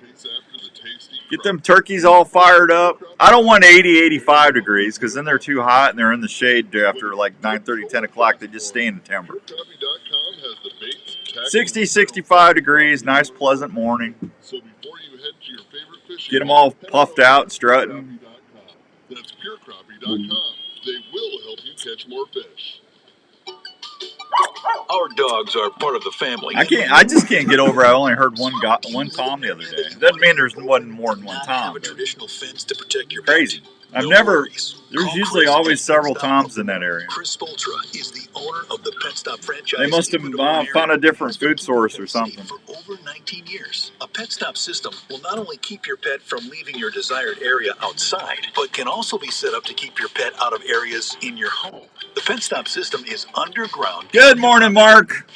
get them turkeys all fired up. I don't want 80, 85 degrees because then they're too hot and they're in the shade after like 9:30, 10 o'clock. They just stay in the timber. 60, 65 degrees, nice pleasant morning. Get them all puffed out and strutting. That's purecrappie.com. They will help you catch more fish. Our dogs are part of the family. I just can't get over. I only heard one Tom the other day. Doesn't mean there wasn't more than one Tom. Have a traditional fence to protect your Crazy. I've never. There's usually always several Toms in that area. Chris Spoltra is the owner of the Pet Stop franchise. They must have found a different food source or something. For over 19 years, a Pet Stop system will not only keep your pet from leaving your desired area outside, but can also be set up to keep your pet out of areas in your home. The Pet Stop system is underground. Good morning, Mark.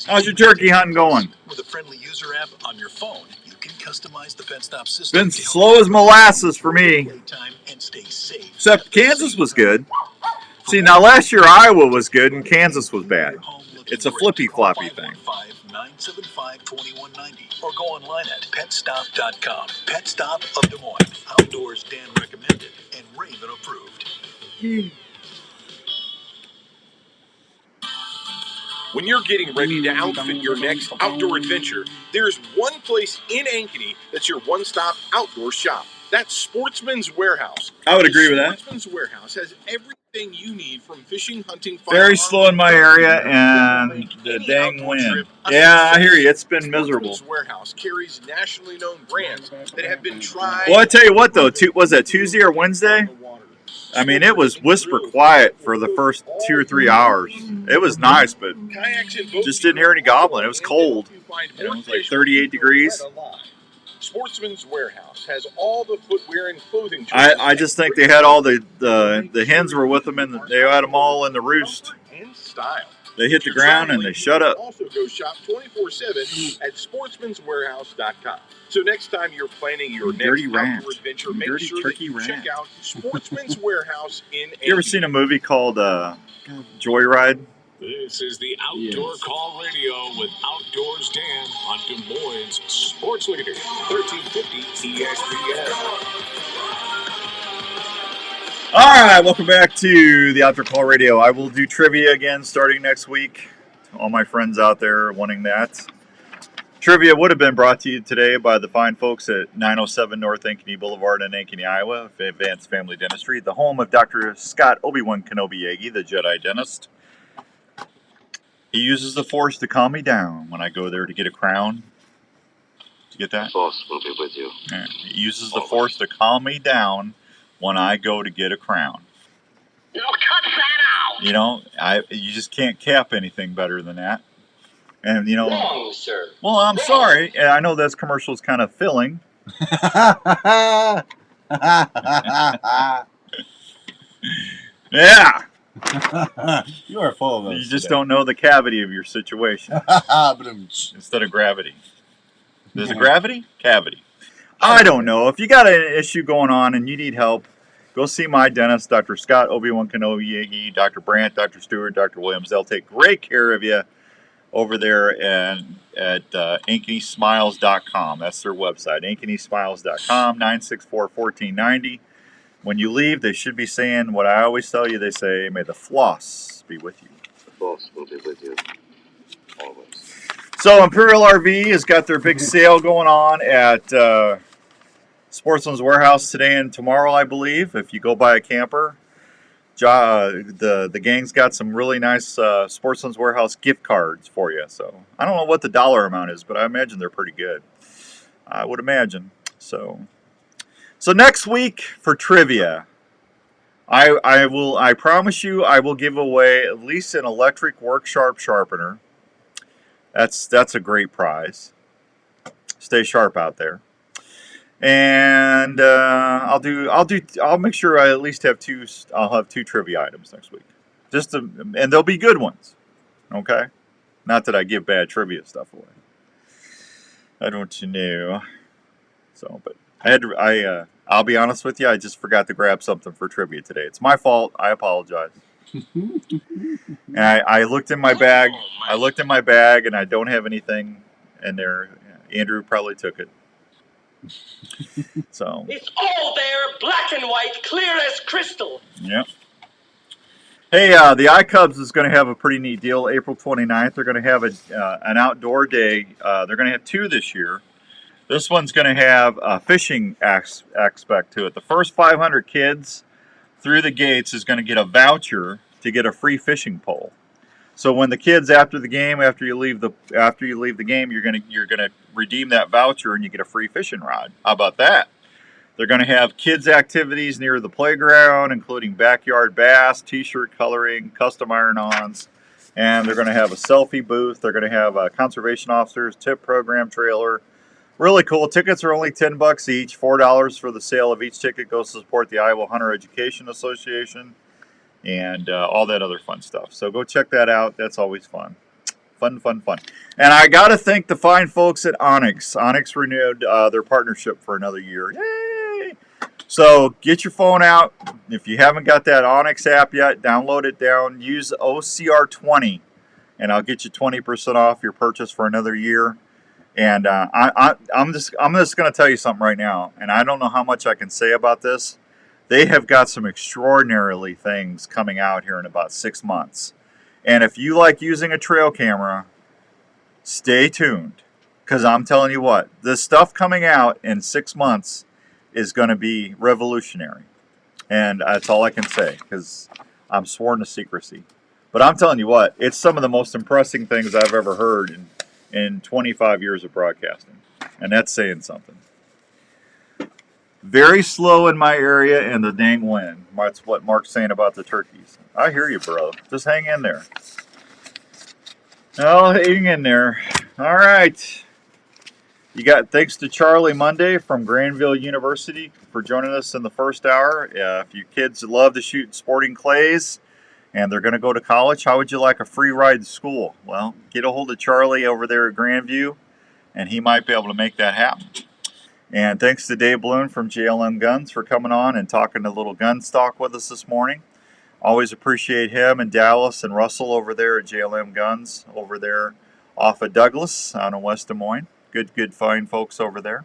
How's your turkey hunting going? With a friendly user app on your phone, you can customize the Pet Stop system. Been slow as molasses for me. Except Kansas was good. See, now last year Iowa was good and Kansas was bad. It's a flippy-floppy thing. 975-2190 or go online at petstop.com. Pet Stop of Des Moines. Outdoors Dan recommended and Raven approved. When you're getting ready to outfit your next outdoor adventure, there's one place in Ankeny that's your one-stop outdoor shop. That's Sportsman's Warehouse. I would agree with that. Sportsman's Warehouse has everything you need from fishing, hunting, Very slow in my area and the dang wind. Yeah, I hear you. It's been miserable. Sportsman's Warehouse carries nationally known brands that have been tried. Well, I tell you what, though. Was that Tuesday or Wednesday? I mean, it was whisper quiet for the first 2 or 3 hours. It was nice, but just didn't hear any gobbling. It was cold. It was like 38 degrees. Sportsman's Warehouse has all the footwear and clothing choices. I just think they had all the hens were with them, and they had them all in the roost. In style. They hit the ground and they shut up. Also go shop 24/7 at sportsmanswarehouse.com. So next time you're planning your next outdoor adventure, make sure that you check out Sportsman's Warehouse in Ankeny. You ever seen a movie called Joyride? This is the Outdoor Call Radio with Outdoors Dan on Des Moines Sports Leader, 1350 ESPN. All right, welcome back to the Outdoor Call Radio. I will do trivia again starting next week. To all my friends out there wanting that. Trivia would have been brought to you today by the fine folks at 907 North Ankeny Boulevard in Ankeny, Iowa, Advanced Family Dentistry, the home of Dr. Scott Obi-Wan Kenobi Yagi, the Jedi Dentist. He uses the Force to calm me down when I go there to get a crown. Did you get that? The Force will be with you. Yeah. He uses the Force to calm me down when I go to get a crown. No, cut that out! You know, you just can't cap anything better than that. And, you know... Wrong, sir. Well, I'm sorry. And I know this commercial is kind of filling. Yeah! You are full of those. You just don't know the cavity of your situation. Instead of gravity. Is it gravity? Cavity. I don't know. If you got an issue going on and you need help, go see my dentist, Dr. Scott Obi-Wan Kenobi Yagi, Dr. Brandt, Dr. Stewart, Dr. Williams. They'll take great care of you over there at ankenysmiles.com. That's their website, ankenysmiles.com, 964-1490. When you leave, they should be saying what I always tell you. They say, may the floss be with you. The Force will be with you. Always. So Imperial RV has got their big sale going on at Sportsman's Warehouse today and tomorrow, I believe. If you go buy a camper, the gang's got some really nice Sportsman's Warehouse gift cards for you. So I don't know what the dollar amount is, but I imagine they're pretty good. I would imagine. So next week for trivia, I promise you, I will give away at least an electric work sharp sharpener. That's a great prize. Stay sharp out there. And I'll make sure I at least have two. I'll have 2 trivia items next week, and they'll be good ones. Okay, not that I give bad trivia stuff away. I don't know. So, but I'll be honest with you. I just forgot to grab something for trivia today. It's my fault. I apologize. And I looked in my bag. I looked in my bag, and I don't have anything in there. Andrew probably took it. So it's all there, black and white, clear as crystal. Yep. Hey, the iCubs is going to have a pretty neat deal. April 29th, they're going to have an outdoor day. They're going to have 2 this year. This one's going to have a fishing aspect to it. The first 500 kids through the gates is going to get a voucher to get a free fishing pole. So when the kids after you leave the game, you're gonna redeem that voucher and you get a free fishing rod. How about that? They're going to have kids' activities near the playground, including backyard bass, t-shirt coloring, custom iron-ons, and they're going to have a selfie booth. They're going to have a conservation officers tip program trailer. Really cool. Tickets are only $10 each. $4 for the sale of each ticket goes to support the Iowa Hunter Education Association and all that other fun stuff. So go check that out. That's always fun. Fun. And I got to thank the fine folks at Onyx. Onyx renewed their partnership for another year. Yay! So get your phone out. If you haven't got that Onyx app yet, download it down. Use OCR20, and I'll get you 20% off your purchase for another year. And I'm just going to tell you something right now, and I don't know how much I can say about this. They have got some extraordinarily things coming out here in about 6 months. And if you like using a trail camera, stay tuned. Because I'm telling you what, the stuff coming out in 6 months is going to be revolutionary. And that's all I can say, because I'm sworn to secrecy. But I'm telling you what, it's some of the most impressive things I've ever heard in 25 years of broadcasting. And that's saying something. Very slow in my area and the dang wind. That's what Mark's saying about the turkeys. I hear you, bro. Just hang in there. Oh, hang in there. All right. You got thanks to Charlie Monday from Granville University for joining us in the first hour. If you kids love to shoot sporting clays and they're going to go to college, how would you like a free ride to school? Well, get a hold of Charlie over there at Grandview, and he might be able to make that happen. And thanks to Dave Bloom from JLM Guns for coming on and talking a little gun stock with us this morning. Always appreciate him and Dallas and Russell over there at JLM Guns over there off of Douglas out in West Des Moines. Good, fine folks over there.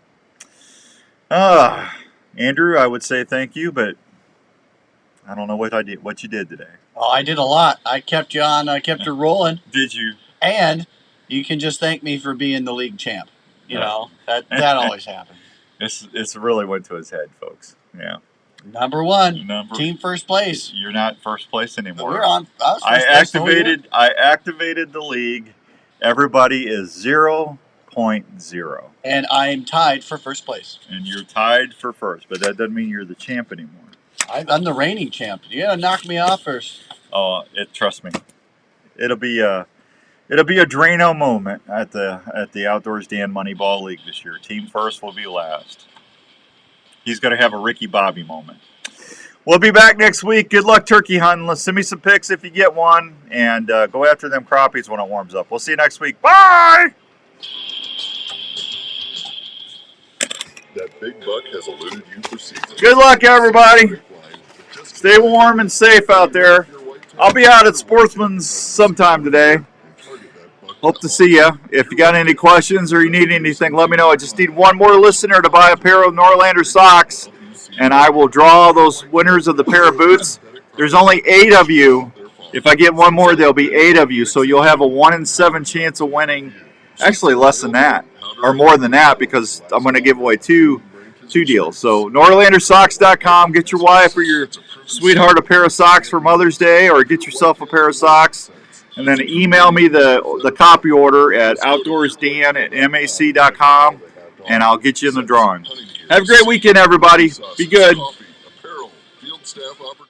Andrew, I would say thank you, but I don't know what you did today. Oh, I did a lot. I kept you on. I kept you rolling. Did you? And you can just thank me for being the league champ. You know, that always happens. It's really went to his head, folks. Yeah. Number one, team first place. You're not first place anymore. We're on. I activated the league. Everybody is 0.0. And I'm tied for first place. And you're tied for first, but that doesn't mean you're the champ anymore. I'm the reigning champ. You gotta knock me off first. Oh, trust me. It'll be a Drano moment at the Outdoors Dan Moneyball League this year. Team first will be last. He's going to have a Ricky Bobby moment. We'll be back next week. Good luck turkey hunting. Let's send me some pics if you get one, and go after them crappies when it warms up. We'll see you next week. Bye! That big buck has eluded you for seasons. Good luck, everybody. Stay warm and safe out there. I'll be out at Sportsman's sometime today. Hope to see you. If you got any questions or you need anything, let me know. I just need one more listener to buy a pair of Norlander socks, and I will draw those winners of the pair of boots. There's only 8 of you. If I get one more, there'll be 8 of you, so you'll have a 1 in 7 chance of winning. Actually, less than that, or more than that, because I'm going to give away two deals. So NorlanderSocks.com. Get your wife or your sweetheart a pair of socks for Mother's Day, or get yourself a pair of socks. And then email me the copy order at outdoorsdan@mac.com, and I'll get you in the drawing. Have a great weekend, everybody. Be good. Apparel, field staff opportunities.